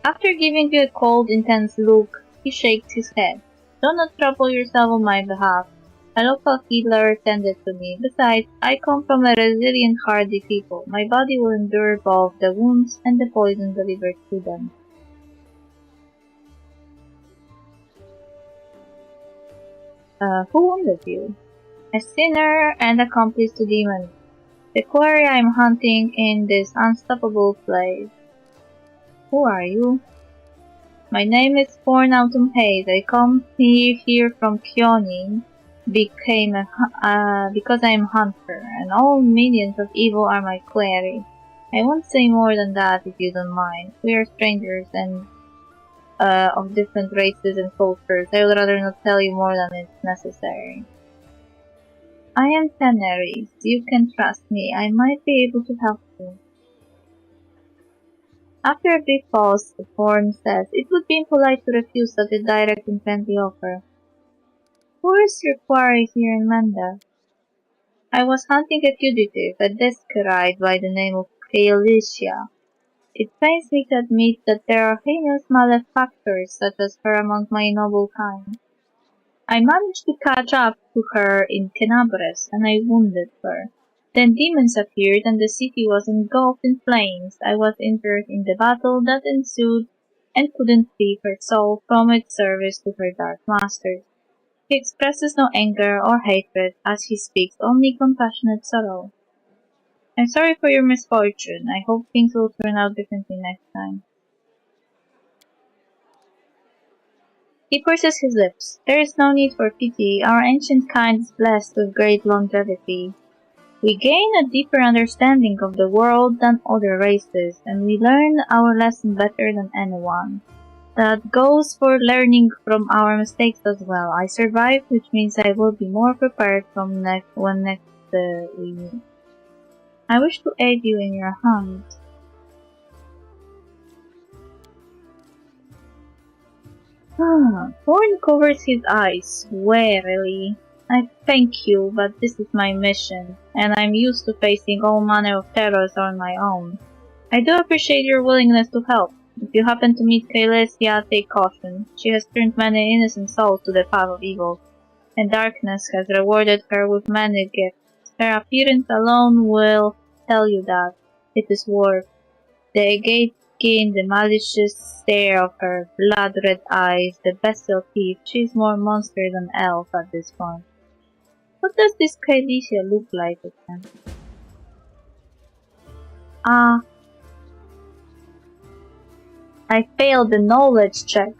After giving you a cold, intense look, he shakes his head. "Do not trouble yourself on my behalf. A local healer tended to me. Besides, I come from a resilient, hardy people. My body will endure both the wounds and the poison delivered to them." Who wounded you? "A sinner and accomplice to demons. The quarry I am hunting in this unstoppable place." "Who are you?" "My name is Thorn Autumn Haze. I come here from Kyonin because I am a hunter, and all minions of evil are my quarry. I won't say more than that if you don't mind. We are strangers and of different races and cultures. I would rather not tell you more than is necessary." "I am Teneris. You can trust me. I might be able to help you." After a brief pause, the Thorn says, "It would be impolite to refuse such a direct and friendly offer. Who is your quarry here in Manda?" "I was hunting a fugitive, a Descaride by the name of Kaelicia. It pains me to admit that there are heinous malefactors such as her among my noble kind. I managed to catch up to her in Kenabres, and I wounded her. Then demons appeared, and the city was engulfed in flames. I was injured in the battle that ensued, and couldn't free her soul from its service to her dark masters." He expresses no anger or hatred as he speaks, only compassionate sorrow. "I'm sorry for your misfortune. I hope things will turn out differently next time." He purses his lips. "There is no need for pity. Our ancient kind is blessed with great longevity. We gain a deeper understanding of the world than other races, and we learn our lesson better than anyone. That goes for learning from our mistakes as well. I survived, which means I will be more prepared when next we meet. I wish to aid you in your hunt." Thorn covers his eyes warily. "I thank you, but this is my mission, and I'm used to facing all manner of terrors on my own. I do appreciate your willingness to help. If you happen to meet Kaelesia, take caution. She has turned many innocent souls to the path of evil, and darkness has rewarded her with many gifts. Her appearance alone will tell you that. It is work. The agate skin, the malicious stare of her blood-red eyes, the bestial teeth. She is more monster than elf at this point. What does this Kaelesia look like again?" "Ah, I failed the knowledge check.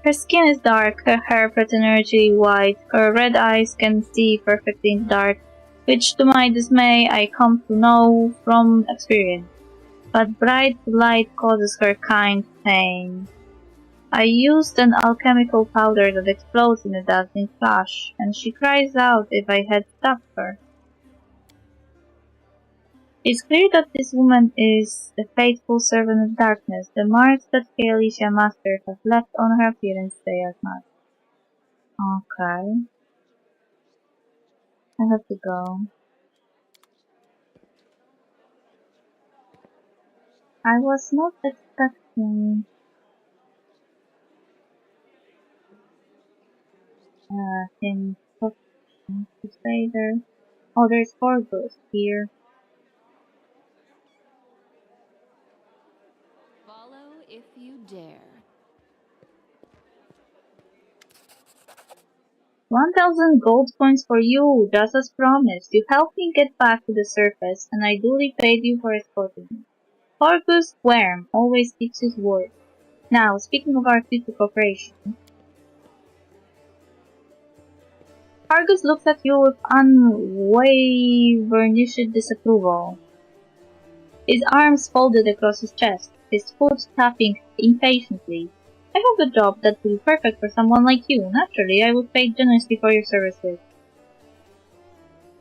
Her skin is dark, her hair pretty white, her red eyes can see perfectly in the dark, which to my dismay I come to know from experience. But bright light causes her kind pain. I used an alchemical powder that explodes in a dazzling flash, and she cries out if I had stopped her. It's clear that this woman is a faithful servant of darkness. The marks that Kaelicia Master has left on her appearance say as much." Okay. I have to go. I was not expecting him to stay there. Oh, there's 4 ghosts here. Follow if you dare. 1,000 gold coins for you, just as promised. You helped me get back to the surface, and I duly paid you for escorting me. Horgus Worm always keeps his word. Now, speaking of our future cooperation, Argus looks at you with unwavering disapproval. His arms folded across his chest, his foot tapping impatiently. I have a job that would be perfect for someone like you. Naturally, I would pay generously for your services.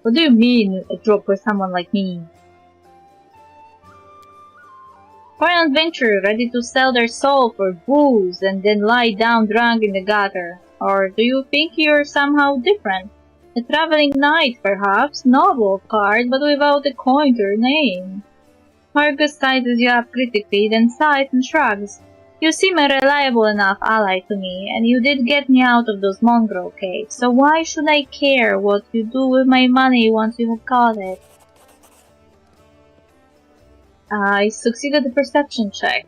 What do you mean, a job for someone like me? For an adventurer ready to sell their soul for booze and then lie down drunk in the gutter. Or do you think you're somehow different? A traveling knight, perhaps, noble of heart, but without a coin to your name. Marcus sizes you up critically, then sighs and shrugs. You seem a reliable enough ally to me, and you did get me out of those mongrel caves, so why should I care what you do with my money once you have got it? I succeeded the perception check.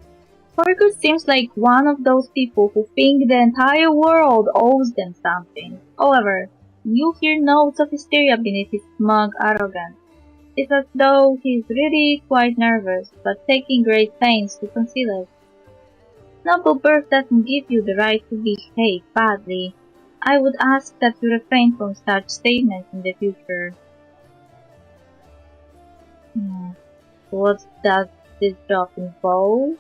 Marcus seems like one of those people who think the entire world owes them something. However, you hear notes of hysteria beneath his smug arrogance. It's as though he's really quite nervous, but taking great pains to conceal it. Noble birth doesn't give you the right to behave badly. I would ask that you refrain from such statements in the future. What does this job involve?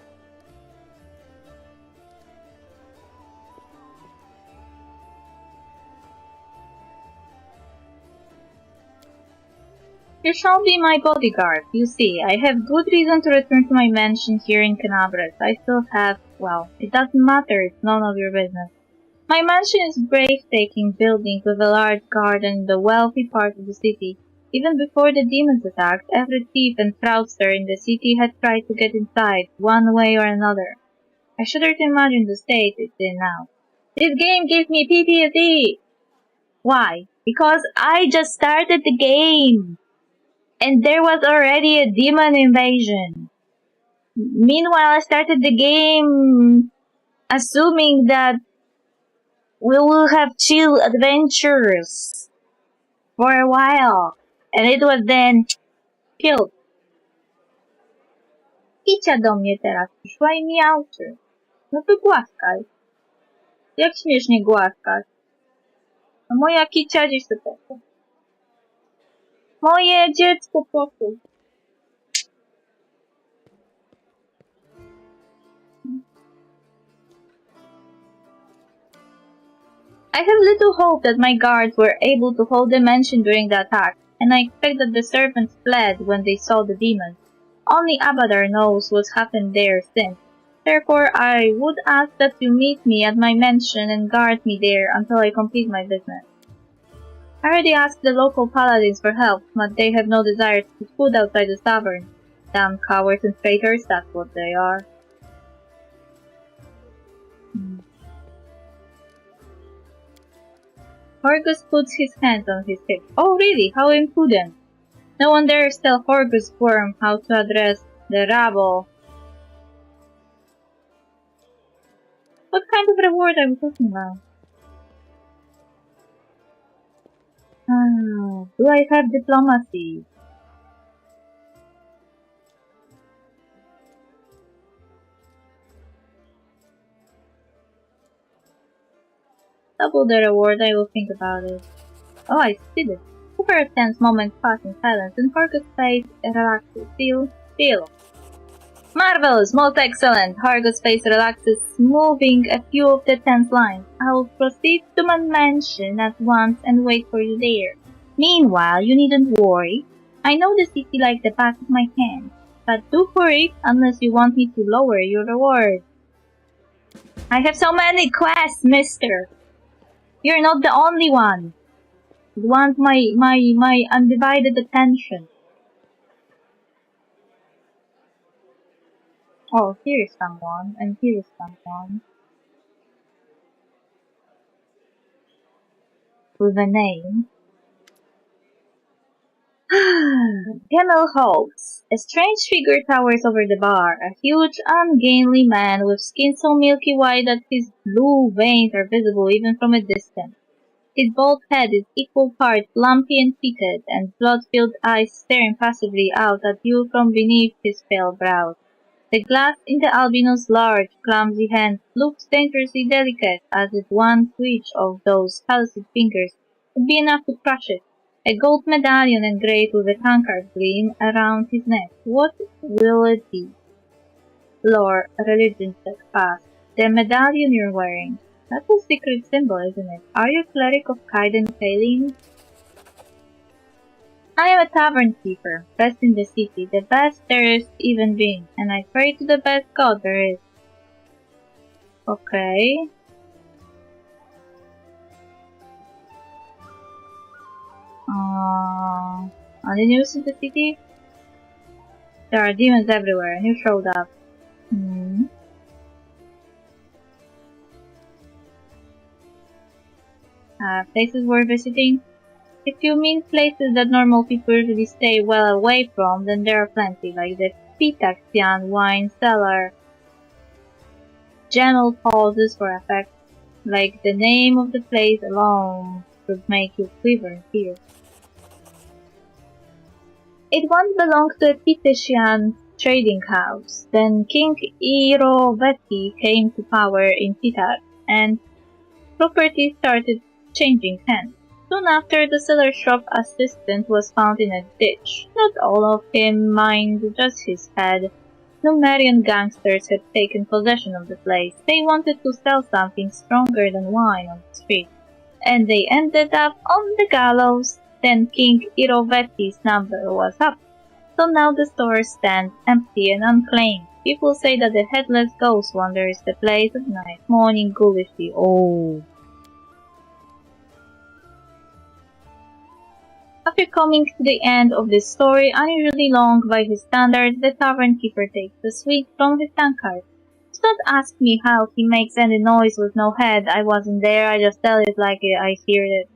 You shall be my bodyguard. You see, I have good reason to return to my mansion here in Canabres. I still have, well, it doesn't matter, it's none of your business. My mansion is a breathtaking building with a large garden in the wealthy part of the city. Even before the demons attacked, every thief and fraudster in the city had tried to get inside, one way or another. I shudder to imagine the state it's in now. This game gives me PTSD! Why? Because I just started the game! And there was already a demon invasion. Meanwhile, I started the game assuming that we will have chill adventures for a while. And it was then killed. Kicia do mnie teraz przyszła i miauczy. No to głaskaj. Jak śmiesz nie głaskać? A moja kicia gdzieś tu poszła. Moje dziecko poszło. I have little hope that my guards were able to hold the mansion during the attack, and I expect that the servants fled when they saw the demons. Only Abadar knows what's happened there since. Therefore, I would ask that you meet me at my mansion and guard me there until I complete my business. I already asked the local paladins for help, but they have no desire to put food outside the tavern. Damn cowards and traitors, that's what they are. Horgus puts his hands on his hip. Oh really? How impudent. No one dares tell Horgus Worm how to address the rabble. What kind of reward are we talking about? Do I have diplomacy? Double the reward, I will think about it. Oh, I see this. Over a tense moment pass in silence, and Horgus' face relaxes. Still. Marvelous! Most excellent! Horgus' face relaxes, smoothing a few of the tense lines. I will proceed to my mansion at once and wait for you there. Meanwhile, you needn't worry. I know the city like the back of my hand. But do hurry, unless you want me to lower your reward. I have so many quests, mister! You're not the only one. You want my undivided attention. Oh, here's someone, and here's someone. With a name. Camel Hawks. A strange figure towers over the bar. A huge, ungainly man with skin so milky white that his blue veins are visible even from a distance. His bald head is equal parts lumpy and pitted, and blood-filled eyes stare impassively out at you from beneath his pale brows. The glass in the albino's large, clumsy hands looks dangerously delicate, as if one twitch of those calloused fingers would be enough to crush it. A gold medallion engraved with a tankard gleam around his neck. What will it be? Lore, religion check, pass. The medallion you're wearing. That's a secret symbol, isn't it? Are you a cleric of Kaiden Kaelin? I am a tavern keeper, best in the city, the best there is even been, and I pray to the best god there is. Okay. On the news in the city? There are demons everywhere, and you showed up. Places worth visiting? If you mean places that normal people usually stay well away from, then there are plenty, like the Pitaxian wine cellar. General pauses for effect, like the name of the place alone should make you quiver in fear. It once belonged to a Pitaxian trading house. Then King Iroveti came to power in Pitar, and property started changing hands. Soon after, the cellar shop assistant was found in a ditch. Not all of him, mind, just his head. Numerian gangsters had taken possession of the place. They wanted to sell something stronger than wine on the street, and they ended up on the gallows. Then King Iroveti's number was up. So now the store stands empty and unclaimed. People say that the headless ghost wanders the place at night, mourning ghoulishly. Oh. After coming to the end of this story, unusually long by his standards, the tavern keeper takes the sweet from his tankard. Do not ask me how he makes any noise with no head. I wasn't there, I just tell it like I hear it.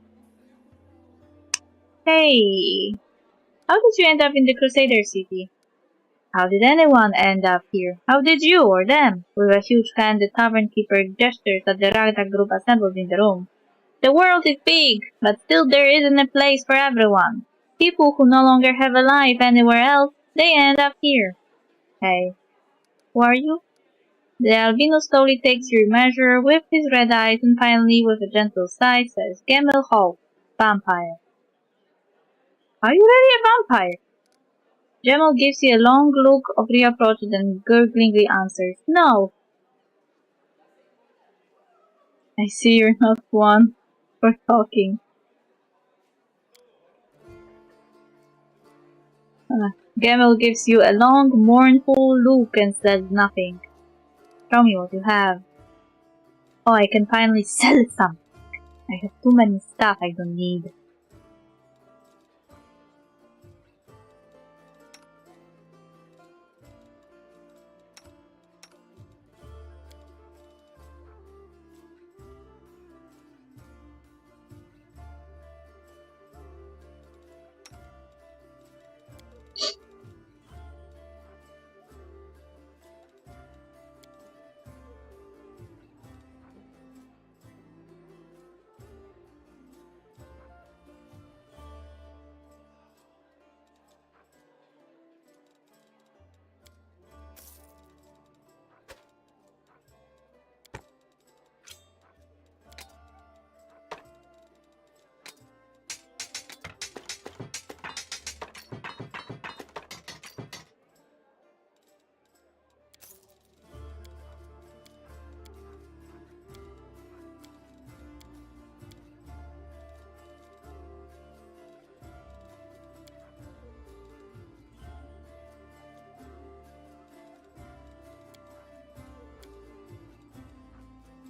Hey, how did you end up in the Crusader city? How did anyone end up here? How did you or them? With a huge hand, the tavern keeper gestures at the ragtag group assembled in the room. The world is big, but still there isn't a place for everyone. People who no longer have a life anywhere else, they end up here. Hey, who are you? The albino slowly takes your measure with his red eyes and finally, with a gentle sigh, says, Gemel Hall, vampire. Are you really a vampire? Gemel gives you a long look of reapproach and gurglingly answers, No. I see you're not one for talking. Gemel gives you a long, mournful look and says nothing. Show me what you have. Oh, I can finally sell some. I have too many stuff I don't need.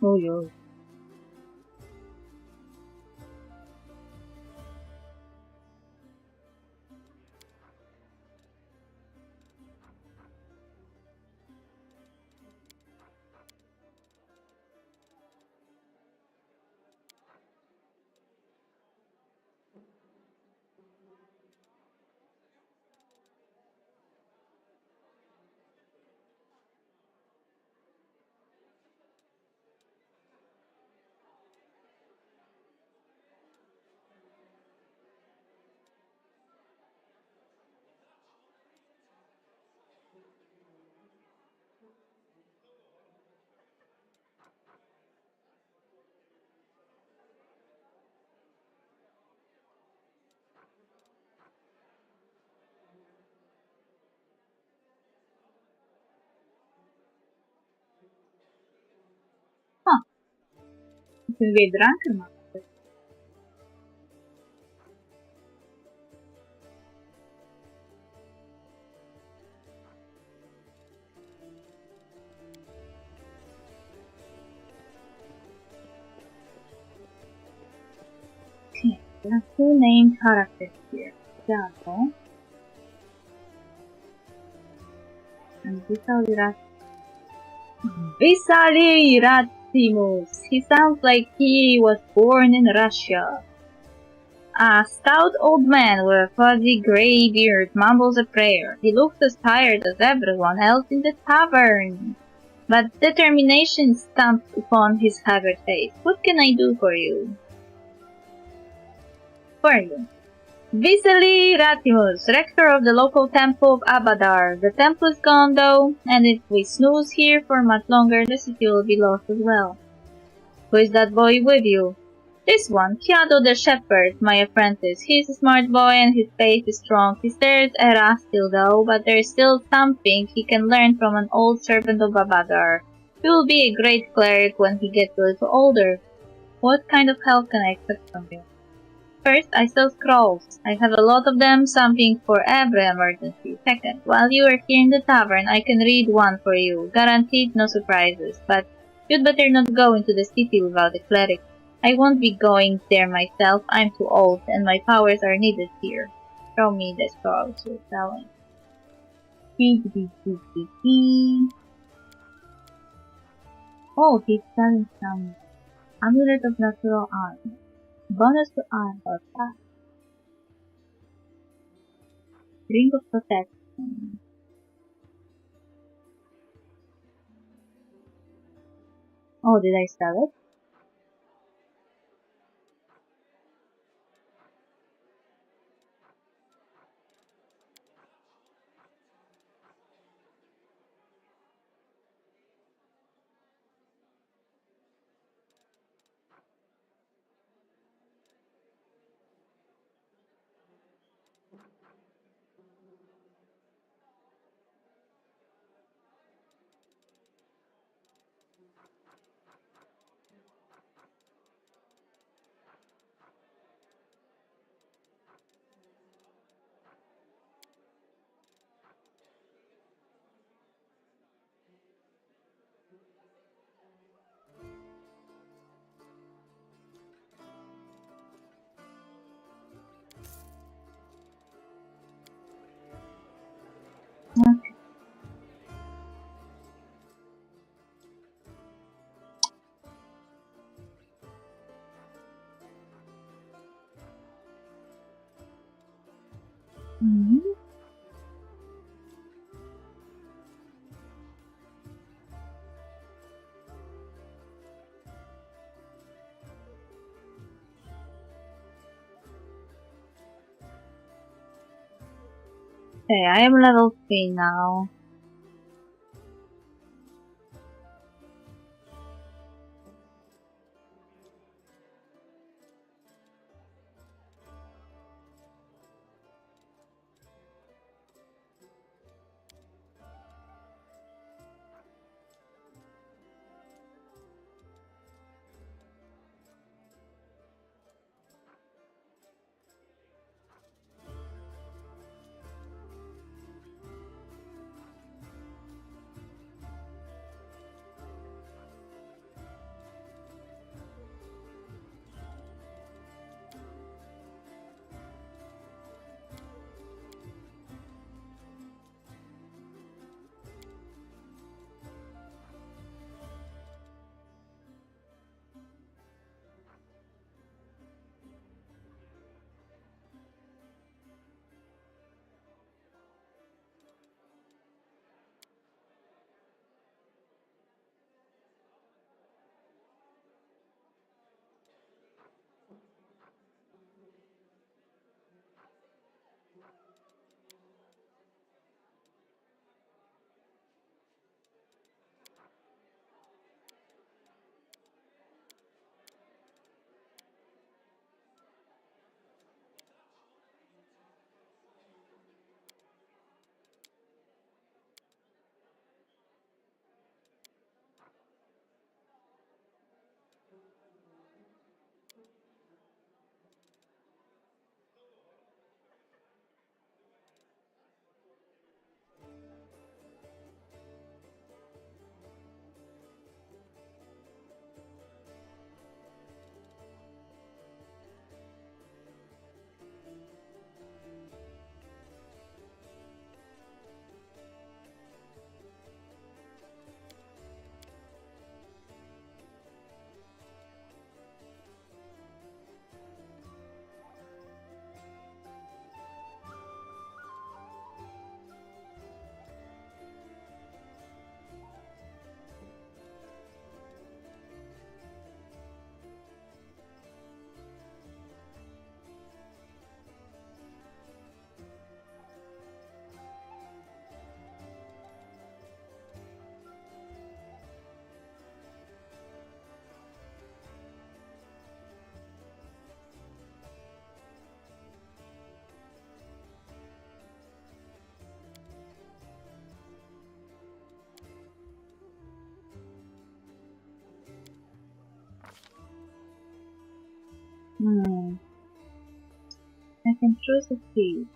Oh, yo. can be a drunken master. Okay, there are two named characters here. Tiago and Visali Ratimus. He sounds like he was born in Russia. A stout old man with a fuzzy grey beard mumbles a prayer. He looks as tired as everyone else in the tavern, but determination stamped upon his haggard face. What can I do for you? For you. Visali Ratimus, rector of the local temple of Abadar. The temple is gone though, and if we snooze here for much longer, the city will be lost as well. Who is that boy with you? This one, Kiado the shepherd, my apprentice. He's a smart boy and his faith is strong. He stares at us still though, but there is still something he can learn from an old servant of Abadar. He will be a great cleric when he gets a little older. What kind of help can I expect from you? First, I sell scrolls. I have a lot of them, something for every emergency. Second, while you are here in the tavern, I can read one for you. Guaranteed no surprises, but you'd better not go into the city without a cleric. I won't be going there myself. I'm too old, and my powers are needed here. Show me the scrolls you're selling. Oh, he's selling some amulet of natural armor. Bonus to arm or fast. Ring of protection. Oh, did I sell it? Okay. Mm-hmm. Okay, I am level 3 now. Hmm. I can choose a key.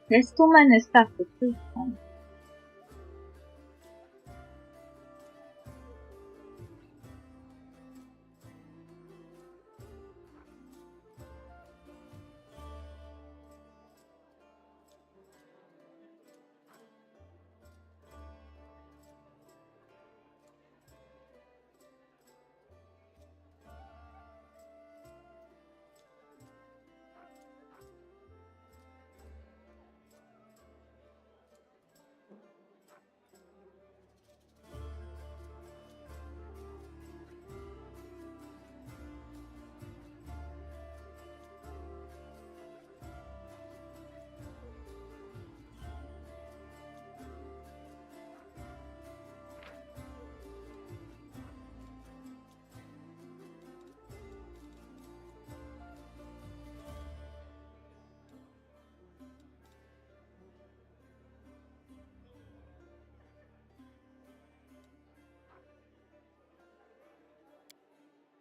There's too many stuff to choose from.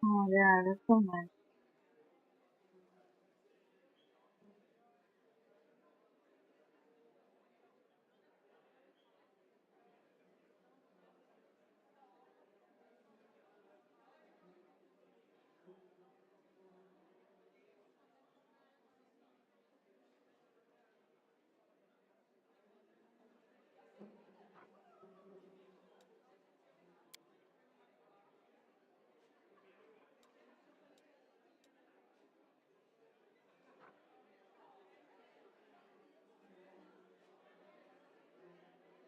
Oh yeah, there's so many.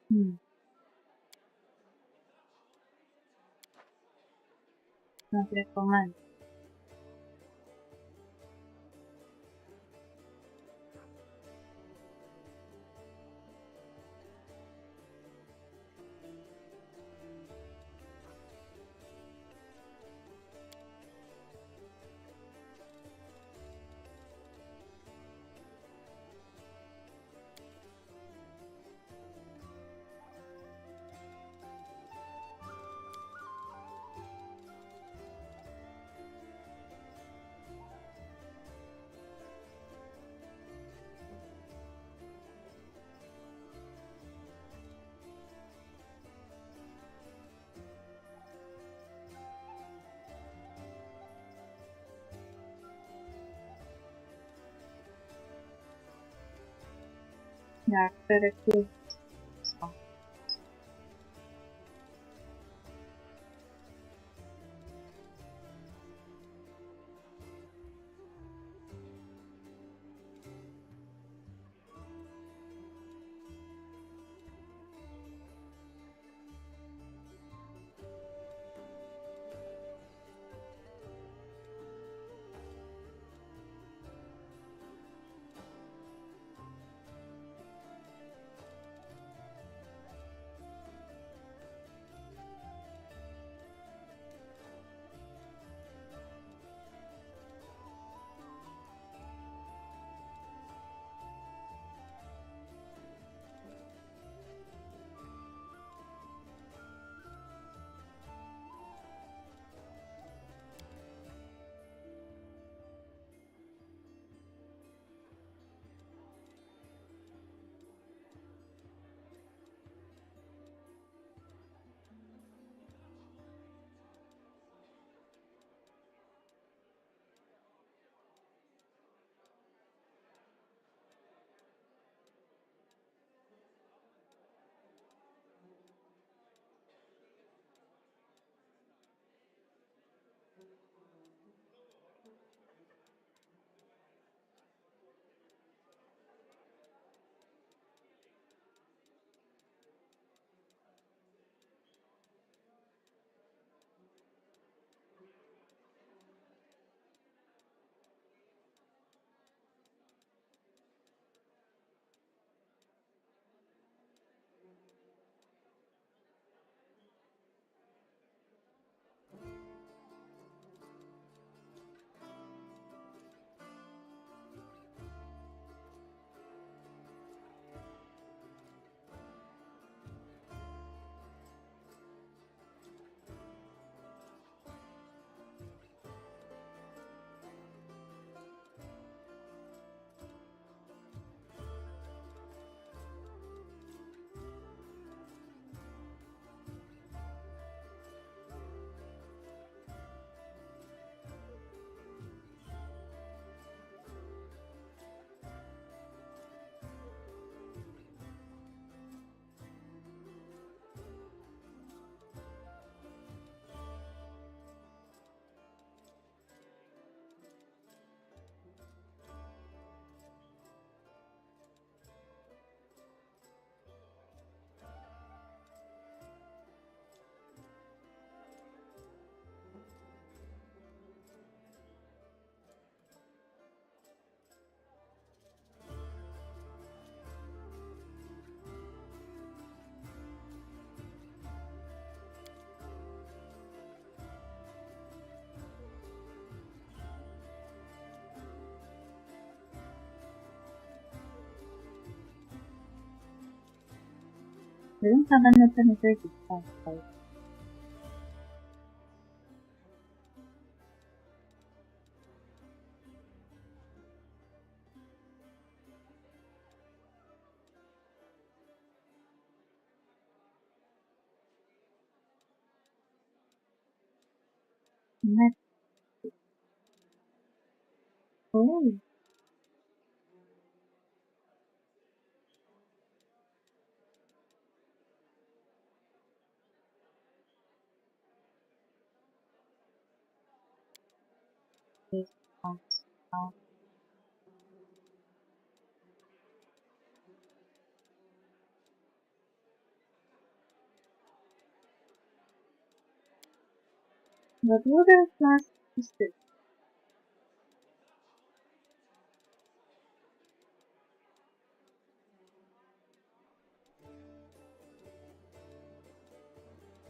Hmm. Not recommend. Yeah, very cool. We don't have an alternative path. Next. Oh. This counts out. But what else last is this?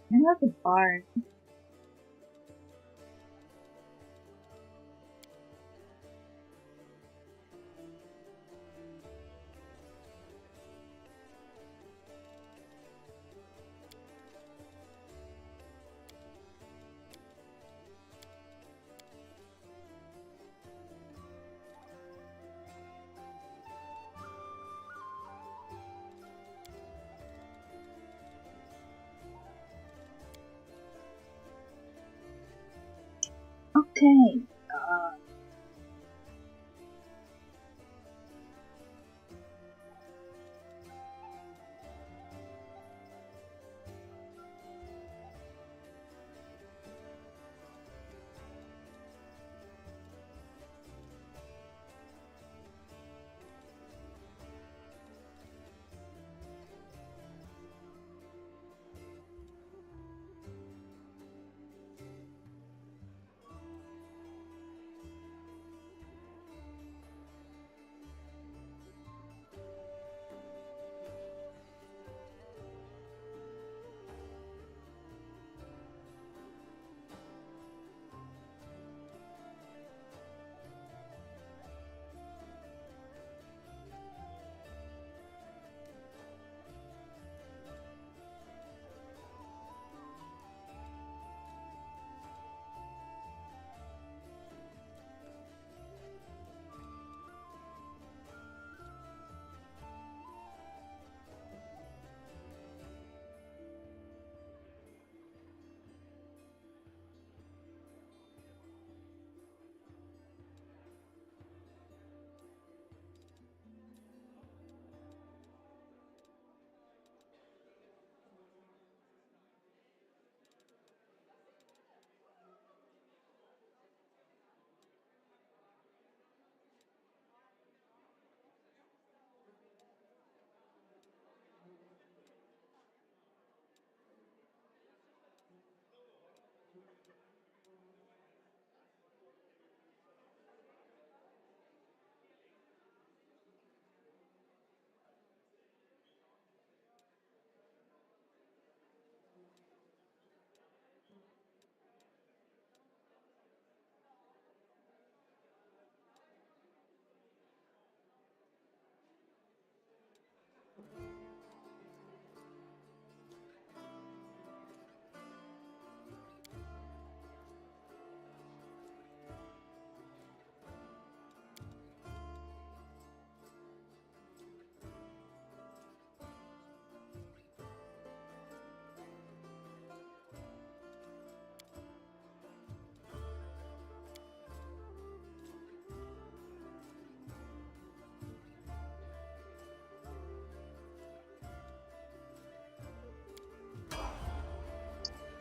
Another bar. Okay.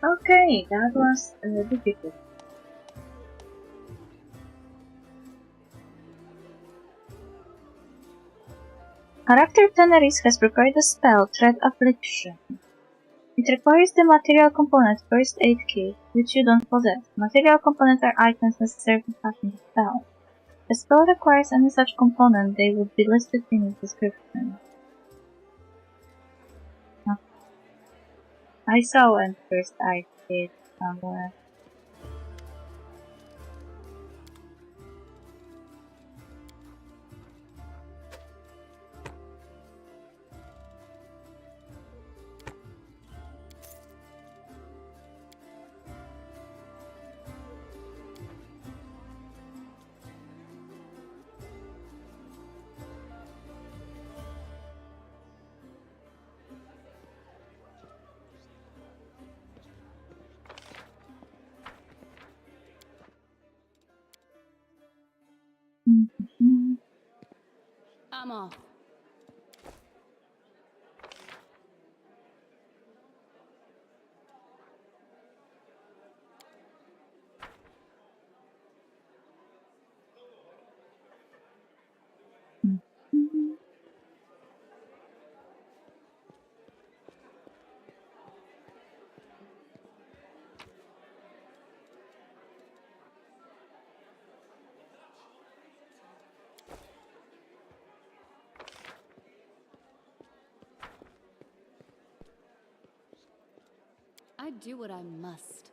Okay, that was difficult. Character Teneris has prepared a spell, Threat Affliction. It requires the material component First Aid Kit, which you don't possess. Material components are items necessary for casting the spell. If the spell requires any such component, they would be listed in its description. I saw a First Aid Kit somewhere. I'm off. I do what I must.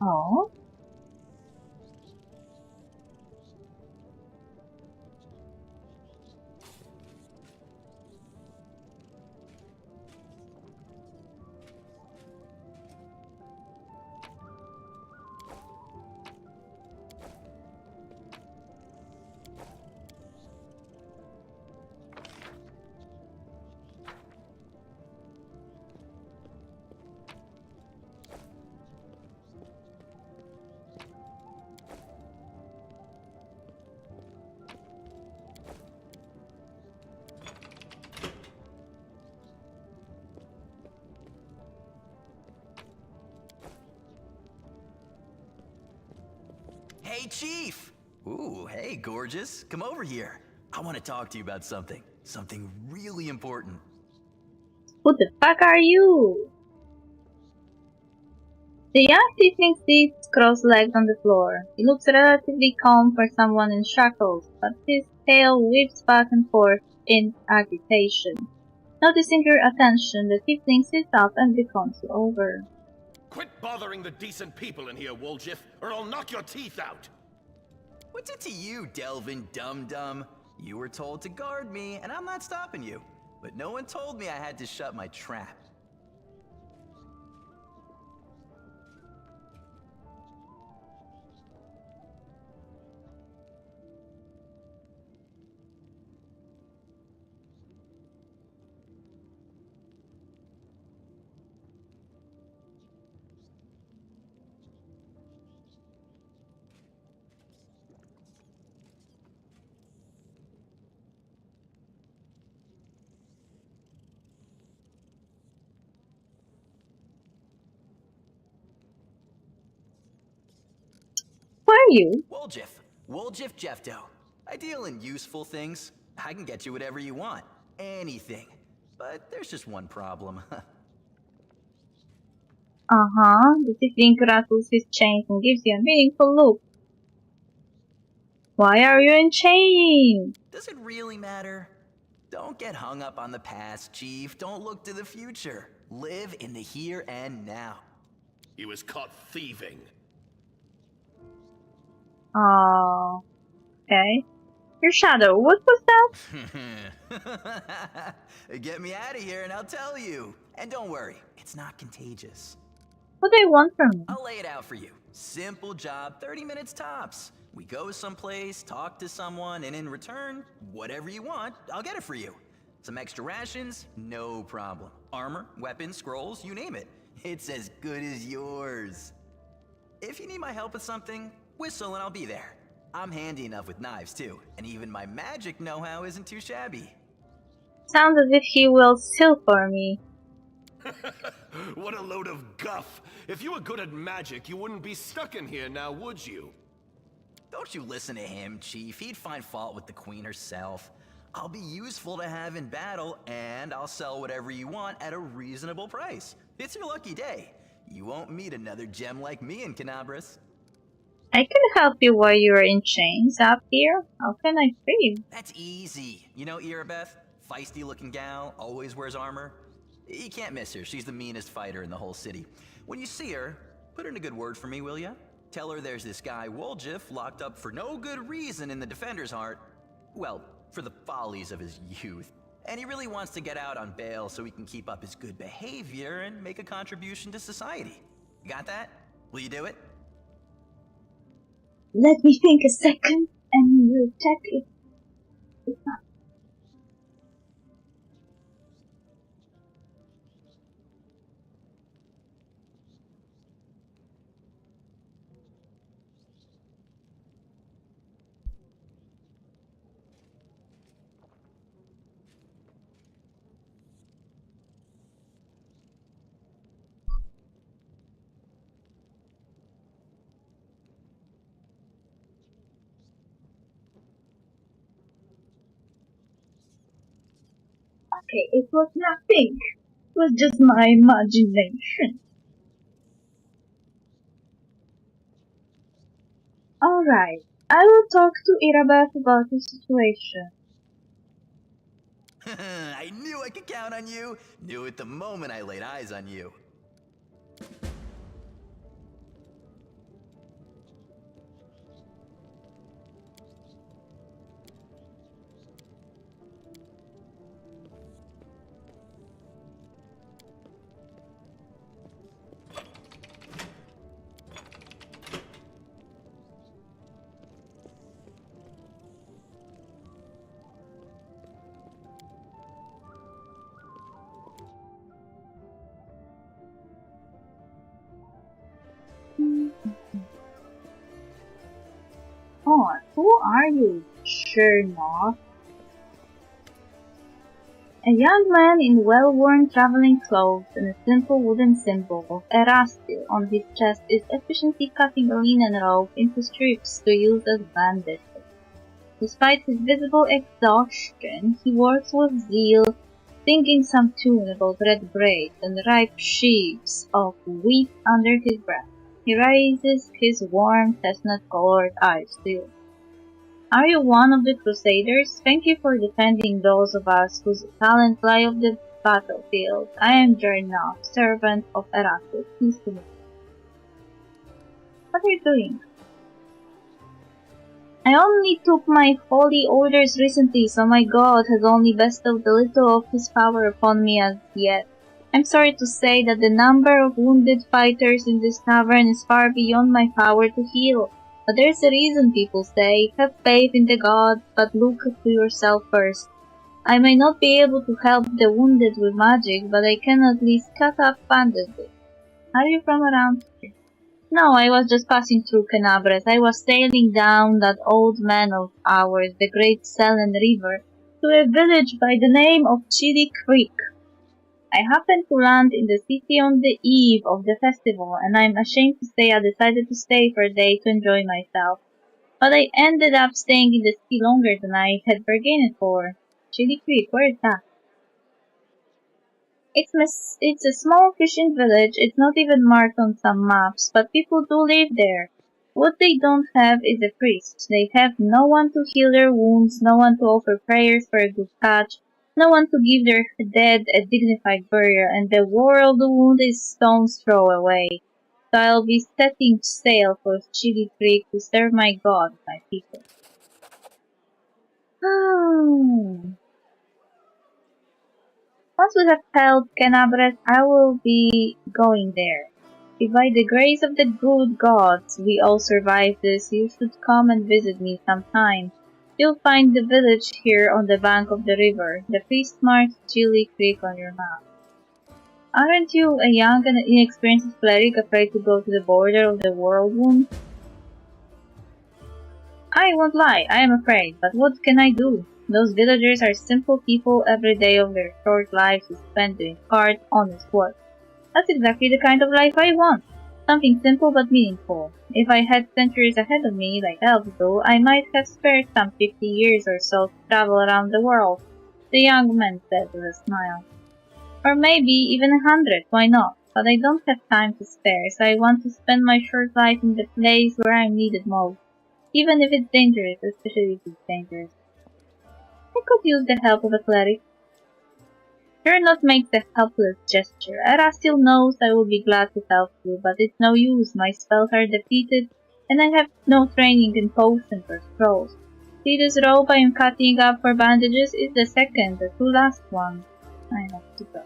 Oh. Hey, Chief! Ooh, hey, gorgeous. Come over here. I want to talk to you about something. Something really important. Who the fuck are you? The young tiefling sits cross-legged on the floor. He looks relatively calm for someone in shackles, but his tail whips back and forth in agitation. Noticing your attention, the tiefling sits up and beckons you over. Quit bothering the decent people in here, Woljif, or I'll knock your teeth out! What's it to you, Delvin Dum-Dum? You were told to guard me, and I'm not stopping you. But no one told me I had to shut my trap. Who are you? Woljif. Woljif Jefto. I deal in useful things. I can get you whatever you want. Anything. But there's just one problem. The tiefling rattles his chains and gives you a meaningful look. Why are you in chains? Does it really matter? Don't get hung up on the past, Chief. Don't look to the future. Live in the here and now. He was caught thieving. Oh, okay. Your shadow, what was that? Get me out of here and I'll tell you. And don't worry, it's not contagious. What do you want from me? I'll lay it out for you. Simple job, 30 minutes tops. We go someplace, talk to someone, and in return, whatever you want, I'll get it for you. Some extra rations? No problem. Armor, weapons, scrolls, you name it. It's as good as yours. If you need my help with something, whistle and I'll be there. I'm handy enough with knives too, and even my magic know-how isn't too shabby. Sounds as if he will steal for me. What a load of guff! If you were good at magic, you wouldn't be stuck in here now, would you? Don't you listen to him, Chief. He'd find fault with the Queen herself. I'll be useful to have in battle, and I'll sell whatever you want at a reasonable price. It's your lucky day. You won't meet another gem like me in Canabras. I can help you while you are in chains up here. How can I free you? That's easy. You know Irabeth? Feisty-looking gal, always wears armor. You can't miss her. She's the meanest fighter in the whole city. When you see her, put in a good word for me, will ya? Tell her there's this guy Woljif locked up for no good reason in the Defender's Heart. Well, for the follies of his youth. And he really wants to get out on bail so he can keep up his good behavior and make a contribution to society. You got that? Will you do it? Let me think a second, and we'll check if it's not. Okay, it was nothing. It was just my imagination. Alright, I will talk to Irabeth about the situation. I knew I could count on you. Knew it the moment I laid eyes on you. Oh, who are you? Sure not. A young man in well-worn traveling clothes and a simple wooden symbol of Erastil on his chest is efficiently cutting a linen robe into strips to use as bandages. Despite his visible exhaustion, he works with zeal, singing some tune about red grapes and ripe sheaves of wheat under his breath. He raises his warm chestnut-colored eyes to you. Are you one of the Crusaders? Thank you for defending those of us whose talents lie off the battlefield. I am Jarnoff, servant of Erastus. Please to me. What are you doing? I only took my holy orders recently, so my god has only bestowed a little of his power upon me as yet. I'm sorry to say that the number of wounded fighters in this tavern is far beyond my power to heal. But there's a reason people say, have faith in the gods, but look to yourself first. I may not be able to help the wounded with magic, but I can at least cut up bandages. Are you from around here? No, I was just passing through Canabres. I was sailing down that old man of ours, the great Selen River, to a village by the name of Chili Creek. I happened to land in the city on the eve of the festival, and I'm ashamed to say I decided to stay for a day to enjoy myself. But I ended up staying in the city longer than I had bargained for. Chili Creek, where is that? It's a small fishing village. It's not even marked on some maps, but people do live there. What they don't have is a priest. They have no one to heal their wounds, no one to offer prayers for a good catch, no one to give their dead a dignified burial, and the world wound is stone's throw away. So I'll be setting sail for Chili Creek to serve my god, my people. Once we have held Canabres, I will be going there. If by the grace of the good gods we all survive this, you should come and visit me sometime. You'll find the village here on the bank of the river. The priest marks Chili Creek on your map. Aren't you a young and inexperienced cleric afraid to go to the border of the whirlwind? I won't lie, I am afraid, but what can I do? Those villagers are simple people. Every day of their short lives is spent doing hard, honest work. That's exactly the kind of life I want. Something simple but meaningful. If I had centuries ahead of me, like elves do, I might have spared some 50 years or so to travel around the world, the young man said with a smile. Or maybe even 100, why not? But I don't have time to spare, so I want to spend my short life in the place where I'm needed most. Even if it's dangerous, especially if it's dangerous. I could use the help of a cleric. Gernot makes a helpless gesture. Erastil knows I will be glad to help you, but it's no use. My spells are defeated, and I have no training in potions or scrolls. See this rope I am cutting up for bandages is the second, the two last ones. I have to go.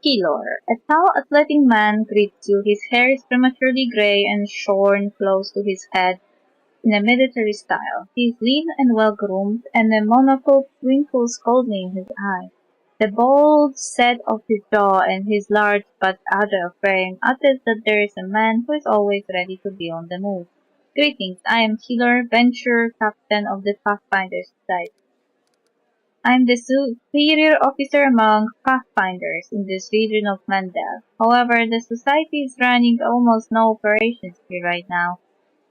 Keylor, a tall, athletic man, greets you. His hair is prematurely gray and shorn close to his head in a military style. He is lean and well-groomed, and a monocle twinkles coldly in his eye. The bold set of his jaw and his large but agile frame attest that there is a man who is always ready to be on the move. Greetings, I am Keylor, Venture, captain of the Pathfinder Society. I am the superior officer among Pathfinders in this region of Mendel. However, the Society is running almost no operations here right now.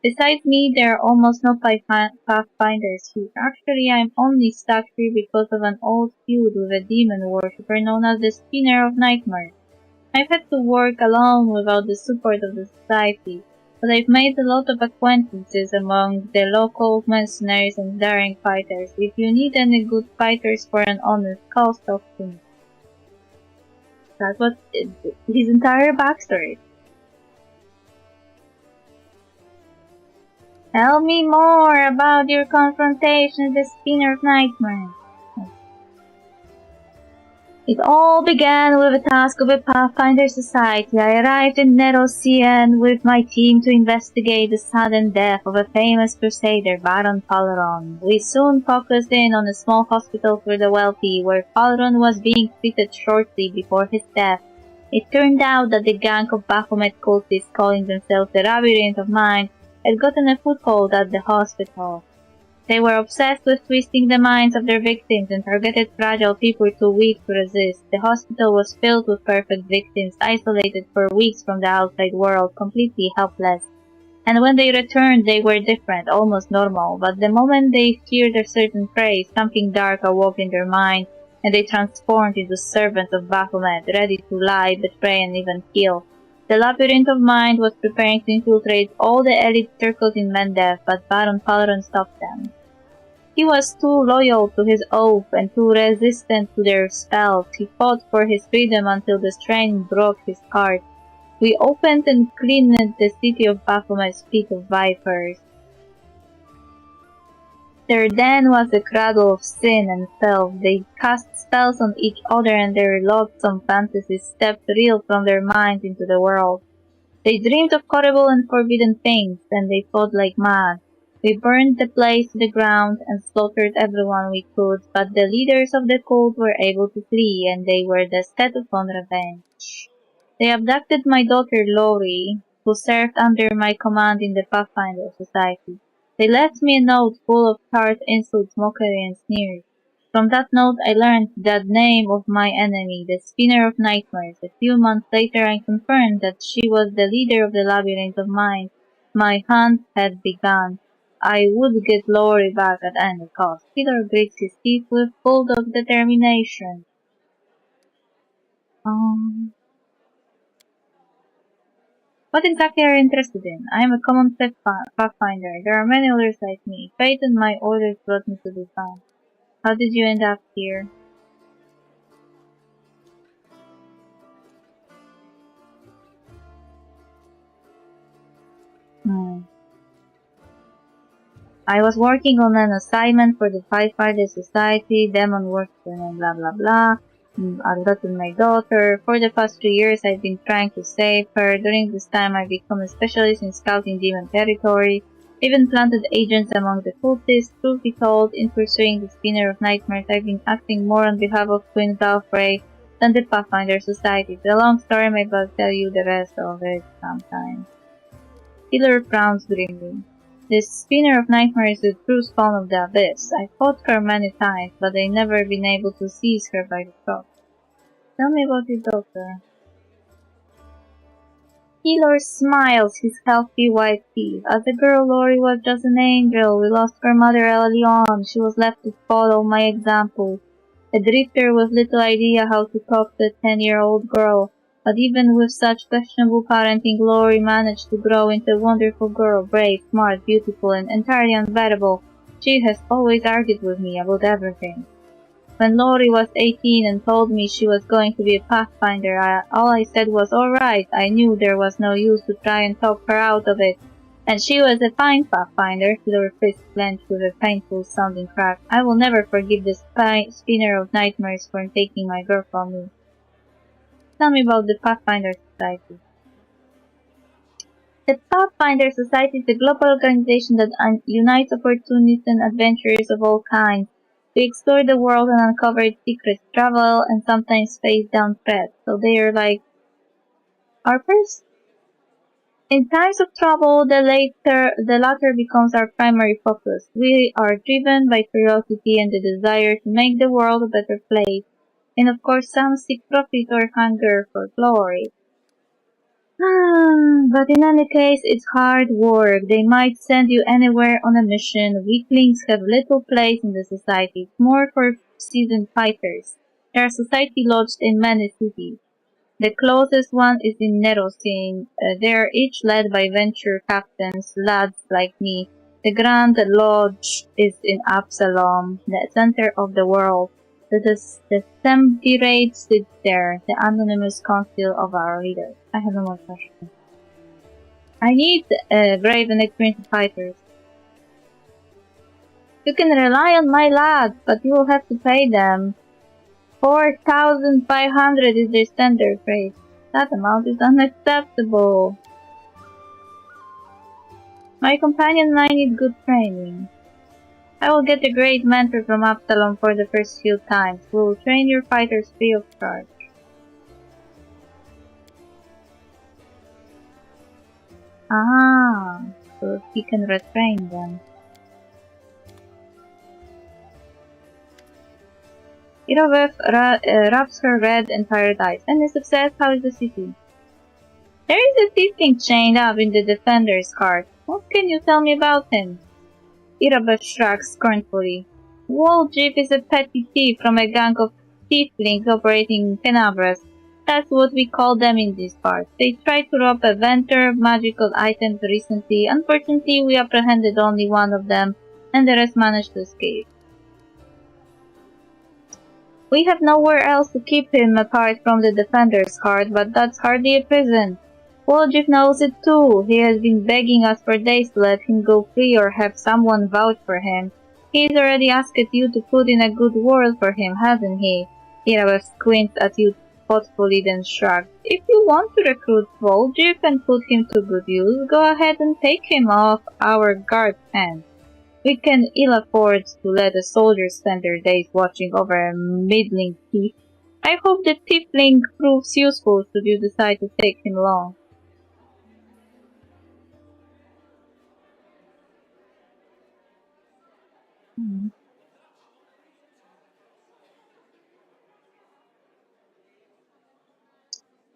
Besides me, there are almost no Pathfinders here. Actually, I'm only stuck here because of an old feud with a demon worshipper known as the Spinner of Nightmares. I've had to work alone without the support of the Society, but I've made a lot of acquaintances among the local mercenaries and daring fighters. If you need any good fighters for an honest cause, talk to me. That was his entire backstory. Tell me more about your confrontation with the Spinner of Nightmares. It all began with a task of a Pathfinder Society. I arrived in Nerosian with my team to investigate the sudden death of a famous crusader, Baron Paleron. We soon focused in on a small hospital for the wealthy, where Paleron was being treated shortly before his death. It turned out that the gang of Baphomet cultists calling themselves the Labyrinth of Mind had gotten a foothold at the hospital. They were obsessed with twisting the minds of their victims and targeted fragile people too weak to resist. The hospital was filled with perfect victims, isolated for weeks from the outside world, completely helpless. And when they returned, they were different, almost normal. But the moment they feared a certain prey, something dark awoke in their mind, and they transformed into servants of Baphomet, ready to lie, betray, and even kill. The Labyrinth of Mind was preparing to infiltrate all the elite circles in Mendev, but Baron Paleron stopped them. He was too loyal to his oath and too resistant to their spells. He fought for his freedom until the strain broke his heart. We opened and cleaned the city of Baphomet's Peak of Vipers. Their den was a cradle of sin and filth. They cast spells on each other and their loathsome fantasies stepped real from their minds into the world. They dreamed of horrible and forbidden things, and they fought like mad. We burned the place to the ground and slaughtered everyone we could, but the leaders of the cult were able to flee, and they were set upon revenge. They abducted my daughter Lori, who served under my command in the Pathfinder Society. They left me a note full of tart insults, mockery, and sneers. From that note I learned the name of my enemy, the Spinner of Nightmares. A few months later I confirmed that she was the leader of the Labyrinth of Mind. My hunt had begun. I would get Lori back at any cost. Peter grits his teeth with bulldog determination. What exactly are you interested in? I am a common pathfinder. There are many others like me. Fate and my orders brought me to this land. How did you end up here? I was working on an assignment for the Pathfinder Society, Demon Worshipper, and blah blah blah. I adopted my daughter. For the past 3 years, I've been trying to save her. During this time, I've become a specialist in scouting demon territory. Even planted agents among the cultists. Truth be told, in pursuing the Spinner of Nightmares, I've been acting more on behalf of Queen Valfrey than the Pathfinder Society. It's a long story, maybe I'll tell you the rest of it sometime. Killer frowns grimly. The Spinner of Nightmares is the true spawn of the Abyss. I fought her many times, but I never been able to seize her by the throat. Tell me about your daughter. Keylor smiles his healthy white teeth. As a girl, Lori was just an angel. We lost her mother early on. She was left to follow my example. A drifter with little idea how to talk to a 10-year-old girl. But even with such questionable parenting, Lori managed to grow into a wonderful girl, brave, smart, beautiful, and entirely unbearable. She has always argued with me about everything. When Lori was 18 and told me she was going to be a Pathfinder, all I said was alright. I knew there was no use to try and talk her out of it. And she was a fine Pathfinder. Her fist clenched with a painful sounding crack. I will never forgive the Spinner of Nightmares for taking my girl from me. Tell me about the Pathfinder Society. The Pathfinder Society is a global organization that unites opportunists and adventurers of all kinds to explore the world and uncover its secrets, travel, and sometimes face down threats. So they are like our first. In times of trouble, the latter becomes our primary focus. We are driven by curiosity and the desire to make the world a better place. And of course, some seek profit or hunger for glory. But in any case, it's hard work. They might send you anywhere on a mission. Weaklings have little place in the society. It's more for seasoned fighters. There are society lodged in many cities. The closest one is in Nerosin. They are each led by venture captains, lads like me. The Grand Lodge is in Absalom, the center of the world. The Semvirate sits there, the anonymous council of our leaders. I have no more questions. I need brave and experienced fighters. You can rely on my lads, but you will have to pay them. 4,500 is their standard rate. That amount is unacceptable. My companion and I need good training. I will get a great mentor from Absalom for the first few times. We will train your fighters free of charge. Ah, so he can retrain them. Irovev rubs her red and tired eyes. Any success? How is the city? There is a tiefling chained up in the defender's cart. What can you tell me about him? Irovev shrugs scornfully. Woljif is a petty thief from a gang of tieflings operating in Kenabras. That's what we call them in these parts. They tried to rob a vendor of magical items recently. Unfortunately, we apprehended only one of them, and the rest managed to escape. We have nowhere else to keep him apart from the defender's cart, but that's hardly a prison. Woljif knows it too. He has been begging us for days to let him go free or have someone vouch for him. He's already asked you to put in a good word for him, hasn't he? Irabev squints at you thoughtfully, then shrugs. If you want to recruit Woljif and put him to good use, go ahead and take him off our guard's hands. We can ill afford to let a soldier spend their days watching over a middling thief. I hope the tiefling proves useful should you decide to take him along.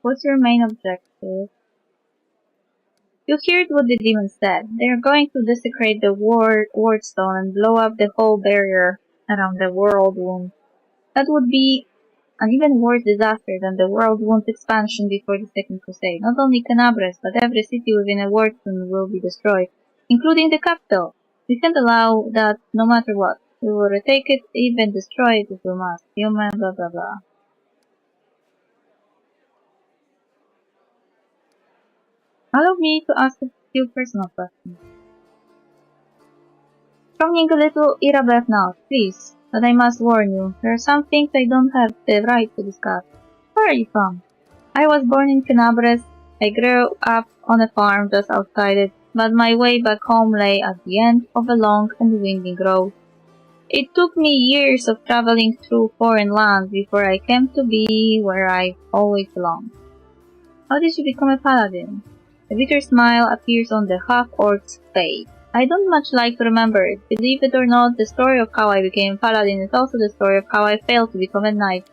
What's your main objective? You heard what the demon said. They are going to desecrate the wardstone and blow up the whole barrier around the world wound. That would be an even worse disaster than the world wound expansion before the Second Crusade. Not only Canabres, but every city within a wardstone will be destroyed, including the capital. We can't allow that no matter what. We will retake it, even destroy it if we must. Human, blah blah blah. Allow me to ask a few personal questions. Stronging a little Irabev now, please, but I must warn you, there are some things I don't have the right to discuss. Where are you from? I was born in Canabres. I grew up on a farm just outside it, but my way back home lay at the end of a long and winding road. It took me years of traveling through foreign lands before I came to be where I always belonged. How did you become a paladin? A bitter smile appears on the half-orc's face. I don't much like to remember it. Believe it or not, the story of how I became paladin is also the story of how I failed to become a knight.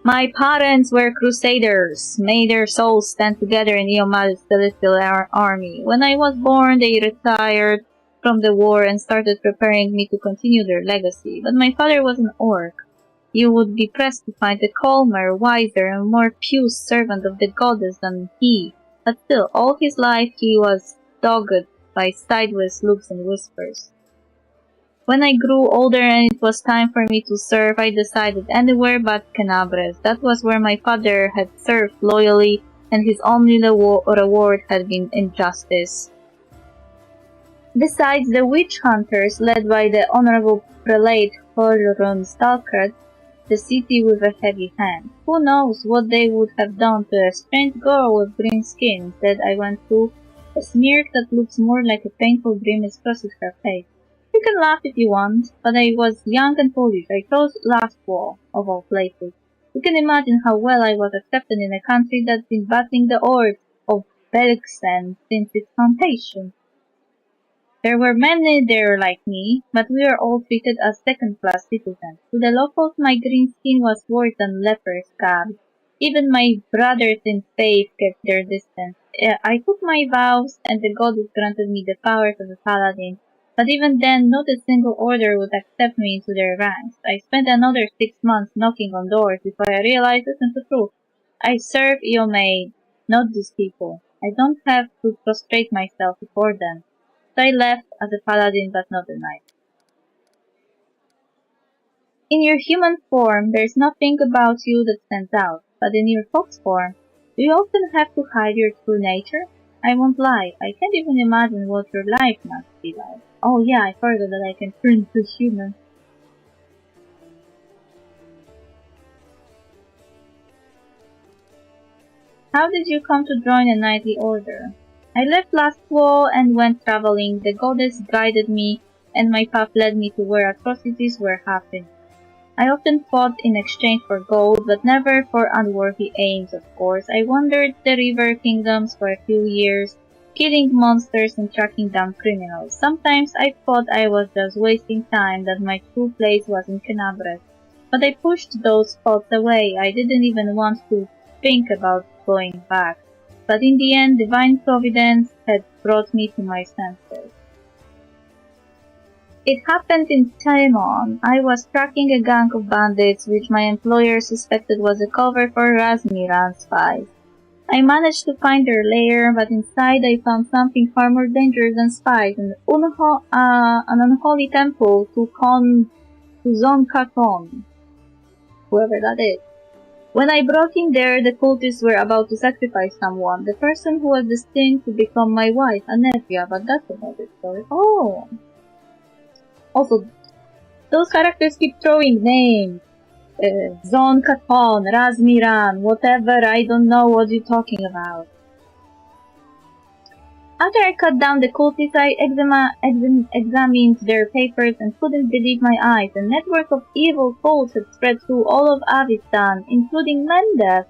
My parents were crusaders. May their souls stand together in Iomad's celestial army. When I was born, they retired from the war and started preparing me to continue their legacy. But my father was an orc. You would be pressed to find a calmer, wiser, and more pious servant of the goddess than he. But still, all his life he was dogged by sideways looks and whispers. When I grew older and it was time for me to serve, I decided anywhere but Canabres. That was where my father had served loyally, and his only reward had been injustice. Besides, the witch hunters, led by the honorable prelate Holrun Stalkert, the city with a heavy hand. Who knows what they would have done to a strange girl with green skin. Instead, I went through a smirk that looks more like a painful grimace crosses her face. You can laugh if you want, but I was young and foolish. I chose last wall, of all places. You can imagine how well I was accepted in a country that's been battling the hordes of Belgsen since its foundation. There were many there like me, but we were all treated as second-class citizens. To the locals, my green skin was worse than leper scabs. Even my brothers in faith kept their distance. I took my vows, and the goddess granted me the powers of a paladin. But even then, not a single order would accept me into their ranks. I spent another 6 months knocking on doors before I realized this isn't true. I serve Iomade, not these people. I don't have to prostrate myself before them. So I left as a paladin but not a knight. In your human form, there's nothing about you that stands out, but in your fox form, do you often have to hide your true nature? I won't lie, I can't even imagine what your life must be like. Oh yeah, I forgot that I can turn into human. How did you come to join a knightly order? I left last fall and went traveling. The goddess guided me, and my path led me to where atrocities were happening. I often fought in exchange for gold, but never for unworthy aims, of course. I wandered the river kingdoms for a few years, killing monsters and tracking down criminals. Sometimes I thought I was just wasting time, that my true place was in Kenabres. But I pushed those thoughts away. I didn't even want to think about going back. But in the end, divine providence had brought me to my senses. It happened in Taimon. I was tracking a gang of bandits which my employer suspected was a cover for Razmiran's spies. I managed to find their lair, but inside I found something far more dangerous than spies, an unholy temple to Zon Katon, whoever that is. When I broke in there, the cultists were about to sacrifice someone, the person who was destined to become my wife, Anevia, but that's another story. Oh! Also, those characters keep throwing names. Zon Katon, Razmiran, whatever, I don't know what you're talking about. After I cut down the cultists, I examined their papers and couldn't believe my eyes. A network of evil cults had spread through all of Avistan, including Mendes.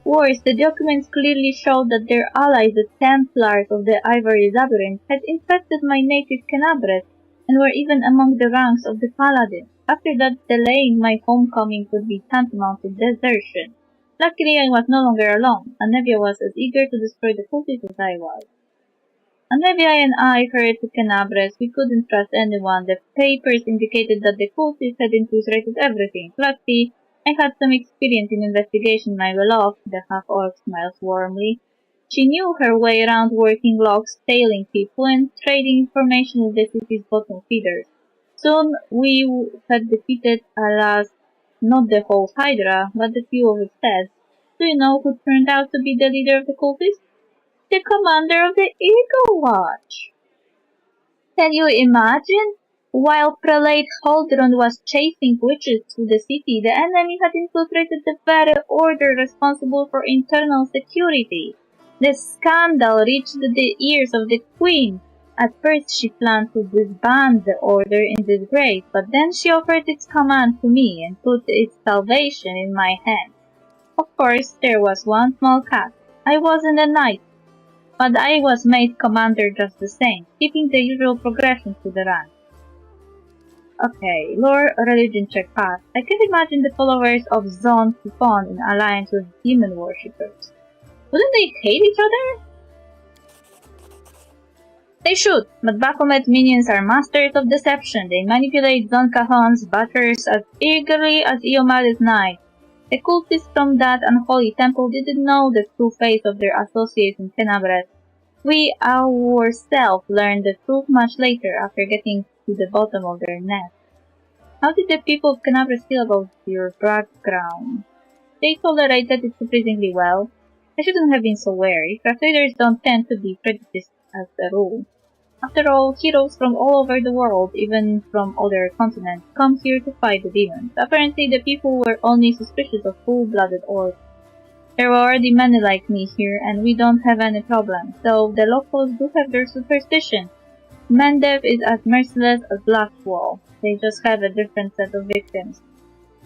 Worse, the documents clearly showed that their allies, the Templars of the Ivory Labyrinth, had infested my native Kenabres and were even among the ranks of the Paladins. After that, delaying my homecoming would be tantamount to desertion. Luckily, I was no longer alone. Anevia was as eager to destroy the cultists as I was. Anevia and I hurried to Kenabres. We couldn't trust anyone. The papers indicated that the cultists had infiltrated everything. Luckily, I had some experience in investigation, my well-off, the half-orc smiles warmly. She knew her way around working logs, tailing people, and trading information with the city's bottom feeders. Soon we had defeated, alas, not the whole Hydra, but a few of its heads. Do you know who turned out to be the leader of the cultists? The commander of the Eagle Watch! Can you imagine? While Prelate Holdron was chasing witches through the city, the enemy had infiltrated the very order responsible for internal security. The scandal reached the ears of the Queen. At first she planned to disband the order in disgrace, but then she offered its command to me and put its salvation in my hands. Of course, there was one small catch. I wasn't a knight, but I was made commander just the same, keeping the usual progression through the ranks. Okay, lore, religion check pass. I can't imagine the followers of Zon Sifon in alliance with demon worshippers. Wouldn't they hate each other? They should, but Baphomet's minions are masters of deception. They manipulate Zon Kahon's batters as eagerly as Iomade's knights. The cultists from that unholy temple didn't know the true face of their associates in Tenabres. We ourselves learned the truth much later after getting to the bottom of their nest. How did the people of Kenabres feel about your background? They tolerated it surprisingly well. I shouldn't have been so wary. Crusaders don't tend to be prejudiced as a rule. After all, heroes from all over the world, even from other continents, come here to fight the demons. Apparently the people were only suspicious of full-blooded orcs. There were already many like me here, and we don't have any problem, so the locals do have their superstition. Mendev is as merciless as Blackwall. They just have a different set of victims.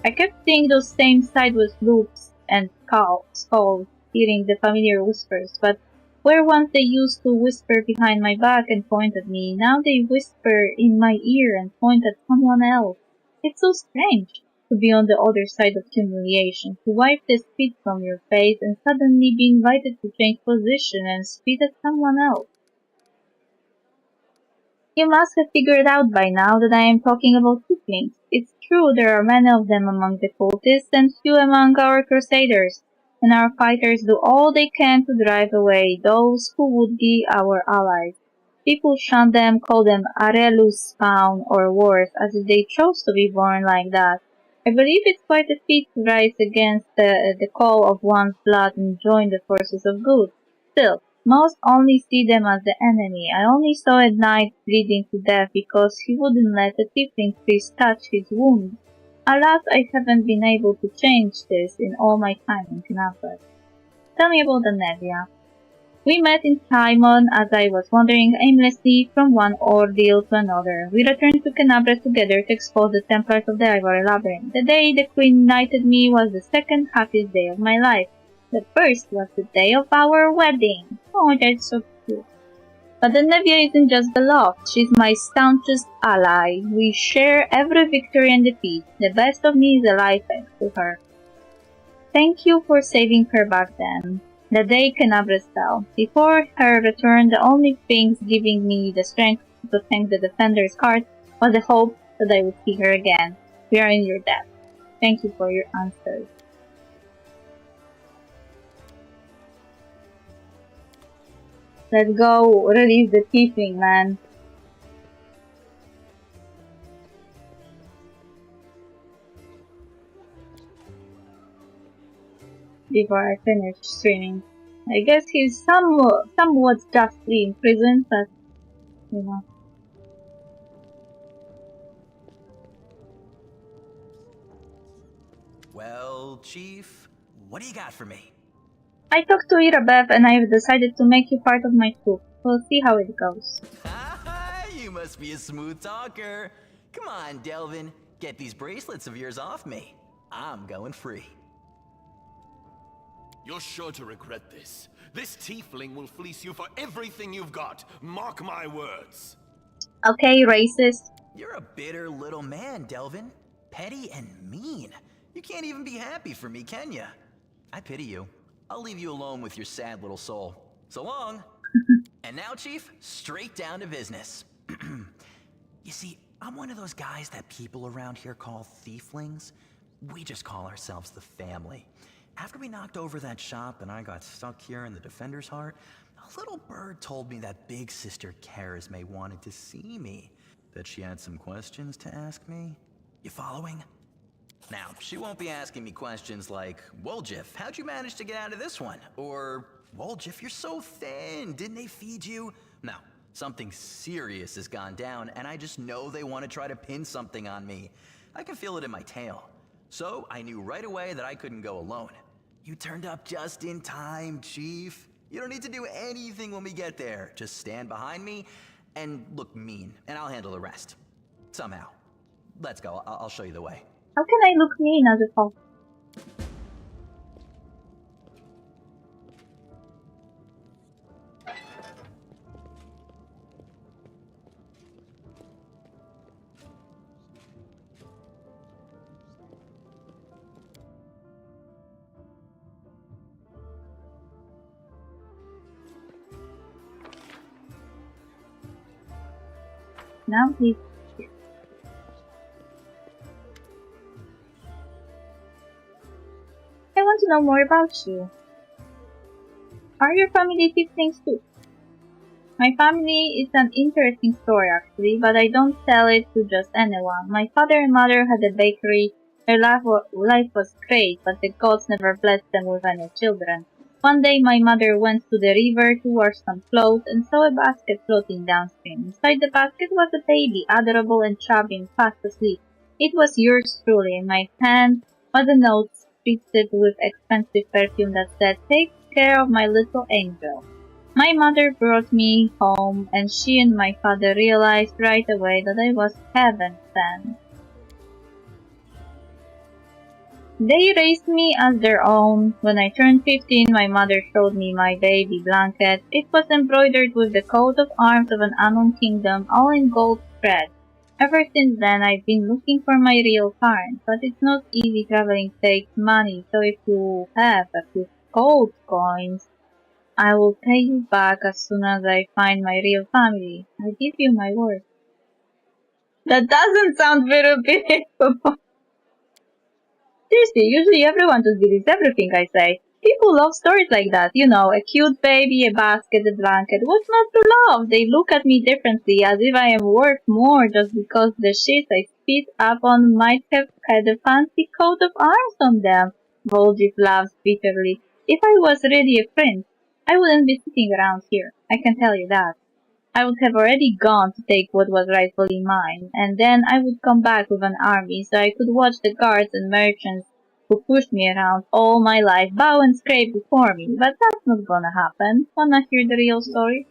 I kept seeing those same sideways loops and skulls, hearing the familiar whispers, but where once they used to whisper behind my back and point at me, now they whisper in my ear and point at someone else. It's so strange to be on the other side of humiliation, to wipe the spit from your face and suddenly be invited to change position and spit at someone else. You must have figured out by now that I am talking about tieflings. It's true there are many of them among the cultists and few among our crusaders, and our fighters do all they can to drive away those who would be our allies. People shun them, call them Arelus spawn or worse, as if they chose to be born like that. I believe it's quite a feat to rise against the call of one's blood and join the forces of good. Still, most only see them as the enemy. I only saw a knight bleeding to death because he wouldn't let a tiefling priest touch his wound. Alas, I haven't been able to change this in all my time in Canabras. Tell me about Anevia. We met in Timon as I was wandering aimlessly from one ordeal to another. We returned to Canabras together to expose the Templars of the Ivory Labyrinth. The day the Queen knighted me was the second happiest day of my life. The first was the day of our wedding. Oh, that's so cute. But Anevia isn't just beloved, she's my staunchest ally. We share every victory and defeat. The best of me is alive thanks to her. Thank you for saving her back then. The day Canabras fell. Before her return, the only things giving me the strength to thank the Defender's heart was the hope that I would see her again. We are in your debt. Thank you for your answers. Let's go release the tiefling, man. Before I finish streaming. I guess he's somewhat justly in prison, but, you know. Well, Chief, what do you got for me? I talked to Irabeth and I've decided to make you part of my troop. We'll see how it goes. You must be a smooth talker. Come on, Delvin, get these bracelets of yours off me. I'm going free. You're sure to regret this. This tiefling will fleece you for everything you've got. Mark my words. Okay, racist. You're a bitter little man, Delvin. Petty and mean. You can't even be happy for me, can ya? I pity you. I'll leave you alone with your sad little soul. So long. And now, Chief, straight down to business. You see, I'm one of those guys that people around here call thieflings. We just call ourselves the family. After we knocked over that shop and I got stuck here in the Defender's Heart, a little bird told me that Big Sister Charisme wanted to see me. That she had some questions to ask me. You following? Now, she won't be asking me questions like, Woljif, how'd you manage to get out of this one? Or, Woljif, you're so thin, didn't they feed you? No, something serious has gone down, and I just know they want to try to pin something on me. I can feel it in my tail. So, I knew right away that I couldn't go alone. You turned up just in time, Chief. You don't need to do anything when we get there. Just stand behind me and look mean, and I'll handle the rest. Somehow. Let's go, I'll show you the way. How can I look mean as a fox? Now he's here. I want to know more about you. Are your family tieflings too? My family is an interesting story actually, but I don't tell it to just anyone. My father and mother had a bakery. Their life was great, but the gods never blessed them with any children. One day my mother went to the river to wash some clothes and saw a basket floating downstream. Inside the basket was a baby, adorable and chubby and fast asleep. It was yours truly. In my hand was a note spritted with expensive perfume that said, "Take care of my little angel." My mother brought me home, and she and my father realized right away that I was heaven sent. They raised me as their own. When I turned 15, my mother showed me my baby blanket. It was embroidered with the coat of arms of an unknown kingdom, all in gold thread. Ever since then, I've been looking for my real parents, but it's not easy. Traveling takes money, so if you have a few gold coins, I will pay you back as soon as I find my real family. I give you my word. That doesn't sound very believable. Seriously, usually everyone just believes everything I say. People love stories like that, you know, a cute baby, a basket, a blanket. What's not to love? They look at me differently, as if I am worth more just because the shit I spit up on might have had a fancy coat of arms on them. Voljev laughs bitterly. If I was really a prince, I wouldn't be sitting around here. I can tell you that. I would have already gone to take what was rightfully mine, and then I would come back with an army so I could watch the guards and merchants who pushed me around all my life bow and scrape before me. But that's not gonna happen. Wanna hear the real story?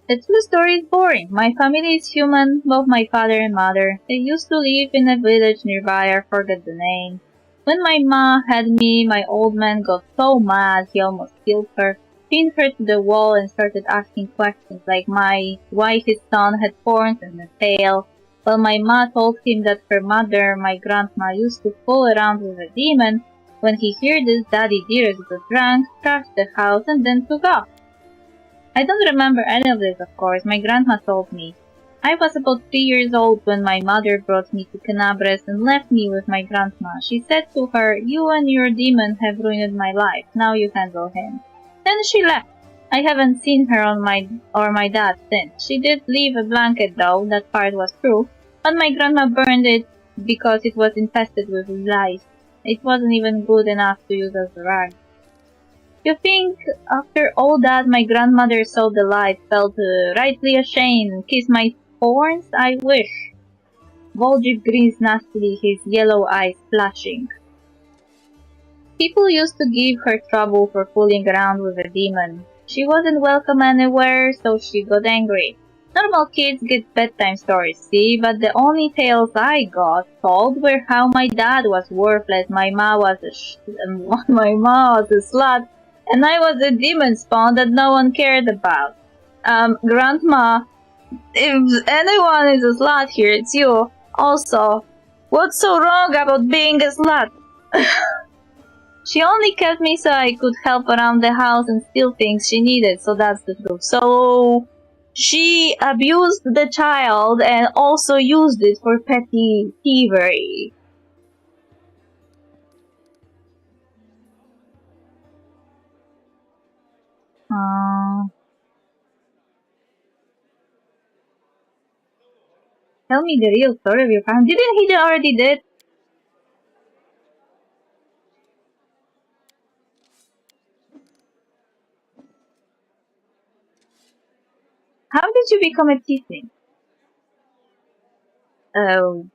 The true story is boring. My family is human, both my father and mother. They used to live in a village nearby, I forget the name. When my ma had me, my old man got so mad he almost killed her, pinned her to the wall and started asking questions like why his son had horns and a tail. Well, my ma told him that her mother, my grandma, used to fool around with a demon. When he heard this, Daddy Dearest got drunk, trashed the house, and then took off. I don't remember any of this, of course. My grandma told me. I was about 3 years old when my mother brought me to Canabres and left me with my grandma. She said to her, "You and your demon have ruined my life. Now you handle him." Then she left. I haven't seen her or my dad since. She did leave a blanket though, that part was true, but my grandma burned it because it was infested with lice. It wasn't even good enough to use as a rag. You think after all that my grandmother saw the light, felt rightly ashamed, and kissed my horns? I wish. Voljev grins nastily, his yellow eyes flashing. People used to give her trouble for fooling around with a demon. She wasn't welcome anywhere, so she got angry. Normal kids get bedtime stories, see, but the only tales I got told were how my dad was worthless, my ma was a slut, and I was a demon spawn that no one cared about. Grandma, if anyone is a slut here, it's you. Also, what's so wrong about being a slut? She only kept me so I could help around the house and steal things she needed, so that's the truth. So, she abused the child and also used it for petty thievery. Tell me the real story of your parents. Didn't he already did? How did you become a tiefling? Oh,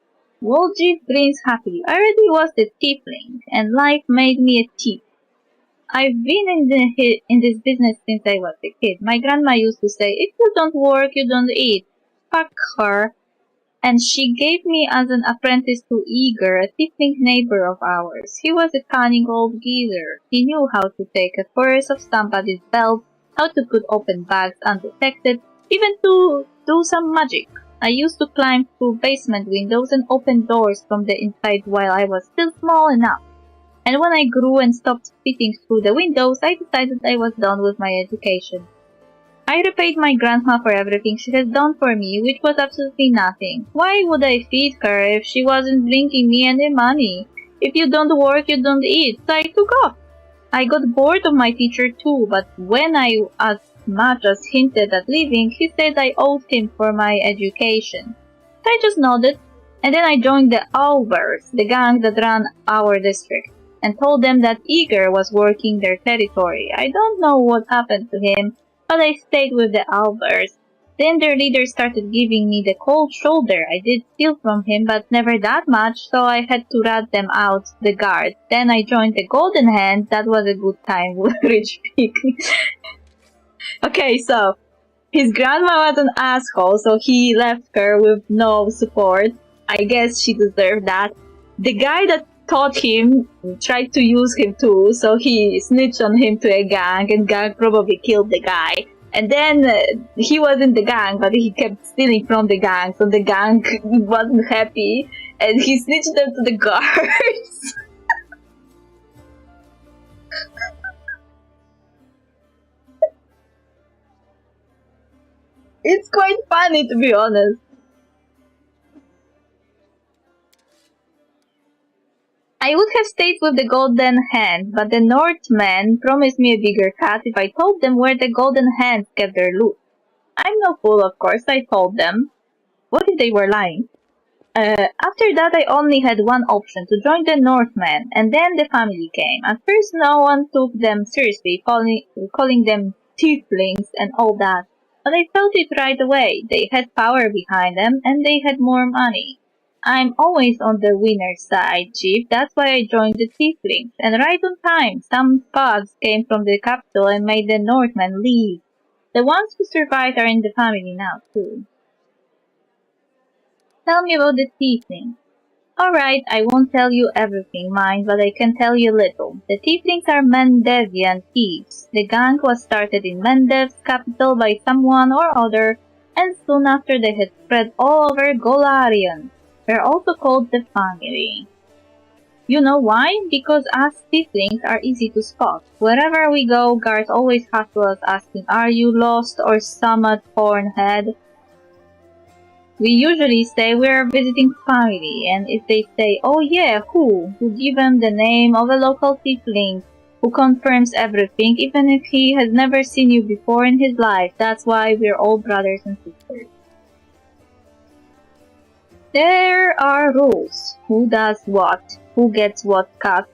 Voljev grins happily. I already was a tiefling, and life made me a thief. I've been in this business since I was a kid. My grandma used to say, "If you don't work, you don't eat." Fuck her. And she gave me as an apprentice to Eager, a tiefling neighbor of ours. He was a cunning old geezer. He knew how to take a purse of somebody's belt, how to put open bags undetected, even to do some magic. I used to climb through basement windows and open doors from the inside while I was still small enough. And when I grew and stopped fitting through the windows, I decided I was done with my education. I repaid my grandma for everything she has done for me, which was absolutely nothing. Why would I feed her if she wasn't bringing me any money? If you don't work, you don't eat, so I took off. I got bored of my teacher too, but when I as much as hinted at leaving, he said I owed him for my education. So I just nodded, and then I joined the Owlbears, the gang that ran our district. and told them that Eager was working their territory. I don't know what happened to him, but I stayed with the Albers. Then their leader started giving me the cold shoulder. I did steal from him, but never that much, so I had to rat them out, the guards. Then I joined the Golden Hand. That was a good time with Rich Pig. Okay, so his grandma was an asshole, so he left her with no support. I guess she deserved that. The guy that taught him tried to use him too, so he snitched on him to a gang, and gang probably killed the guy. And then he was in the gang, but he kept stealing from the gang, so the gang wasn't happy, and he snitched them to the guards. It's quite funny, to be honest. I would have stayed with the Golden Hand, but the Northmen promised me a bigger cut if I told them where the Golden Hands kept their loot. I'm no fool, of course, I told them. What if they were lying? After that, I only had one option, to join the Northmen, and then the family came. At first, no one took them seriously, calling them tieflings and all that. But I felt it right away. They had power behind them, and they had more money. I'm always on the winner's side, Chief. That's why I joined the tieflings. And right on time, some thugs came from the capital and made the Northmen leave. The ones who survived are in the family now, too. Tell me about the tieflings. Alright, I won't tell you everything, mind, but I can tell you little. The tieflings are Mendevian thieves. The gang was started in Mendev's capital by someone or other, and soon after they had spread all over Golarion. They're also called the family. You know why? Because us tieflings are easy to spot. Wherever we go, guards always hustle us asking, "Are you lost or Summit Hornhead?" We usually say we're visiting family, and if they say, "Oh yeah, who?" we give them the name of a local tiefling who confirms everything, even if he has never seen you before in his life. That's why we're all brothers and sisters. There are rules. Who does what? Who gets what cut?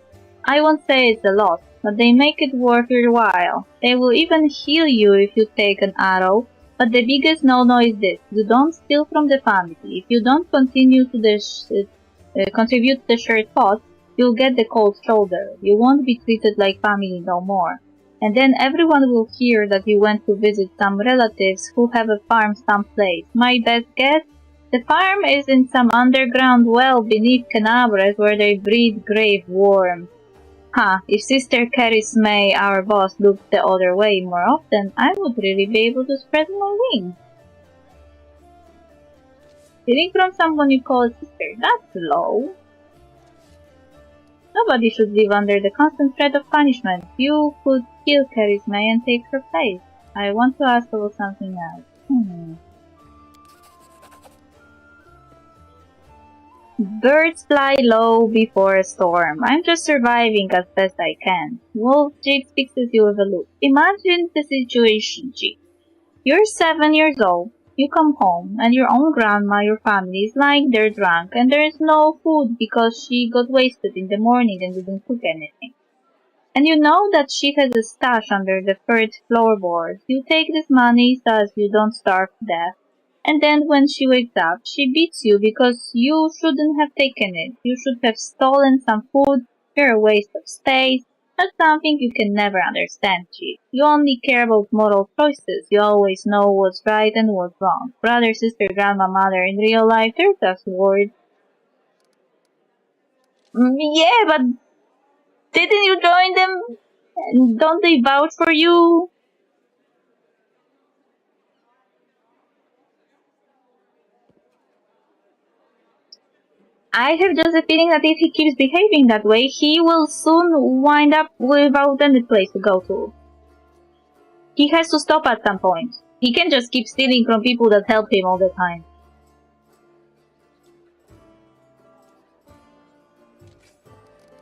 I won't say it's a lot, but they make it worth your while. They will even heal you if you take an arrow. But the biggest no-no is this: you don't steal from the family. If you don't continue to contribute to the shared pot, you'll get the cold shoulder. You won't be treated like family no more. And then everyone will hear that you went to visit some relatives who have a farm someplace. My best guess? The farm is in some underground well beneath Canabres where they breed grave worms. If Sister Caris May, our boss, looked the other way more often, I would really be able to spread my wings. Stealing from someone you call a sister, that's low. Nobody should live under the constant threat of punishment. You could kill Caris May and take her place. I want to ask about something else. Birds fly low before a storm. I'm just surviving as best I can. Wolf Jig fixes you with a look. Imagine the situation, Jig. You're 7 years old. You come home, and your own grandma, your family, is lying there drunk, and there is no food because she got wasted in the morning and didn't cook anything. And you know that she has a stash under the third floorboard. You take this money so as you don't starve to death. And then when she wakes up, she beats you because you shouldn't have taken it. You should have stolen some food. You're a waste of space. That's something you can never understand, Chief. You only care about moral choices. You always know what's right and what's wrong. Brother, sister, grandma, mother, in real life, they're just words. Yeah, but didn't you join them? Don't they vouch for you? I have just a feeling that if he keeps behaving that way, he will soon wind up without any place to go to. He has to stop at some point. He can't just keep stealing from people that help him all the time.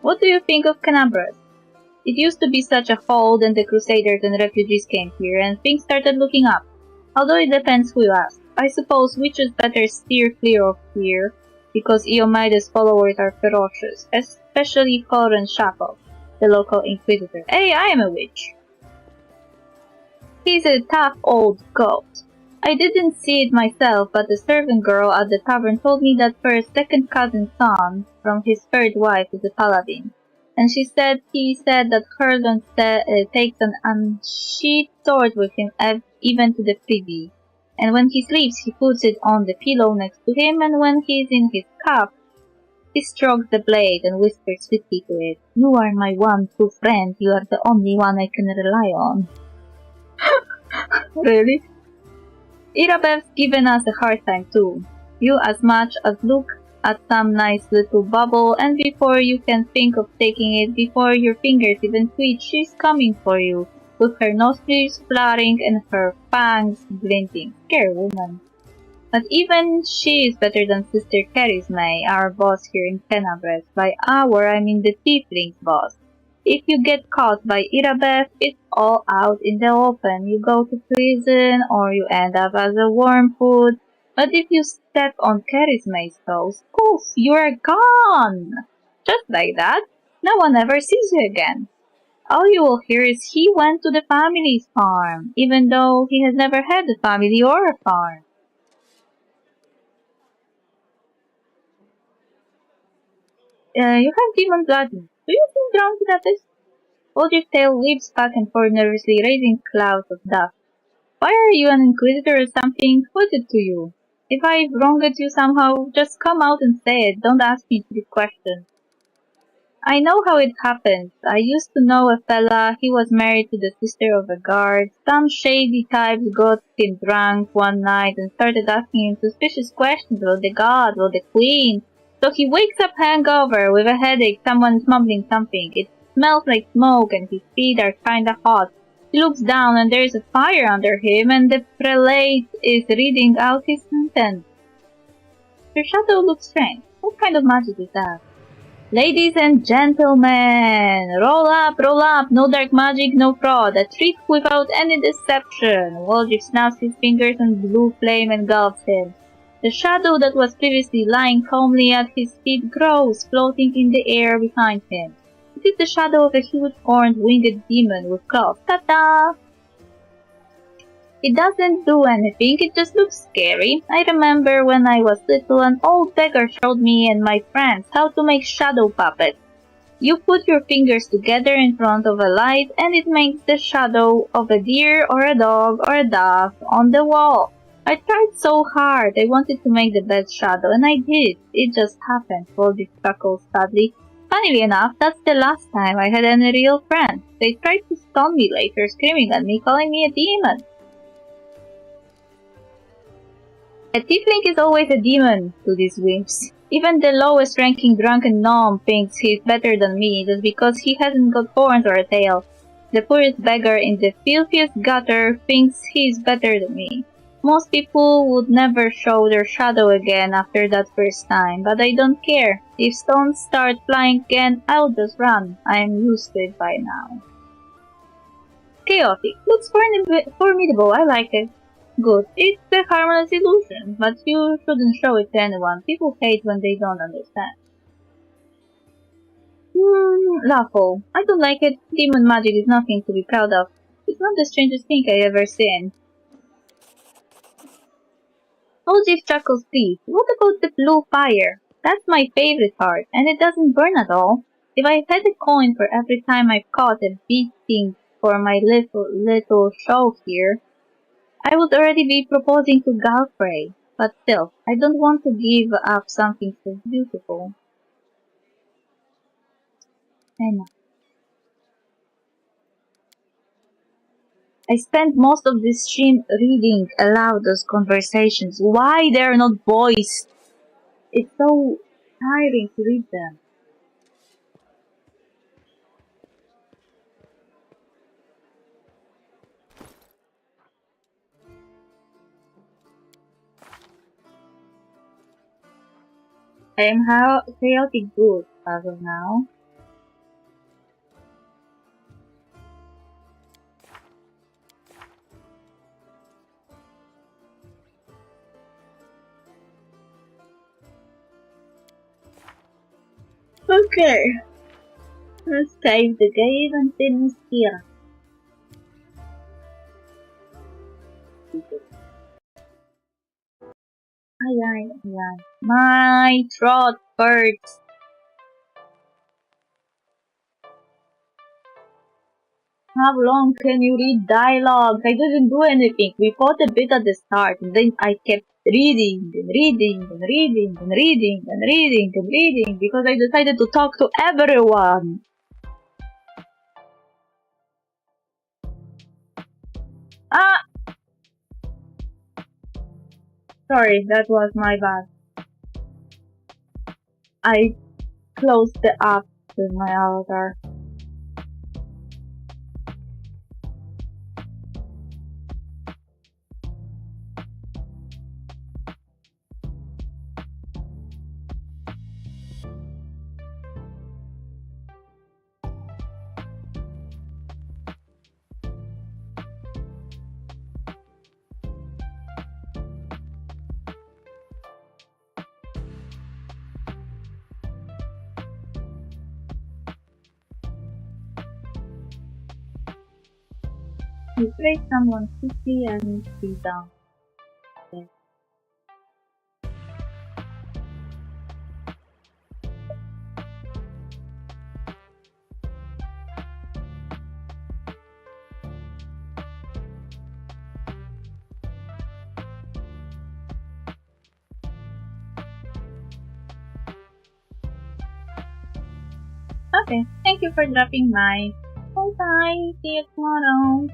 What do you think of Canabras? It used to be such a hole, then the Crusaders and refugees came here, and things started looking up. Although it depends who you ask. I suppose witches better steer clear of here. because Iomida's followers are ferocious, especially Fallen Shackle, the local inquisitor. Hey, I am a witch. He's a tough old goat. I didn't see it myself, but the servant girl at the tavern told me that her second cousin's son from his third wife is a paladin. And he said that Herlon takes an unsheathed sword with him even to the privy. And when he sleeps, he puts it on the pillow next to him, and when he's in his cup, he strokes the blade and whispers sweetly to it, "You are my one true friend. You are the only one I can rely on." Really? Irabev's given us a hard time too. You as much as look at some nice little bubble, and before you can think of taking it, before your fingers even twitch, she's coming for you, with her nostrils flaring and her fangs glinting. Scare woman. But even she is better than Sister Charisme, our boss here in Tenebres. By our, I mean the Tiefling's boss. If you get caught by Irabev, it's all out in the open. You go to prison, or you end up as a worm food. But if you step on Charisme's toes, poof, you're gone! Just like that, no one ever sees you again. All you will hear is he went to the family's farm, even though he has never had a family or a farm. You have demon blood. Do you think drowned that is? Oldrick's tail whips back and forth nervously, raising clouds of dust. Why are you an inquisitor or something? What's it to you? If I've wronged you somehow, just come out and say it. Don't ask me stupid questions. I know how it happened. I used to know a fella. He was married to the sister of a guard. Some shady types got him drunk one night and started asking him suspicious questions about the god or the queen. So he wakes up hangover with a headache. Someone's mumbling something. It smells like smoke and his feet are kinda hot. He looks down and there is a fire under him and the prelate is reading out his sentence. Your shadow looks strange. What kind of magic is that? Ladies and gentlemen, roll up, no dark magic, no fraud, a trick without any deception. Waldrick snaps his fingers and blue flame engulfs him. The shadow that was previously lying calmly at his feet grows, floating in the air behind him. It is the shadow of a huge horned winged demon with claws. Ta-da! It doesn't do anything, it just looks scary. I remember when I was little, an old beggar showed me and my friends how to make shadow puppets. You put your fingers together in front of a light and it makes the shadow of a deer or a dog or a dove on the wall. I tried so hard, I wanted to make the best shadow, and I did. It just happened, Voldy chuckled sadly. Funnily enough, that's the last time I had any real friends. They tried to stone me later, screaming at me, calling me a demon. A tiefling is always a demon to these wimps. Even the lowest ranking drunken gnome thinks he's better than me just because he hasn't got horns or a tail. The poorest beggar in the filthiest gutter thinks he's better than me. Most people would never show their shadow again after that first time, but I don't care. If stones start flying again, I'll just run. I'm used to it by now. Chaotic. Looks formidable, I like it. Good. It's a harmless illusion, but you shouldn't show it to anyone. People hate when they don't understand. Lawful. I don't like it. Demon magic is nothing to be proud of. It's not the strangest thing I've ever seen. Ojif chuckles please. What about the blue fire? That's my favorite part, and it doesn't burn at all. If I had a coin for every time I've caught a beasting for my little show here, I would already be proposing to Galfrey, but still, I don't want to give up something so beautiful. I know. I spent most of this stream reading aloud those conversations. Why they're not voiced? It's so tiring to read them. I am chaotic good as of now. Okay. Let's save the game and finish here. Ay. My throat hurts. How long can you read dialogue? I didn't do anything. We fought a bit at the start, and then I kept reading because I decided to talk to everyone. Ah! Sorry, that was my bad. I closed the app with my avatar. Replace someone quickly and be done. Okay. Okay, thank you for dropping by. Bye bye, see you tomorrow.